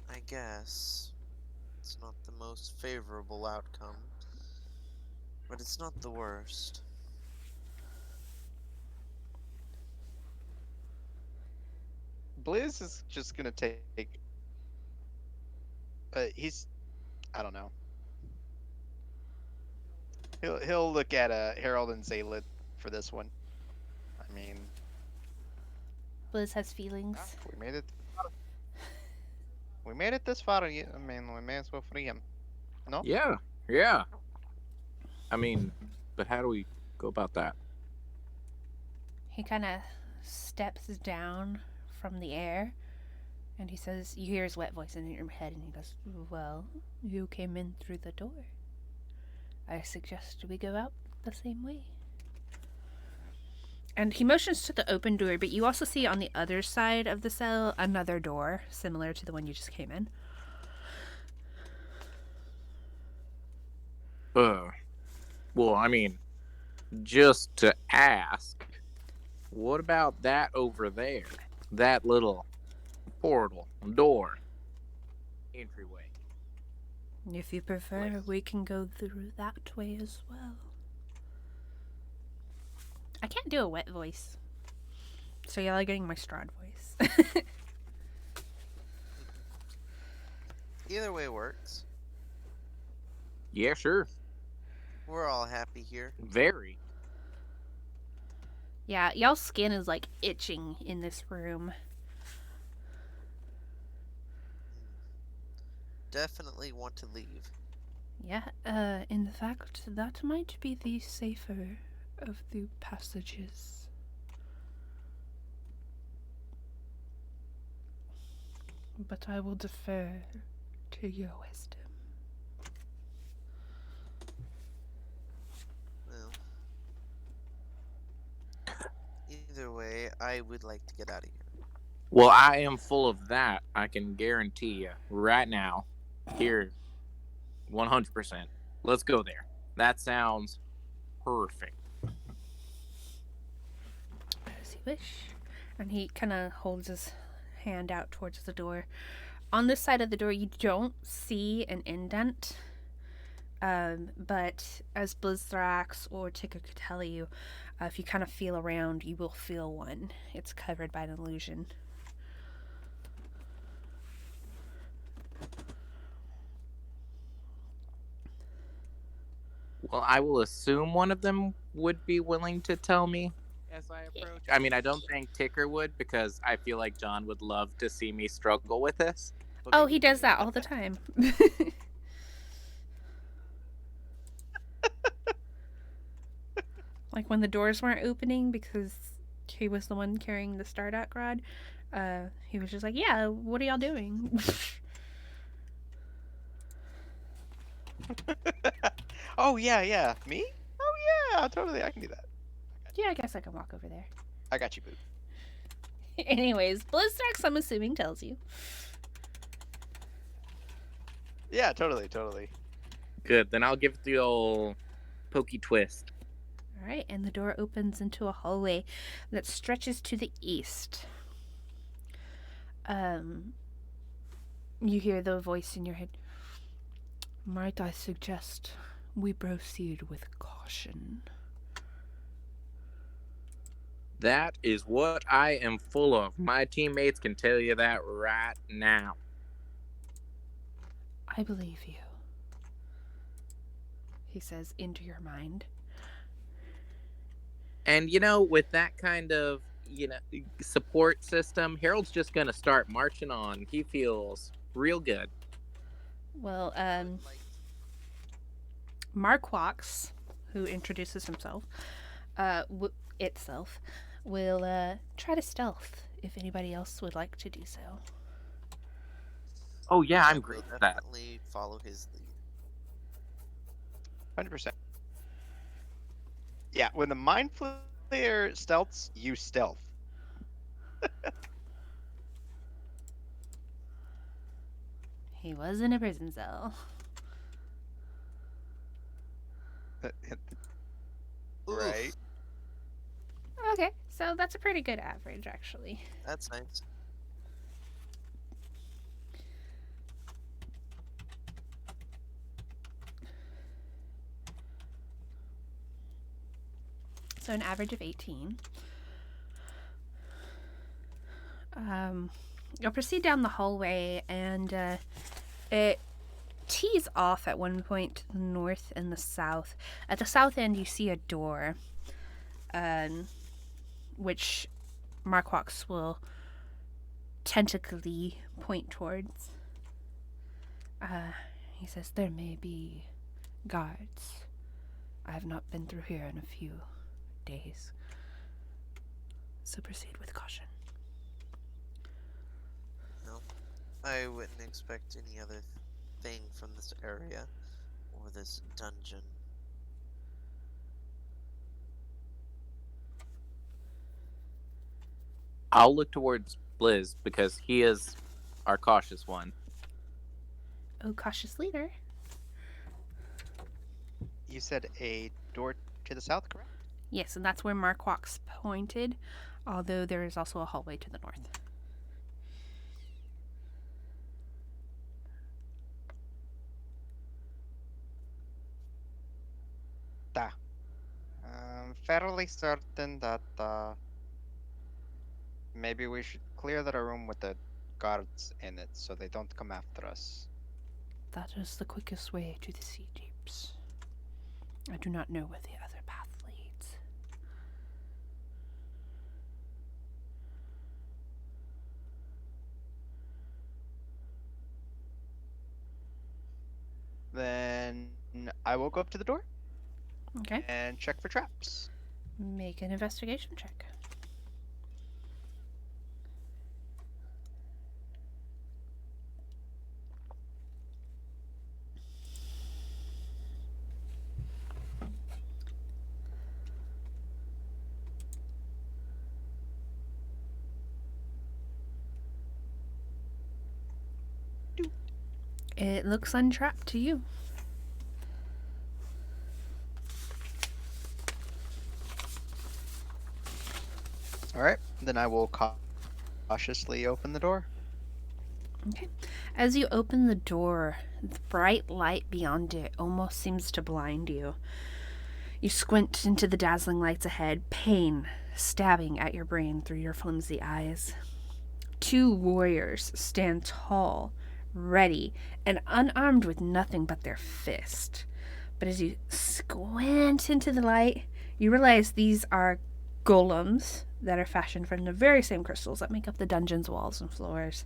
I guess it's not the most favorable outcome, but it's not the worst. Blizz is just gonna take. He's. I don't know. He'll look at Harold and Zaylith for this one. I mean, Blizz has feelings. we made it. We made it this far. I mean, we may as well free him. No? Yeah. I mean, but how do we go about that? He kind of steps down from the air, and he says, you hear his wet voice in your head, and he goes, well, you came in through the door. I suggest we go out the same way. And he motions to the open door, but you also see on the other side of the cell another door, similar to the one you just came in. Well, I mean, just to ask, what about that over there? That little portal, door, entryway. If you prefer, we can go through that way as well. I can't do a wet voice, so y'all are getting my Strahd voice. Either way works. Yeah, sure. We're all happy here. Very. Yeah, y'all's skin is like itching in this room. Definitely want to leave. Yeah, in fact, that might be the safer of the passages. But I will defer to your wisdom. Well, either way, I would like to get out of here. Well, I am full of that. I can guarantee you right now. Here, 100%. Let's go there. That sounds perfect. As you wish. And he kind of holds his hand out towards the door. On this side of the door, you don't see an indent. But as Blizzrax or Tika could tell you, if you kind of feel around, you will feel one. It's covered by an illusion. Well, I will assume one of them would be willing to tell me as I approach. I mean, I don't think Ticker would, because I feel like John would love to see me struggle with this. Oh, he does that all the time. Like when the doors weren't opening because he was the one carrying the Stardock rod. He was just like, "Yeah, what are y'all doing?" Oh yeah, yeah. Me? Oh yeah, totally. I can do that. Yeah, I guess I can walk over there. I got you, boo. Anyways, Blizzdrax, I'm assuming, tells you. Yeah, totally, totally. Good. Then I'll give it the old pokey twist. All right, and the door opens into a hallway that stretches to the east. Um, you hear the voice in your head. Might I suggest we proceed with caution? That is what I am full of. My teammates can tell you that right now. I believe you, he says into your mind. And with that kind of support system, Harold's just gonna start marching on. He feels real good. Well, I would like Mark Walks, who introduces himself, itself, will try to stealth if anybody else would like to do so. Oh yeah, I I'm will great at that. definitely follow his lead. 100%. Yeah, when the mind flayer stealths, you stealth. He was in a prison cell. Right. Oof, Okay, so that's a pretty good average, actually. that's nice. So an average of 18. You'll proceed down the hallway, and it tees off at one point to the north and the south. At the south end, you see a door, which Marquox will tentacly point towards. He says, "There may be guards. I have not been through here in a few days. So proceed with caution." No, I wouldn't expect any other thing from this area or this dungeon. I'll look towards Blizz because he is our cautious one. Oh, cautious leader. You said a door to the south, correct? Yes, and that's where Marquox pointed, although there is also a hallway to the north. Da. I'm fairly certain that maybe we should clear the room with the guards in it so they don't come after us. That is the quickest way to the sea deeps. I do not know where the other path leads. Then I will go up to the door Okay. and check for traps. Make an investigation check. It looks untrapped to you. All right. Then I will cautiously open the door. Okay. As you open the door, the bright light beyond it almost seems to blind you. You squint into the dazzling lights ahead, pain stabbing at your brain through your flimsy eyes. Two warriors stand tall, ready, and unarmed with nothing but their fist. But as you squint into the light, you realize these are golems that are fashioned from the very same crystals that make up the dungeon's walls and floors.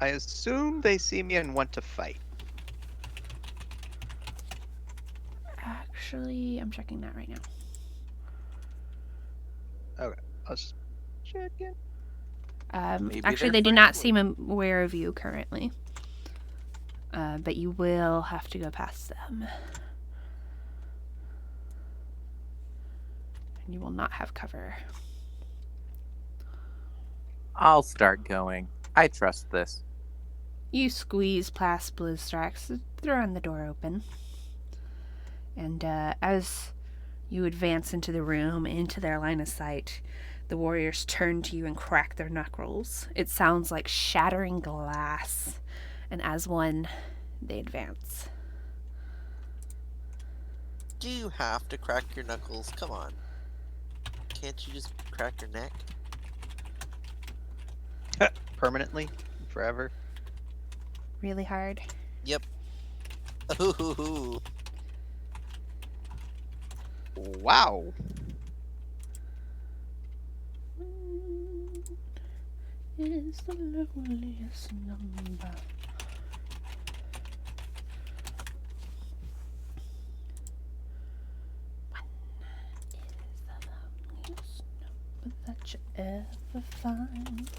I assume they see me and want to fight. Actually, I'm checking that right now. Okay, I was just checking. Maybe Actually, they're they do not friendly. seem aware of you currently. But you will have to go past them. And you will not have cover. I'll start going. I trust this. You squeeze past Blizzstrax, throwing the door open. And as you advance into the room, into their line of sight, the warriors turn to you and crack their knuckles. It sounds like shattering glass. And as one, they advance. Do you have to crack your knuckles? Come on. Can't you just crack your neck? Permanently, forever. Really hard. Yep. Ooh. Wow. Is the loneliest number. That you ever find.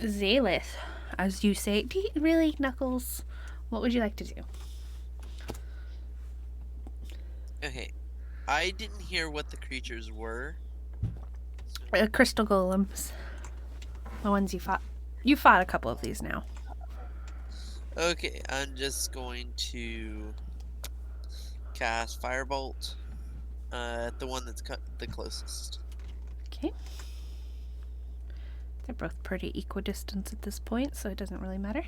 Zalith, as you say, do you really, Knuckles? What would you like to do? Okay. I didn't hear what the creatures were. Crystal golems. The ones you fought. You fought a couple of these now. Okay, I'm just going to cast Firebolt at the one that's the closest. Okay. They're both pretty equidistant at this point, so it doesn't really matter.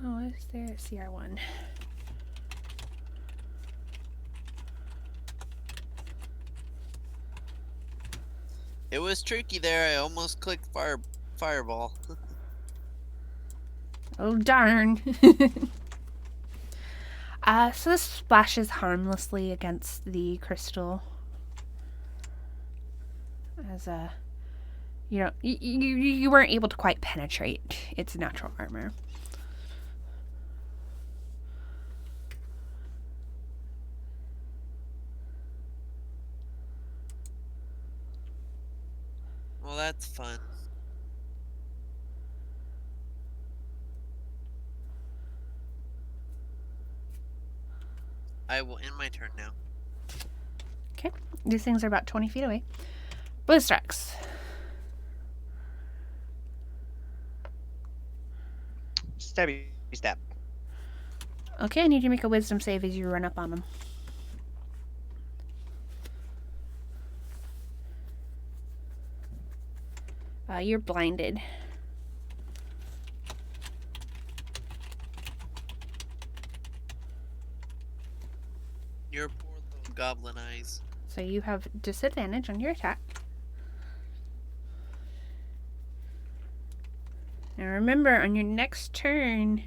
Oh, is there a CR1? It was tricky there. I almost clicked Fireball. Oh, darn. So this splashes harmlessly against the crystal. As you weren't able to quite penetrate its natural armor. Well, that's fun. I will end my turn now. Okay, these things are about 20 feet away. Blizzstrax. Stabby stab. Okay, I need you to make a wisdom save as you run up on them. You're blinded. Your poor little goblin eyes. So you have disadvantage on your attack. Now remember, on your next turn,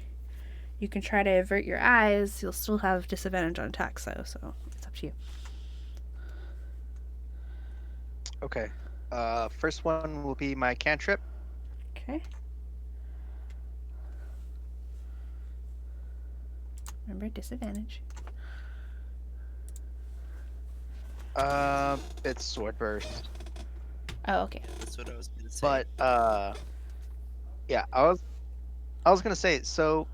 you can try to avert your eyes. You'll still have disadvantage on attacks, though, so it's up to you. Okay. First one will be my cantrip. Okay. Remember, disadvantage. It's sword burst. Oh, okay. That's what I was gonna say. But yeah, I was gonna say. So,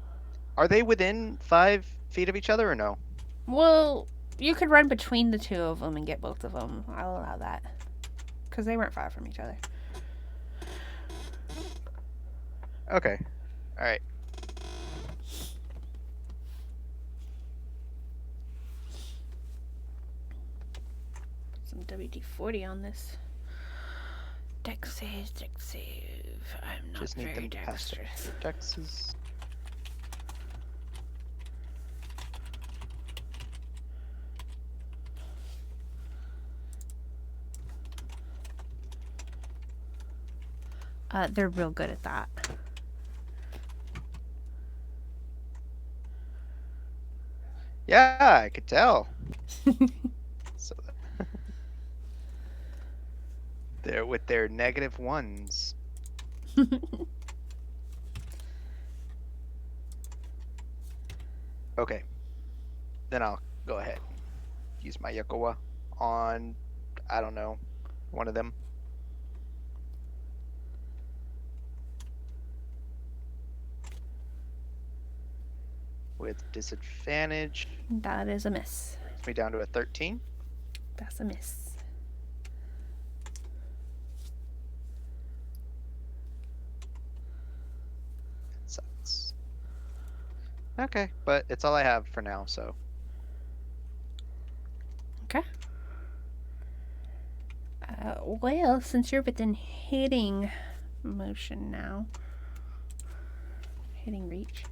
are they within 5 feet of each other or no? Well, you could run between the two of them and get both of them. I'll allow that. Because they weren't far from each other. Okay. All right. Some WD-40 on this. Dex save, dex save. I'm not Just need very them to pass dexterous. their dexes. They're real good at that. Yeah, I could tell. So They're with their -1s. Okay. Then I'll go ahead and use my Yokowa on, I don't know, one of them. With disadvantage, That is a miss. brings me down to a 13. That's a miss. It sucks. Okay, but it's all I have for now, so. Okay. Well, since you're within hitting motion now, hitting reach.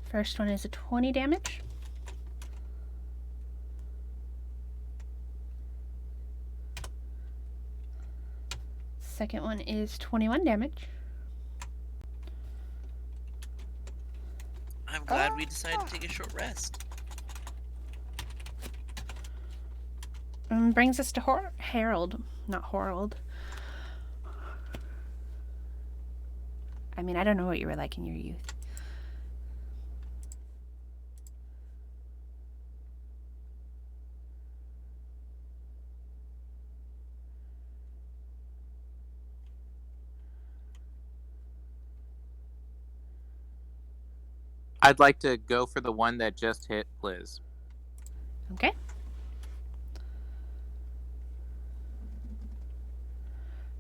First one is a 20 damage. Second one is 21 damage. I'm glad we decided to take a short rest. Brings us to Harold, not Harold. I mean, I don't know what you were like in your youth. I'd like to go for the one that just hit Liz. Okay.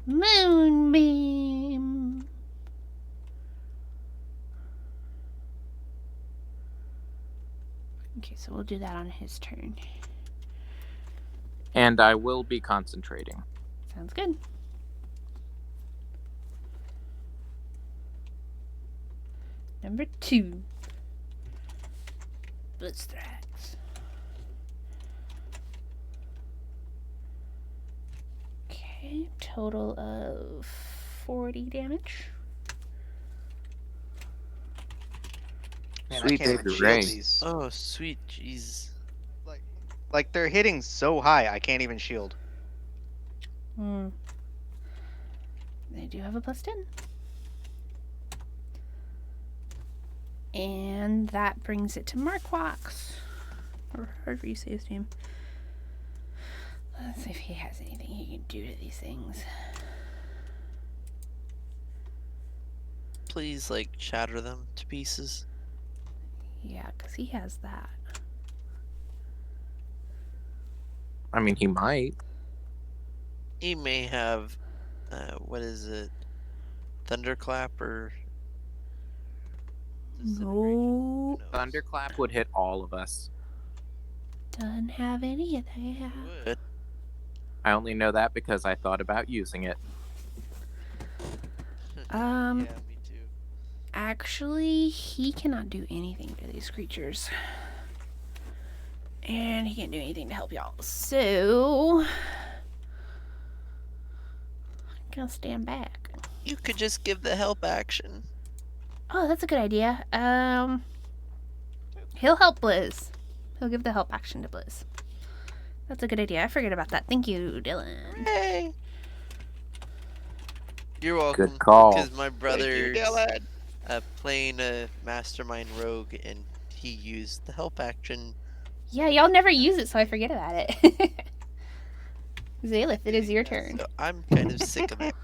Moonbeam. Okay, so we'll do that on his turn. And I will be concentrating. Sounds good. Number 2. Blitz threats. Okay, total of 40 damage. Man, Sweet I can't even baby shield Ray. these. Oh, sweet Jesus. Like they're hitting so high, I can't even shield. They do have a +10. And that brings it to Markwax. Or however you say his name. Let's see if he has anything he can do to these things. Please, like, shatter them to pieces. Yeah, because he has that. I mean, he might. He may have, what is it? Thunderclap or... No. Who knows? Thunderclap would hit all of us. Doesn't have any of that. Would. I only know that because I thought about using it. Yeah, me too. Actually, he cannot do anything to these creatures. And he can't do anything to help y'all. So, I'm gonna stand back. You could just give the help action. Oh, that's a good idea. He'll help Blizz. He'll give the help action to Blizz. That's a good idea. I forget about that. Thank you, Dylan. Hey. You're welcome. Good call. Because my brother's Dylan. playing a mastermind rogue, and he used the help action. Yeah, y'all never use it, so I forget about it. Zaelith, it is your turn. So I'm kind of sick of it.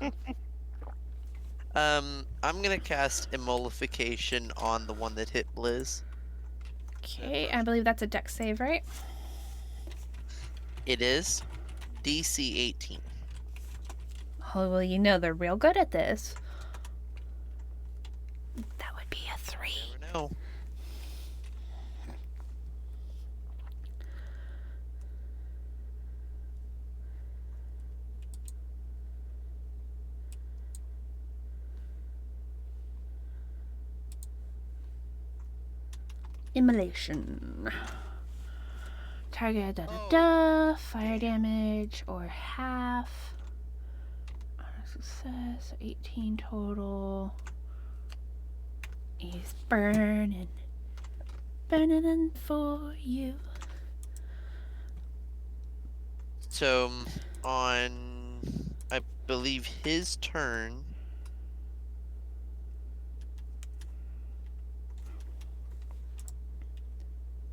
I'm gonna cast Immolification on the one that hit Blizz. Okay, I believe that's a dex save, right? It is DC 18. Oh, well, you know they're real good at this. That would be a 3. Never know. Immolation. Target fire damage or half. On a success, 18 total. is burning, burning for you. So on, I believe his turn.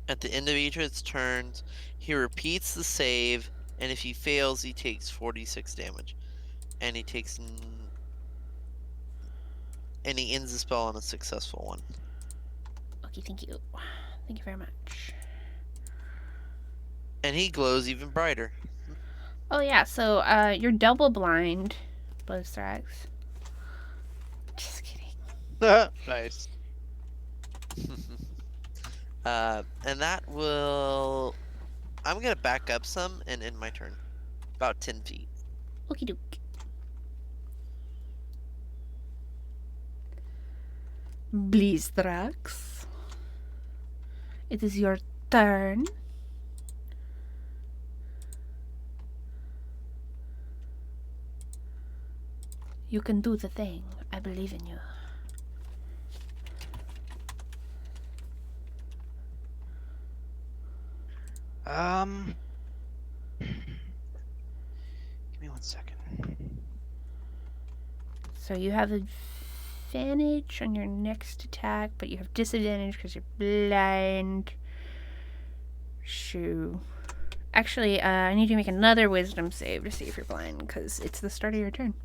At the end of each of its turns, he repeats the save, and if he fails, he takes 46 damage, and he ends the spell on a successful one. Okay, thank you. Thank you very much. And he glows even brighter. Oh yeah, so you're double blind, Blowthrax. Just kidding. Nice. And that will. I'm gonna back up some and end my turn. About 10 feet. Okie doke. Blithrax. It is your turn. You can do the thing. I believe in you. Give me 1 second. So you have advantage on your next attack, but you have disadvantage because you're blind. Shoo. Actually, I need you to make another wisdom save to see if you're blind, because it's the start of your turn.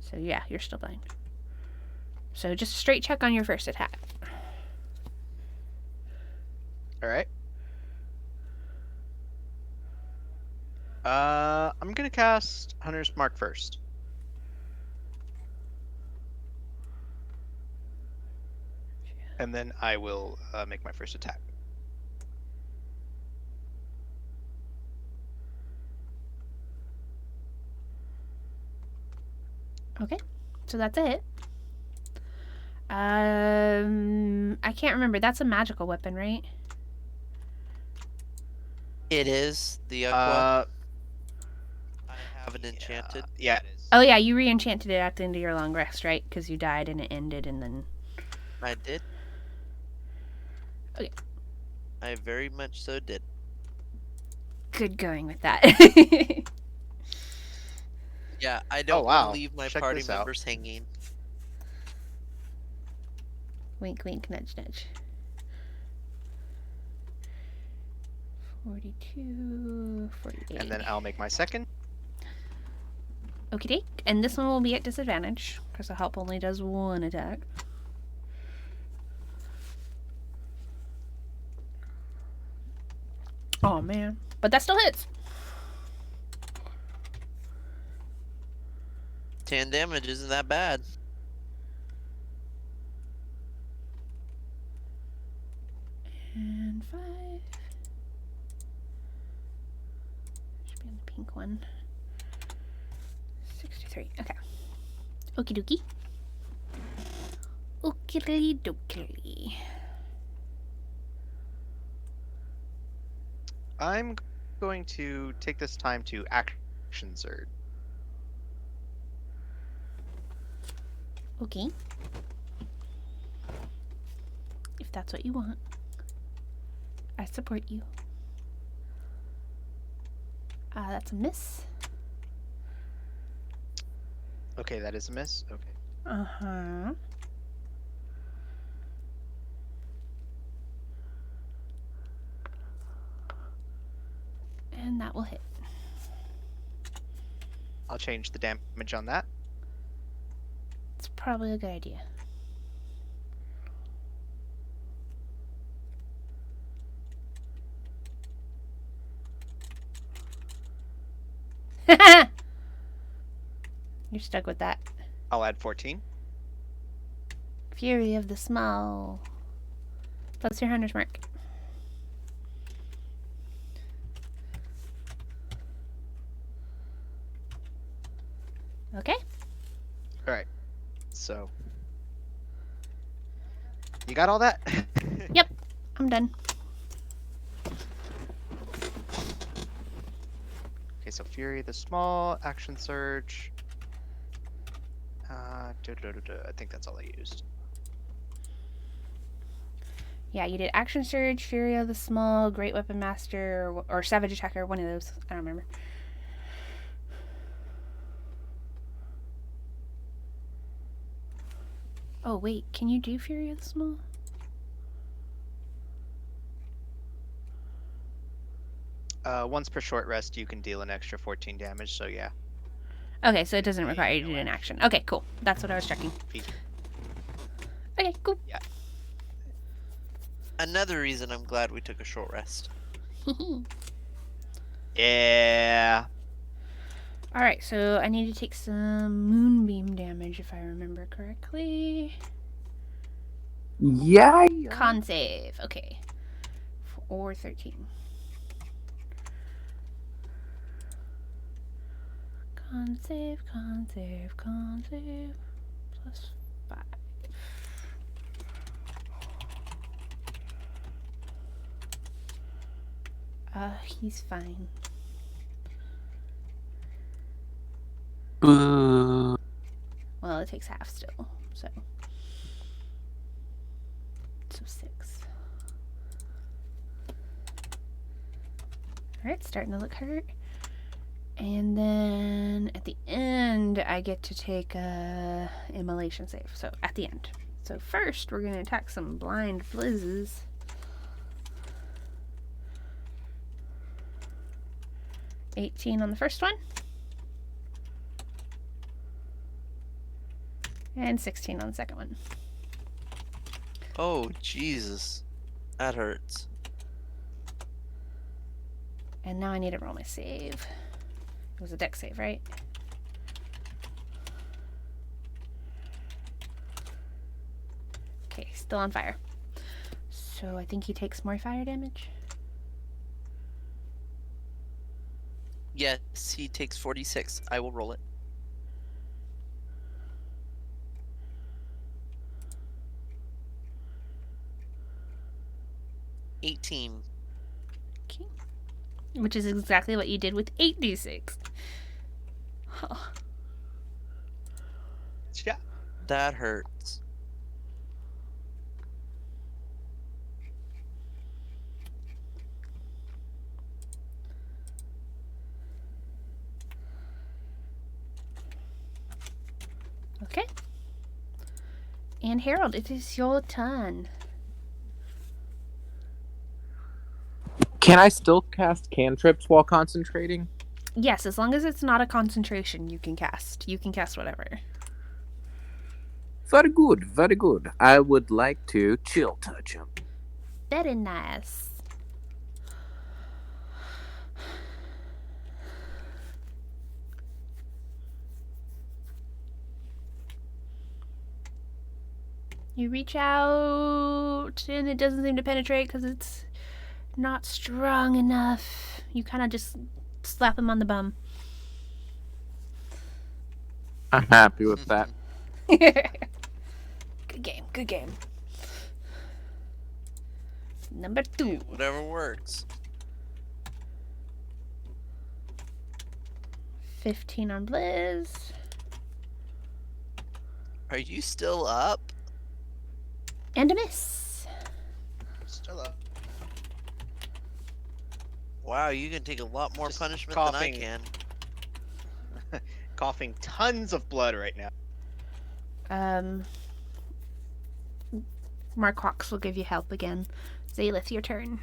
So yeah, you're still blind. So just a straight check on your first attack. All right. I'm gonna cast Hunter's Mark first. And then I will make my first attack. Okay, so that's it. I can't remember. That's a magical weapon, right? It is the Aqua. I have it enchanted. Yeah, it is. Oh yeah, you re-enchanted it at the end of your long rest, right? Because you died and it ended, and then. I did. Okay. I very much so did. Good going with that. Yeah, I don't wow. want to leave my Check party this out. members hanging. Wink, wink, nudge, nudge. 42, 48. And then I'll make my second. Okie doke. And this one will be at disadvantage, because the help only does one attack. Oh man. But that still hits. 10 damage isn't that bad. And 5. Should be on the pink one. 63. Okay. Okie dokie. Okie dokie. I'm going to take this time to action surge. Okay. If that's what you want. I support you. That's a miss. Okay, that is a miss. Okay. Uh-huh. And that will hit. I'll change the damage on that. It's probably a good idea. You're stuck with that. I'll add 14. Fury of the Small. Plus your hunter's mark. Okay. All right. So you got all that? Yep. I'm done. Okay, so Fury the Small, Action Surge. I think that's all I used. Yeah, you did Action Surge, Fury of the Small, Great Weapon Master, or Savage Attacker, one of those. I don't remember. Oh, wait, can you do Fury of the Small? Once per short rest, you can deal an extra 14 damage, so yeah. Okay, so it doesn't Yeah, require you to no do an action. Okay, cool. That's what I was checking. Feet. Okay, cool. Yeah. Another reason I'm glad we took a short rest. Yeah. Alright, so I need to take some Moonbeam damage if I remember correctly. Yeah. Con save. Okay. Or 13. Con save, con save, con save. Plus 5. He's fine. Boo. Well, it takes half still, so. So 6. Alright, starting to look hurt. And then at the end, I get to take a immolation save. So at the end. So first, we're going to attack some blind blizzes. $18 on the first one. And 16 on the second one. Oh, Jesus. That hurts. And now I need to roll my save. It was a dex save, right? Okay, still on fire. So I think he takes more fire damage. Yes, he takes 46. I will roll it. $18. Okay. Which is exactly what you did with 8d6. Huh. Yeah. That hurts. Okay. And Harold, it is your turn. Can I still cast cantrips while concentrating? Yes, as long as it's not a concentration, you can cast. You can cast whatever. Very good, very good. I would like to chill touch him. Very nice. You reach out, and it doesn't seem to penetrate because it's not strong enough. You kind of just slap him on the bum. I'm happy with that. Good game, good game. Number 2. Hey, whatever works. 15 on Blizz. Are you still up? And a miss. Still up. Wow, you can take a lot more Just punishment coughing. than I can. Coughing tons of blood right now. Mark Hawks will give you help again. Zaelith, your turn.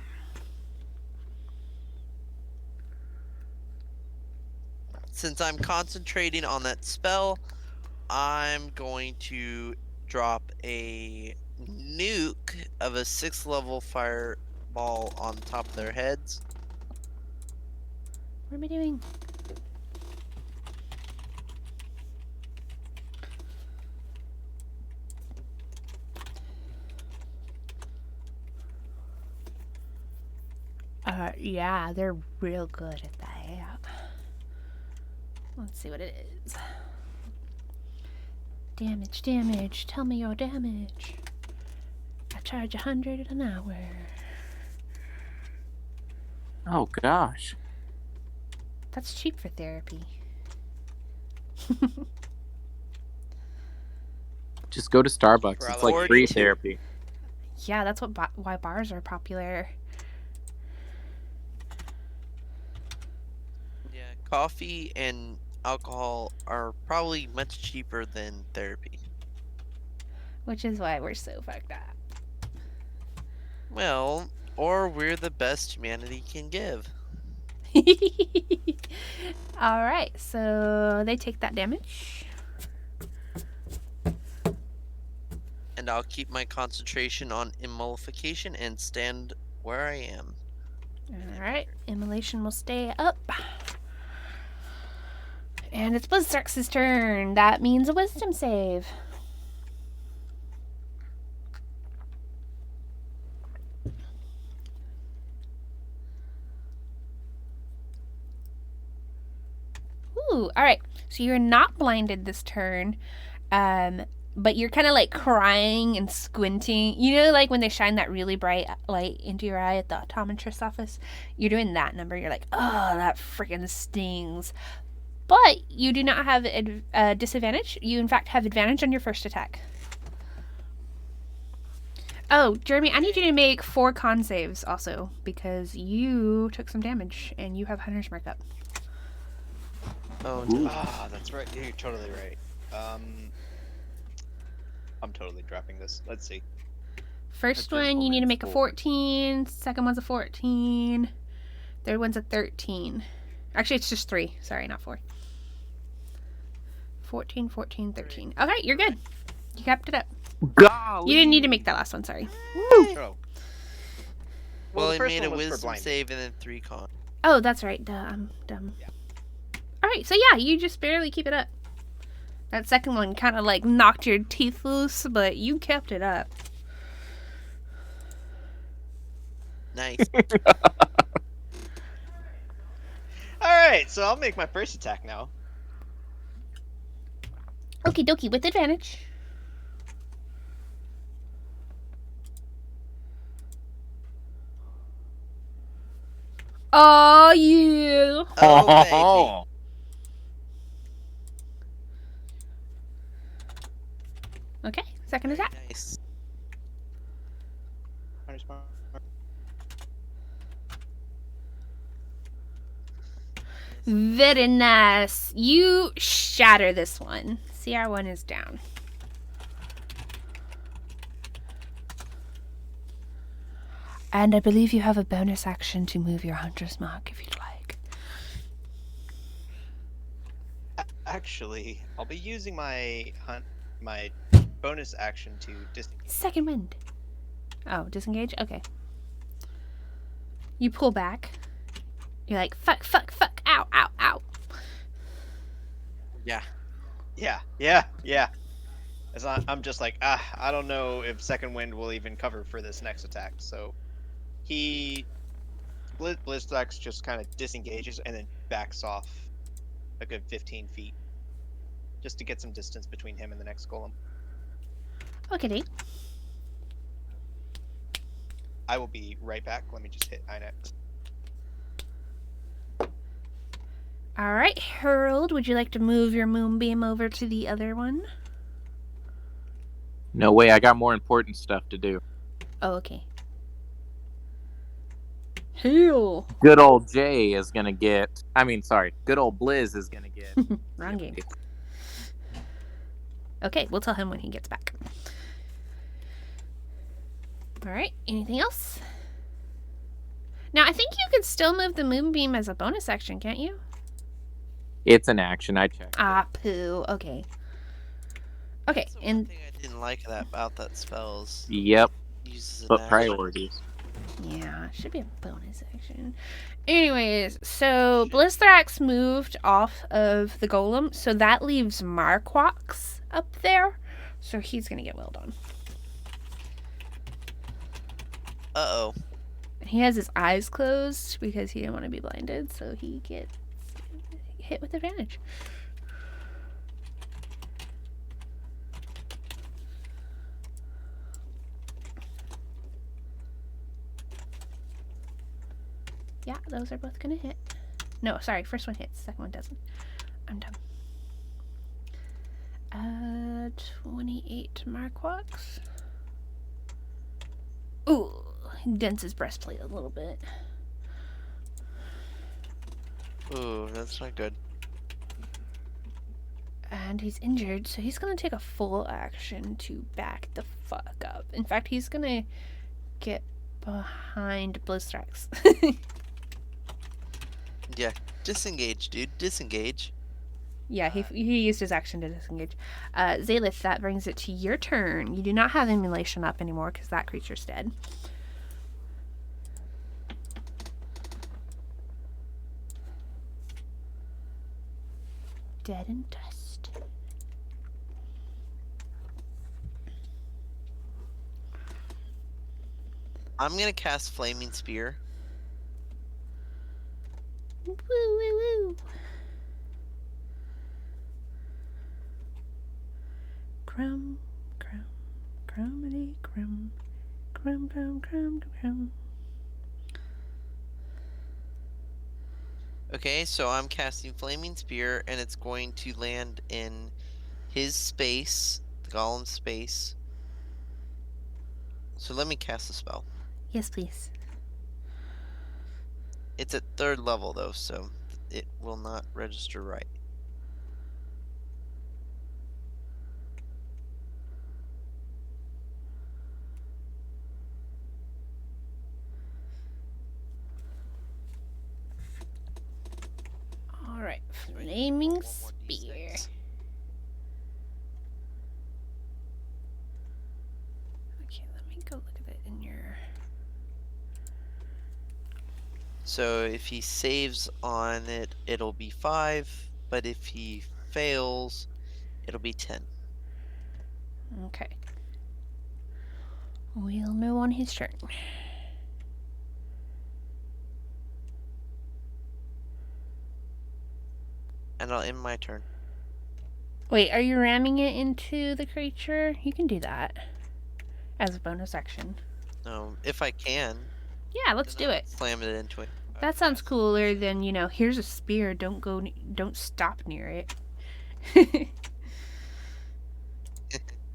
Since I'm concentrating on that spell, I'm going to drop a nuke of a 6th level fireball on top of their heads. What am I doing? Yeah, they're real good at that. Let's see what it is. Damage, damage. Tell me your damage. I charge 100 an hour. Oh gosh. That's cheap for therapy. Just go to Starbucks. For It's like free 42. therapy. Yeah, that's why bars are popular. Yeah, coffee and alcohol are probably much cheaper than therapy. Which is why we're so fucked up. Well, or we're the best humanity can give. Alright, so they take that damage. And I'll keep my concentration on immollification and stand where I am. Alright, immolation will stay up. And it's Blizzark's turn. That means a wisdom save. Ooh, alright. So you're not blinded this turn. But you're kind of like crying and squinting. You know, like when they shine that really bright light into your eye at the optometrist's office? You're doing that number. You're like, oh, that freaking stings. But you do not have disadvantage. You, in fact, have advantage on your first attack. Oh, Jeremy, I need you to make 4 con saves also, because you took some damage and you have Hunter's Mark up. Oh, Ooh. Ah, that's right. You're totally right. I'm totally dropping this. Let's see. First That's one, you need to make a 4. 14. Second one's a 14. Third one's a 13. Actually, it's just 3. Sorry, not 4. 14, 14, 13. Okay, you're good. You kept it up. Golly. You didn't need to make that last one, sorry. Oh. well, the it first made a one was for wisdom blinded. save and then 3 con. Oh, that's right. Duh, I'm dumb. Yeah. Alright, so yeah, you just barely keep it up. That second one kind of like knocked your teeth loose, but you kept it up. Nice. Alright, so I'll make my first attack now. Okie dokie, with advantage. Oh, you. Oh, Okay, second baby. attack. Nice. Very nice. You shatter this one. CR1 is down. And I believe you have a bonus action to move your Hunter's Mark if you'd like. Actually, I'll be using my bonus action to disengage. Second wind. Oh, disengage? Okay. You pull back. You're like, fuck, fuck, fuck, ow, ow, ow. Yeah. Yeah. As I'm just like, I don't know if second wind will even cover for this next attack. So Blizzdax just kind of disengages and then backs off a good 15 feet, just to get some distance between him and the next golem. Okay. I will be right back. Let me just hit Inex. Alright, Harold, would you like to move your moonbeam over to the other one? No way, I got more important stuff to do. Oh, okay. Heal. Good old Jay is gonna get. Good old Blizz is gonna get. Wrong game. Okay, we'll tell him when he gets back. Alright, anything else? Now, I think you can still move the moonbeam as a bonus action, can't you? It's an action, I checked. Ah, poo. Okay. Okay, That's the one and thing I didn't like about that spell is Yep, uses an but action. priorities. yeah, it should be a bonus action. Anyways, so Blizzrax moved off of the golem, so that leaves Marquox up there. So he's gonna get wailed on. Uh-oh. And he has his eyes closed because he didn't want to be blinded, so he gets hit with advantage. Yeah, those are both gonna hit. No, sorry. First one hits. Second one doesn't. I'm dumb. 28 to Marquox. Ooh, dents his breastplate a little bit. Ooh, that's not good. And he's injured, so he's gonna take a full action to back the fuck up. In fact, he's gonna get behind Blizzrax. Yeah, disengage, dude. Disengage. Yeah, he used his action to disengage. Zaelith, that brings it to your turn. You do not have emulation up anymore because that creature's dead. Dead and dust. I'm gonna cast Flaming Spear. Woo woo woo. Crumb, crumb, crumbity, crumb, crumb, crumb, crumb, crumb. Okay, so I'm casting Flaming Spear, and it's going to land in his space, the Golem's space. So let me cast the spell. Yes, please. It's at 3rd level, though, so it will not register right. All right, flaming Roll one more spear. D6. Okay, let me go look at it in your. So if he saves on it, it'll be 5, but if he fails, it'll be 10. Okay. We'll know on his turn. And I'll end my turn. Wait, are you ramming it into the creature? You can do that as a bonus action. If I can, Yeah, let's do it. slam it into it. That sounds cooler than, here's a spear, don't stop near it.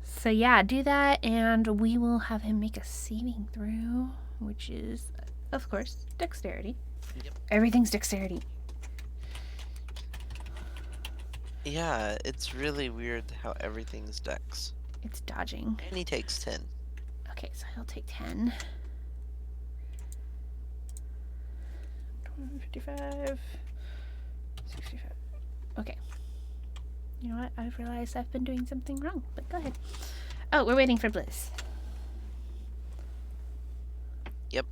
So yeah, do that and we will have him make a saving throw, which is, of course, dexterity. Yep. Everything's dexterity. Yeah, it's really weird how everything's dex. It's dodging. And he takes 10. Okay, so he'll take 10. 55, 65. Okay. You know what? I've realized I've been doing something wrong, but go ahead. Oh, we're waiting for Bliss. Yep.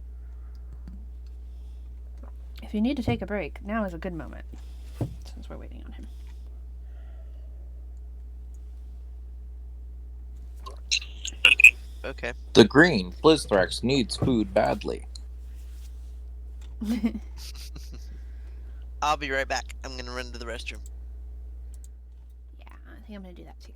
If you need to take a break, now is a good moment, since we're waiting on him. Okay. The green Blizzthrax needs food badly. I'll be right back. I'm gonna run to the restroom. Yeah, I think I'm gonna do that too.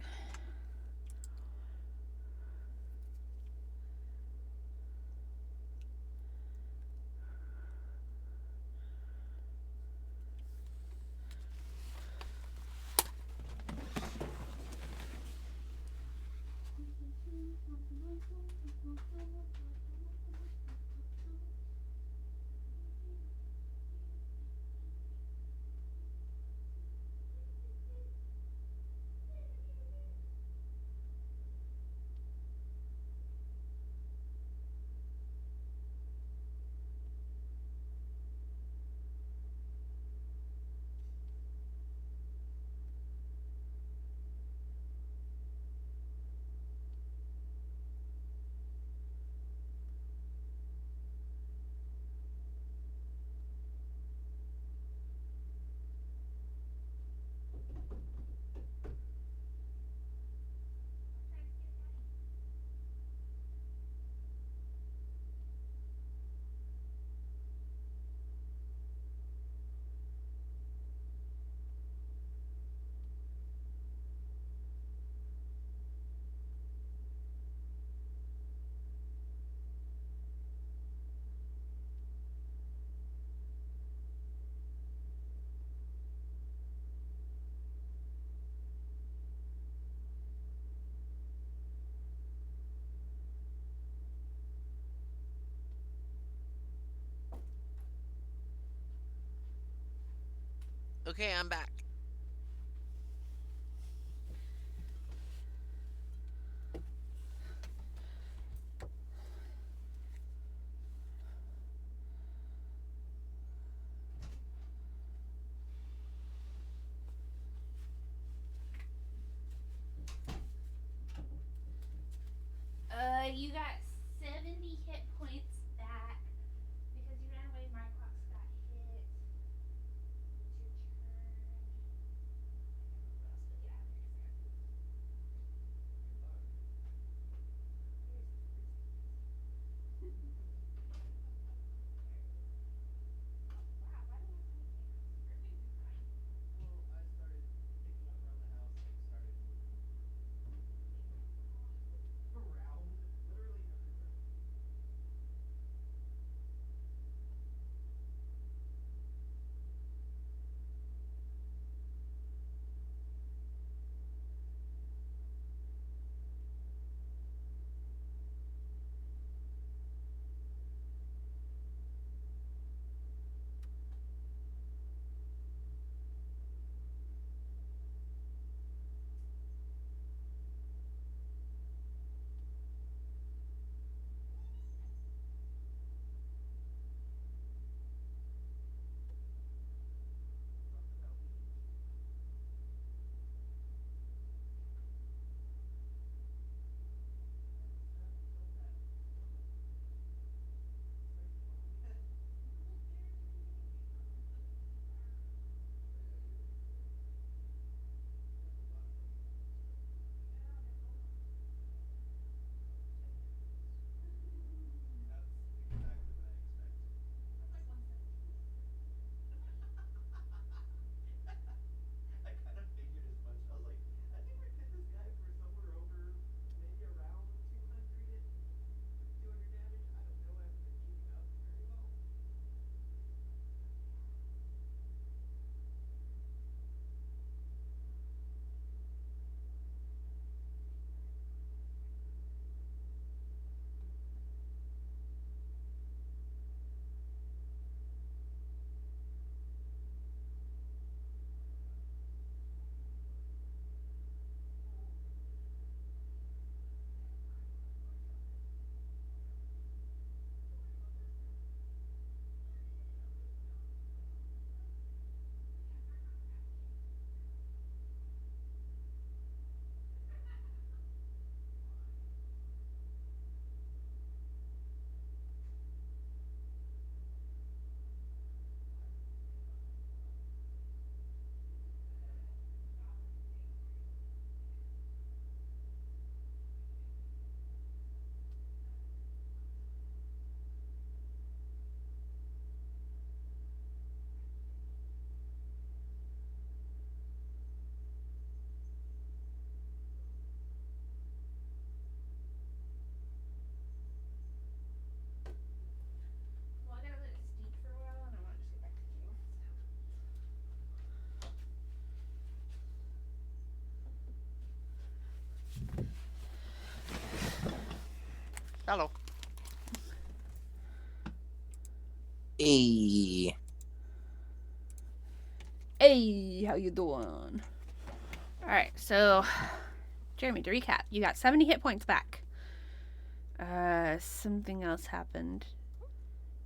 Okay, I'm back. You got 70 hit points back because you ran away. My clock's got hit. It's your turn. I can't remember what else, but get out of here. Wow, why do I have so many hands? Everything's in tiny. Well, I started picking up around the house and started moving around, literally everywhere. Talking about leech. What's that? What's that? Sorry, what was that? Oh yeah, you really do. You have a lot of fucking leeches, don't you? Yeah, they're going on 10 hit points. That's exactly what I expected. That's like 117. I kind of figured as much. I was like, I think we've hit this guy for somewhere over, maybe around 200 damage. I don't know. I haven't been keeping up very well. Well, I gotta let it steep for a while, and I want to just get back to eating. Hello. Hey. Hey, how you doing? All right, so Jeremy, to recap, you got 70 hit points back. Something else happened,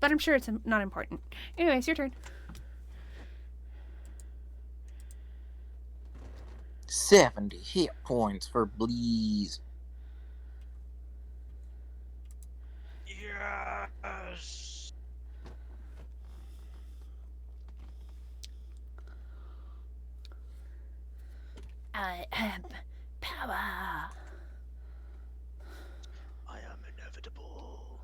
but I'm sure it's not important. Anyways, your turn. 70 hit points for Bleeze. Yes. I am power. I am inevitable.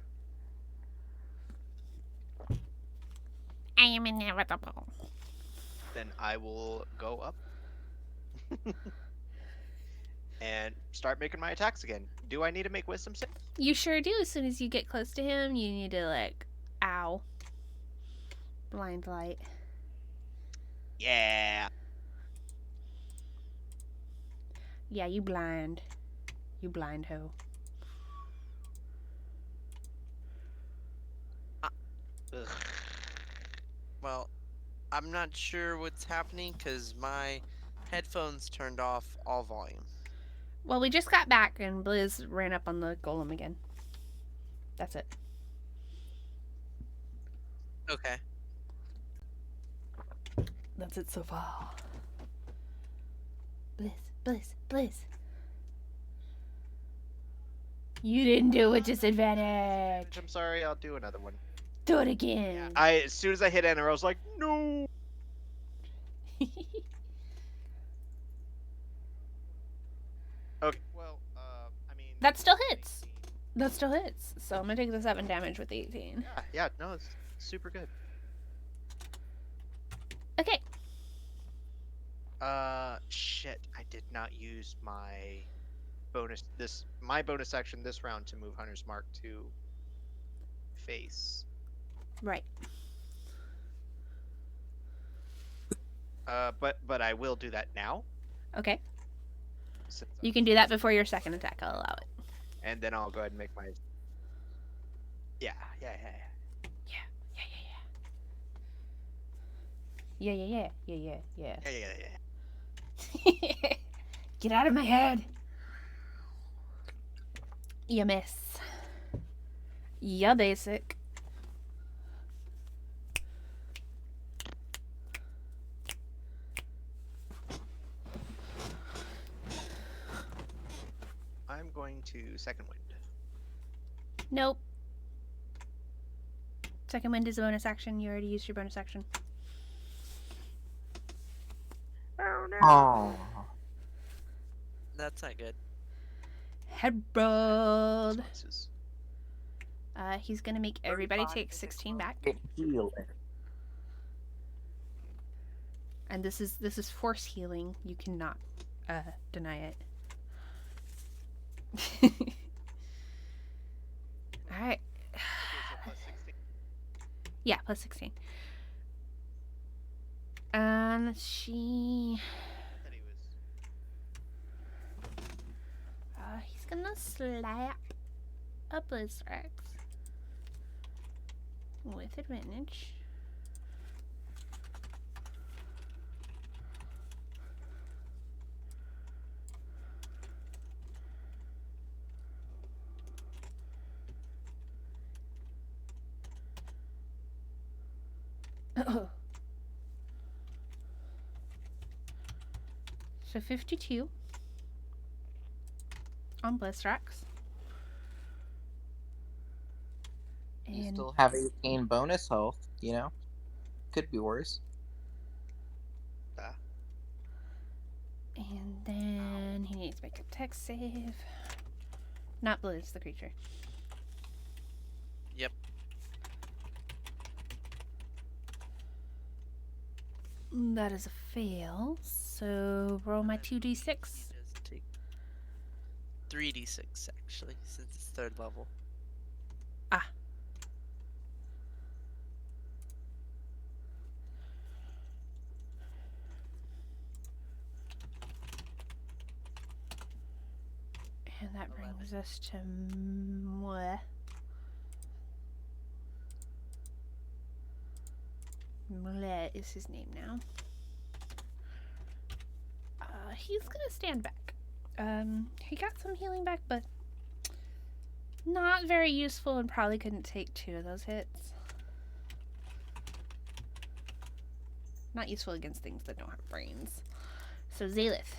I am inevitable. Then I will go up and start making my attacks again. Do I need to make wisdom save? You sure do. As soon as you get close to him, you need to ow, blind light. Yeah. Yeah, you blind. You blind hoe. Ugh. Well, I I'm not sure what's happening because my headphones turned off all volume. Well, we just got back and Blizz ran up on the golem again. That's it. Okay. That's it so far. Blizz, Blizz, Blizz. You didn't do it, disadvantage. I'm sorry, I'll do another one. Do it again. As soon as I hit enter, I was like, no. Okay. Well, I mean. That still hits. That still hits. So I'm gonna take the 7 damage with the 18. Yeah. No, it's super good. Okay. Shit. I did not use my bonus action this round to move Hunter's Mark to face. Right. But I will do that now. Okay. Since You can do that before your second attack. I'll allow it. and then I'll go ahead and make my. Yeah. Yeah. Yeah. Get out of my head. You miss. Yeah, basic. I'm going to second wind. Nope. Second wind is a bonus action. You already used your bonus action. Oh no. Oh. That's not good. Herald. Consequences. He's gonna make everybody take 16 back. Heal. And this is force healing. You cannot deny it. Alright. Plus 16. Yeah, plus 16. And she... That he was. he's gonna slap a Blizzrex with advantage. So 52 on Blizzrex. You And still have 18 bonus health, you know? Could be worse. and then he needs to make a tech save. Not Blizz, the creature. Yep. That is a fail. So roll my 2d6. He does take 3d6 actually, since it's 3rd level. Ah. And that brings us to Mwah. Mwah is his name now. He's gonna stand back. He got some healing back, but not very useful and probably couldn't take 2 of those hits. Not useful against things that don't have brains. So Zalith.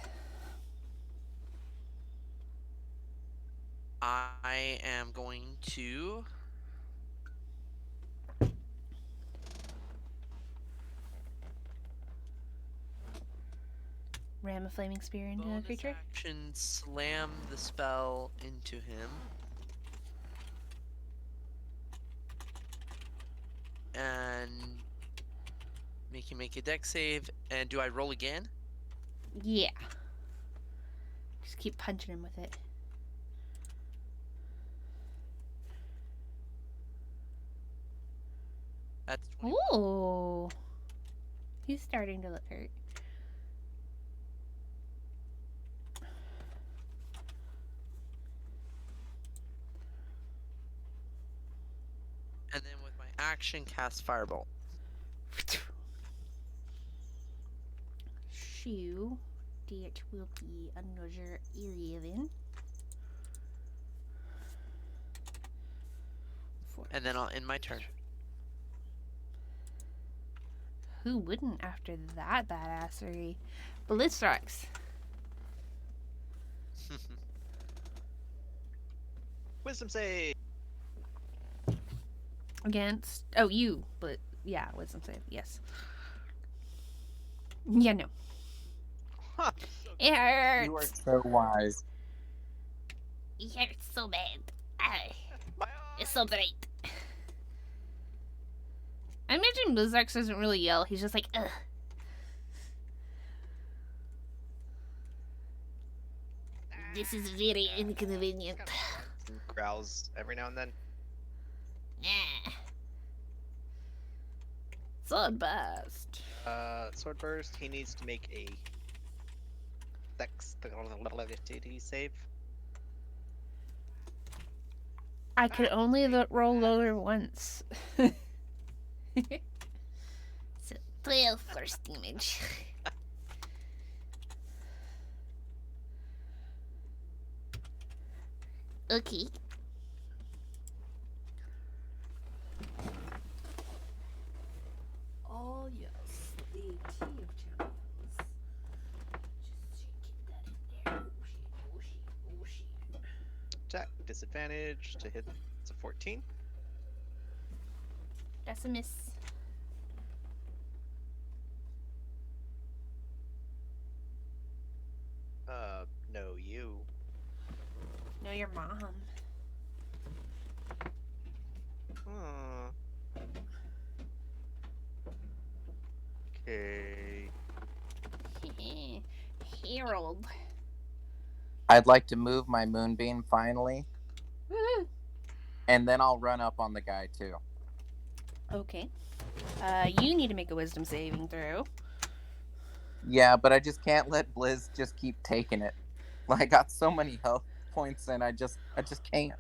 I am going to Ram a flaming spear into the bonus creature. action slam the spell into him. And make him make a dex save. And do I roll again? Yeah. Just keep punching him with it. That's 21. Ooh. He's starting to look hurt. And then with my action, cast Firebolt. So that will be another 11. And then I'll end my turn. Who wouldn't after that badassery? Blitzrox. Wisdom save. Against. Oh, you. But yeah, wisdom save. Yes. Yeah, no. Huh. It hurts. You are so wise. It hurts so bad. My It's eye. so great. I imagine Blizzards doesn't really yell. He's just like, ugh. This is very inconvenient. And growls every now and then. Nah. Sunburst. Sword burst. He needs to make a dexterity save. I could only roll lower once. So 12 first damage. Okay. Oh yes, the tea of champions. Just get that in there. Oh shit, oh shit, oh shit. Attack disadvantage to hit. It's a 14. That's a miss. No, you. No, your mom. Okay. Harold. I'd like to move my moonbeam finally, Woo. and then I'll run up on the guy too. Okay. You need to make a wisdom saving throw. Yeah, but I just can't let Blizz just keep taking it. Like, I got so many health points, and I just can't.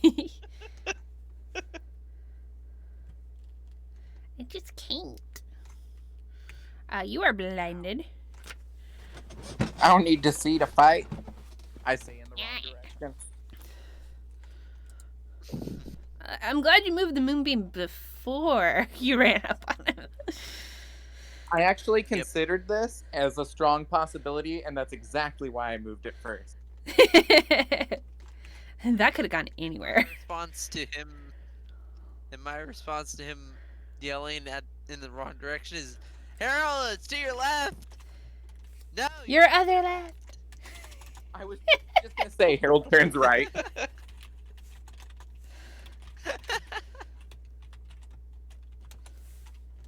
I just can't. You are blinded. I don't need to see to fight. I say in the wrong direction. I'm glad you moved the moonbeam before you ran up on him. I actually considered this as a strong possibility, and that's exactly why I moved it first. That could have gone anywhere. My response to him yelling in the wrong direction is, Harold, it's to your left. No, Your other left. I was just gonna say Harold turns right.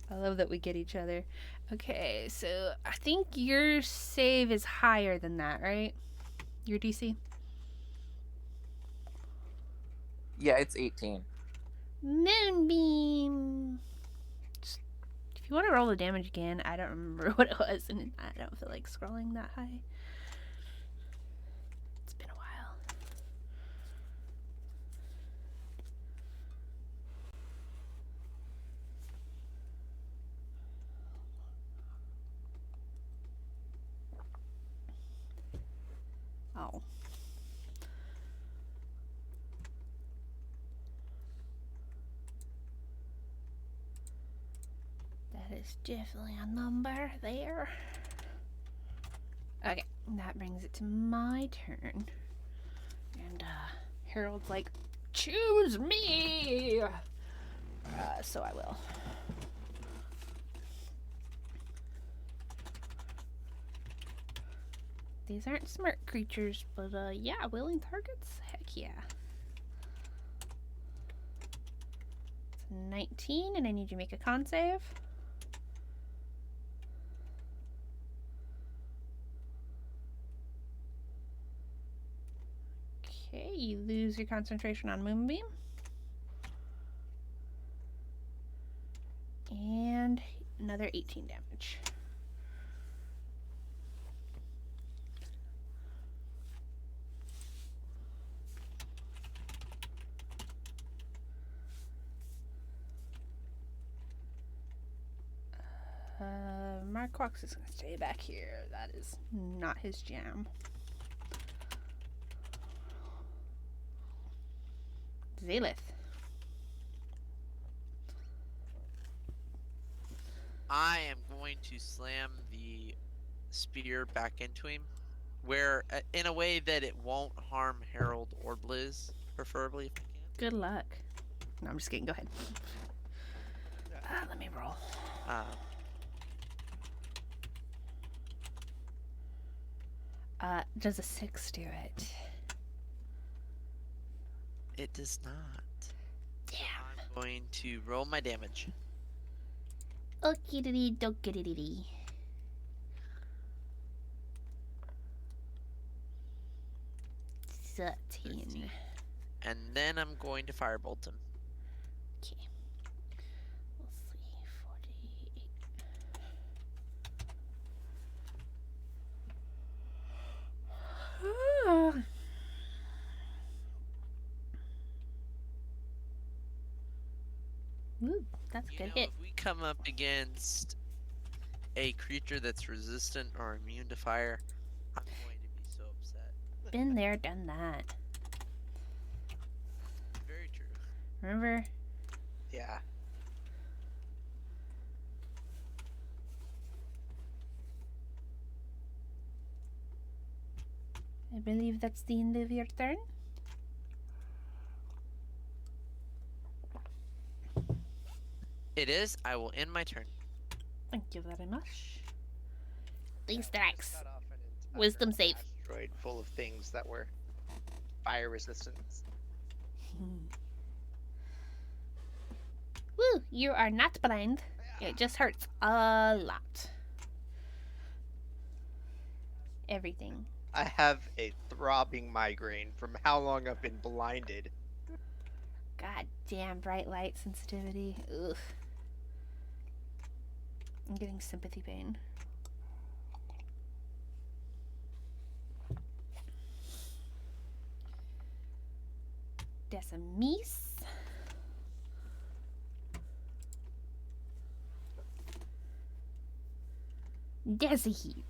I love that we get each other. Okay, so I think your save is higher than that, right? Your DC? Yeah, it's 18. Moonbeam. If you want to roll the damage again, I don't remember what it was, and I don't feel like scrolling that high. It's been a while. Oh. That is definitely a number there. Okay, that brings it to my turn. And Harold's like, choose me! So I will. These aren't smart creatures, but yeah, willing targets? Heck yeah. It's 19, and I need you to make a con save. Okay, you lose your concentration on Moonbeam. And another 18 damage. Marquox is gonna stay back here. That is not his jam. Zalith. I am going to slam the spear back into him, where in a way that it won't harm Harold or Blizz, preferably if I can. Good luck. No, I'm just kidding. Go ahead. Let me roll. Does a 6 do it? It does not. Damn. I'm going to roll my damage. Okie dokie dokie dokie. Thirteen. And then I'm going to firebolt him. Okay. Let's see. 48. Ooh, that's a good hit. If we come up against a creature that's resistant or immune to fire, I'm going to be so upset. Been there, done that. Very true. Remember? Yeah. I believe that's the end of your turn. It is. I will end my turn. Thank you very much. Three Yeah, strikes. just got off an Wisdom an save. Asteroid full of things that were fire resistant. Woo! You are not blind. It just hurts a lot. Everything. I have a throbbing migraine from how long I've been blinded. God damn bright light sensitivity. Ugh. I'm getting sympathy pain. Decimise. Desiheat.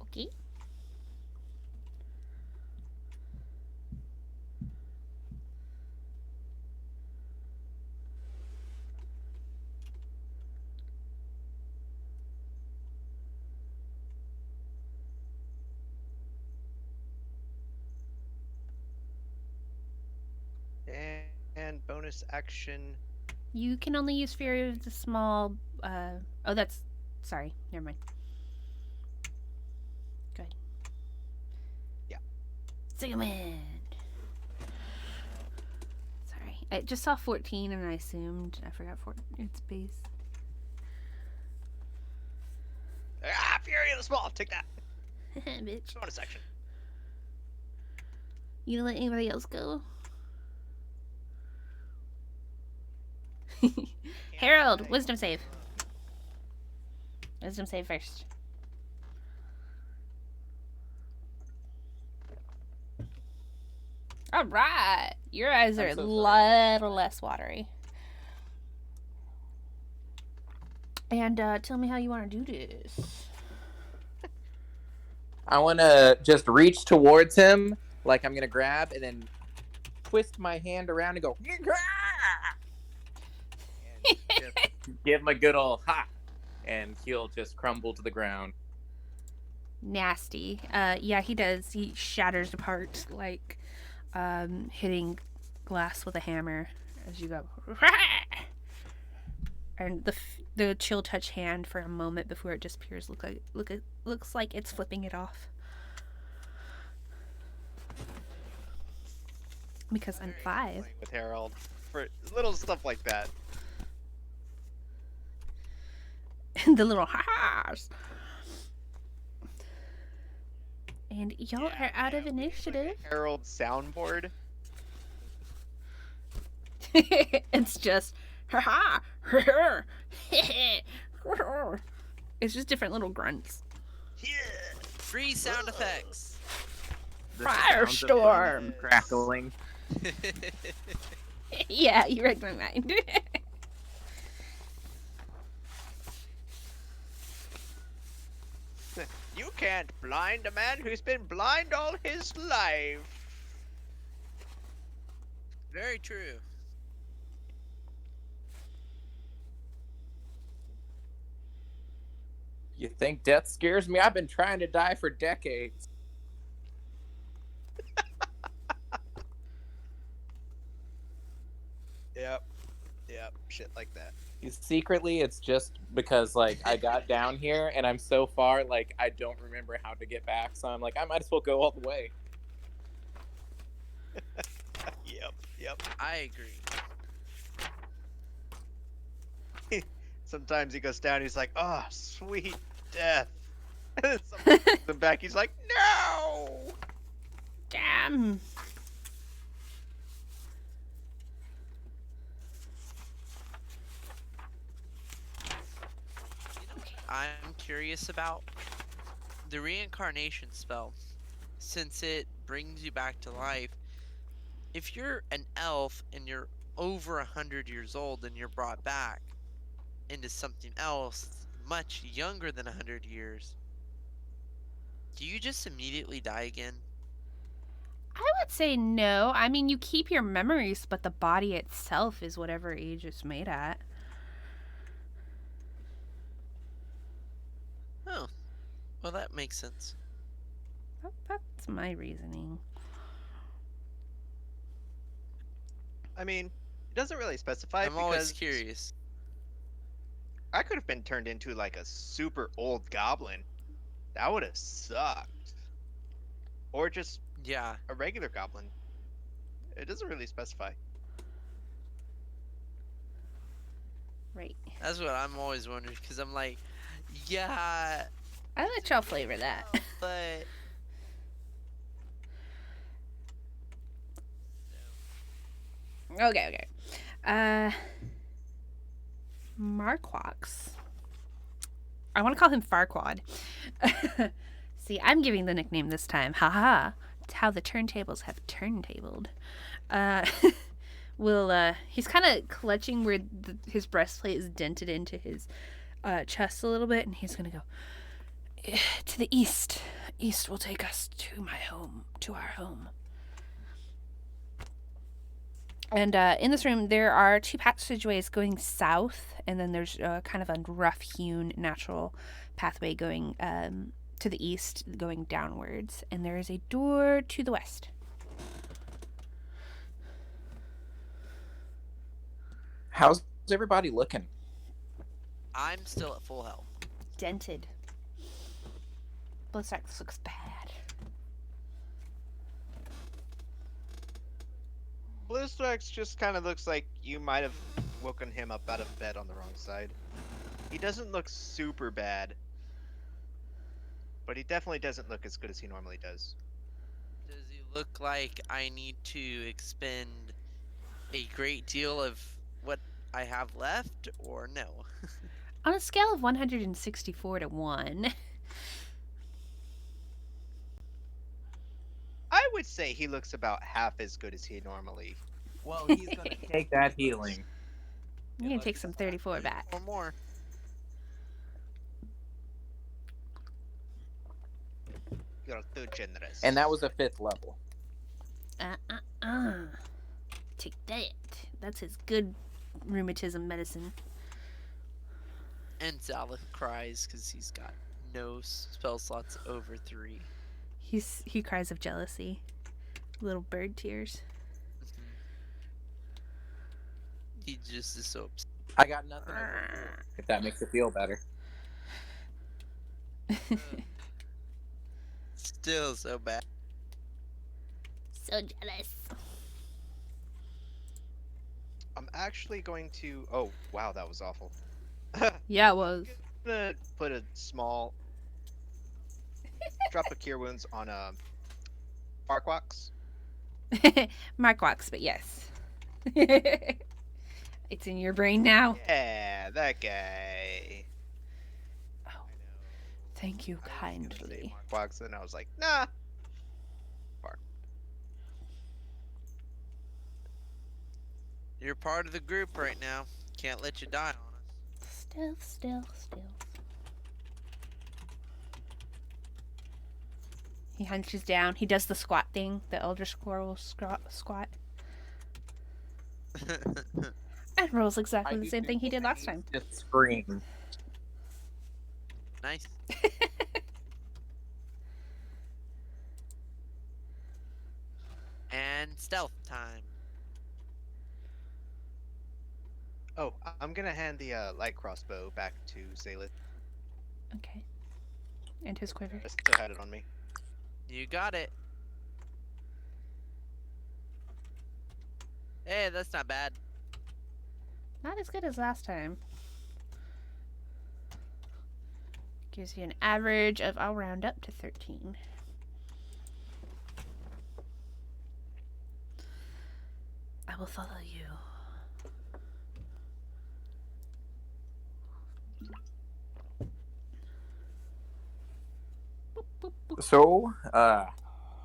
Okay. And bonus action. You can only use Fury of the Small. Oh, that's. Sorry, never mind. Good. Yeah. Sigmund. Sorry, I just saw 14 and I assumed I forgot its base. Ah, Fury of the Small. Take that. Bitch. Bonus action. You gonna let anybody else go? Harold, wisdom save. Wisdom save first. All right, your eyes are I'm so a sorry. little less watery. And tell me how you want to do this. I want to just reach towards him, like I'm going to grab, and then twist my hand around and go, and just give him a good old ha, and he'll just crumble to the ground. Nasty. Yeah, he does. He shatters apart like hitting glass with a hammer as you go. And the chill touch hand for a moment before it disappears looks like it's flipping it off. Because I'm 5. Playing with Harold for little stuff like that. And the little ha-has. And y'all are out of initiative. Harold soundboard. It's just ha-ha. It's just different little grunts. Yeah. Free sound effects. Sounds of fun Firestorm. crackling. Yeah, you read my mind. You can't blind a man who's been blind all his life. Very true. You think death scares me? I've been trying to die for decades. Yep. Yep. Shit like that. Secretly, it's just because like I got down here and I'm so far, like I don't remember how to get back. So I'm like, I might as well go all the way. Yep. Yep. I agree. Sometimes he goes down. He's like, "Oh, sweet death." And then someone pulls him back. He's like, "No." Damn. I'm curious about the reincarnation spell. Since it brings you back to life, if you're an elf and you're over 100 years old and you're brought back into something else much younger than 100 years, do you just immediately die again? I would say no. I mean, you keep your memories, but the body itself is whatever age it's made at. Oh, well, that makes sense. That's my reasoning. I mean, it doesn't really specify I'm always because curious. I could have been turned into like a super old goblin. That would have sucked. Or just Yeah, a regular goblin. It doesn't really specify. Right. that's what I'm always wondering, because I'm like, yeah, I'll let y'all flavor that. but Okay. Marquox. I want to call him Farquad. See, I'm giving the nickname this time. Haha. It's how the turntables have turntabled. He's kind of clutching where his breastplate is dented into his chest a little bit, and he's going to go, to the east. East will take us to my home, to our home. And in this room, there are two passageways going south, and then there's kind of a rough-hewn natural pathway going to the east, going downwards. And there is a door to the west. How's everybody looking? I'm still at full health. Dented. Blizzard looks bad. Blizzrex just kind of looks like you might have woken him up out of bed on the wrong side. He doesn't look super bad, but he definitely doesn't look as good as he normally does. Does he look like I need to expend a great deal of what I have left, or no? On a scale of 164 to 1. I would say he looks about half as good as he normally. Well, he's gonna take that healing. I'm going to take some 34 back. Or more. You're too generous. And that was a 5th level. Take that. That's his good rheumatism medicine. And Zalith cries because he's got no spell slots over 3. He cries of jealousy. Little bird tears. He just is so upset. I got nothing. If that makes it feel better. Still so bad. So jealous. I'm actually going to. Oh wow, that was awful. Yeah, it was. I'm gonna put a small drop of cure wounds on Farquax. Marquox, but yes. It's in your brain now. Yeah, that guy. Oh, thank you I was gonna say kindly. Farquax, and I was like, nah. You're part of the group right now. Can't let you die on us. Stealth. He hunches down. He does the squat thing, the elder squirrel squat, and rolls exactly the same thing he did last time. Just scream. Nice. And stealth time. Oh, I'm gonna hand the light crossbow back to Zalith. Okay. And his quiver. I still had it on me. You got it. Hey, that's not bad. Not as good as last time. Gives you an average of, I'll round up to 13. I will follow you. So,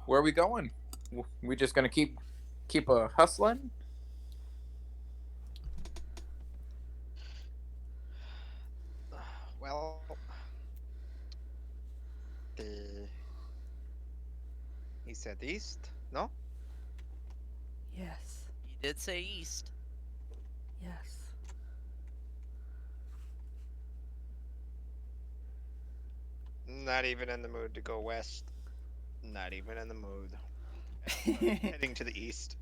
where are we going? We just gonna keep hustling? Well, the he said east. No. Yes. You did say east. Yes. Not even in the mood to go west. Not even in the mood. Heading to the east.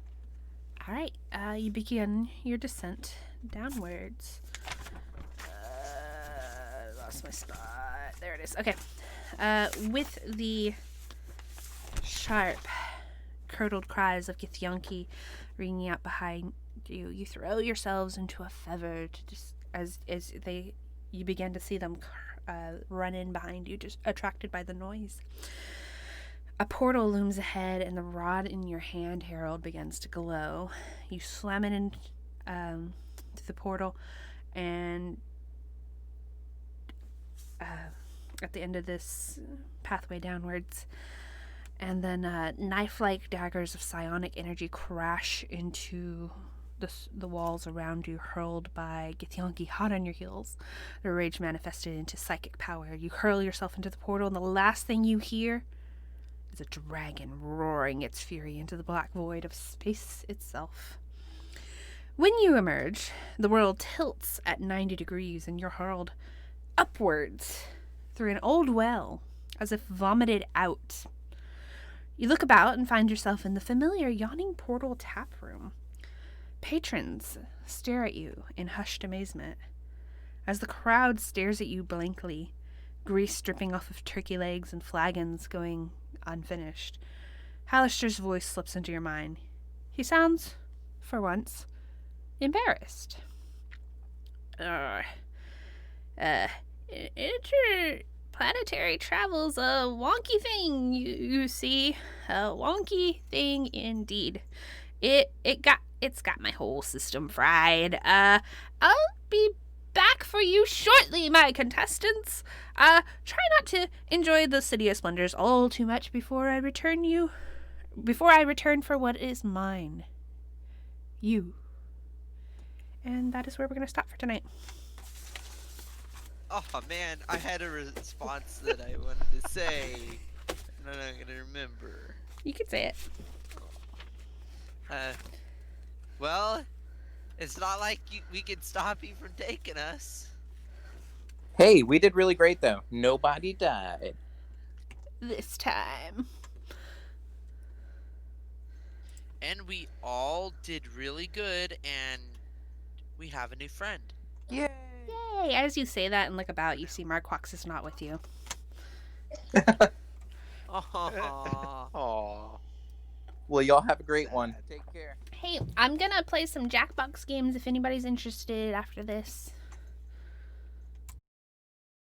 All right. You begin your descent downwards. Lost my spot. There it is. Okay. With the sharp, curdled cries of Githyanki ringing out behind you, you throw yourselves into a feather to just as you begin to see them run in behind you, just attracted by the noise. A portal looms ahead, and the rod in your hand, Harold, begins to glow. You slam it in to the portal, and at the end of this pathway downwards, and then knife-like daggers of psionic energy crash into the walls around you, hurled by Githyanki hot on your heels. The rage manifested into psychic power. You hurl yourself into the portal, and the last thing you hear is a dragon roaring its fury into the black void of space itself. When you emerge, the world tilts at 90 degrees, and you're hurled upwards through an old well, as if vomited out. You look about and find yourself in the familiar yawning portal tap room. Patrons stare at you in hushed amazement. As the crowd stares at you blankly, grease dripping off of turkey legs and flagons going unfinished, Hallister's voice slips into your mind. He sounds, for once, embarrassed. Interplanetary travel's a wonky thing, you see. A wonky thing indeed. It's got my whole system fried. I'll be back for you shortly, my contestants. Try not to enjoy the city of splendors all too much before I return for what is mine. You. And that is where we're going to stop for tonight. Oh man, I had a response that I wanted to say, and I'm not gonna remember. You could say it. Well, it's not like we could stop you from taking us. Hey, we did really great though. Nobody died. This time. And we all did really good, and we have a new friend. Yay! Yay! As you say that and look about, you see Marquox is not with you. Aww. Aww. Well, y'all have a great one. Take care. Hey, I'm gonna play some Jackbox games if anybody's interested after this.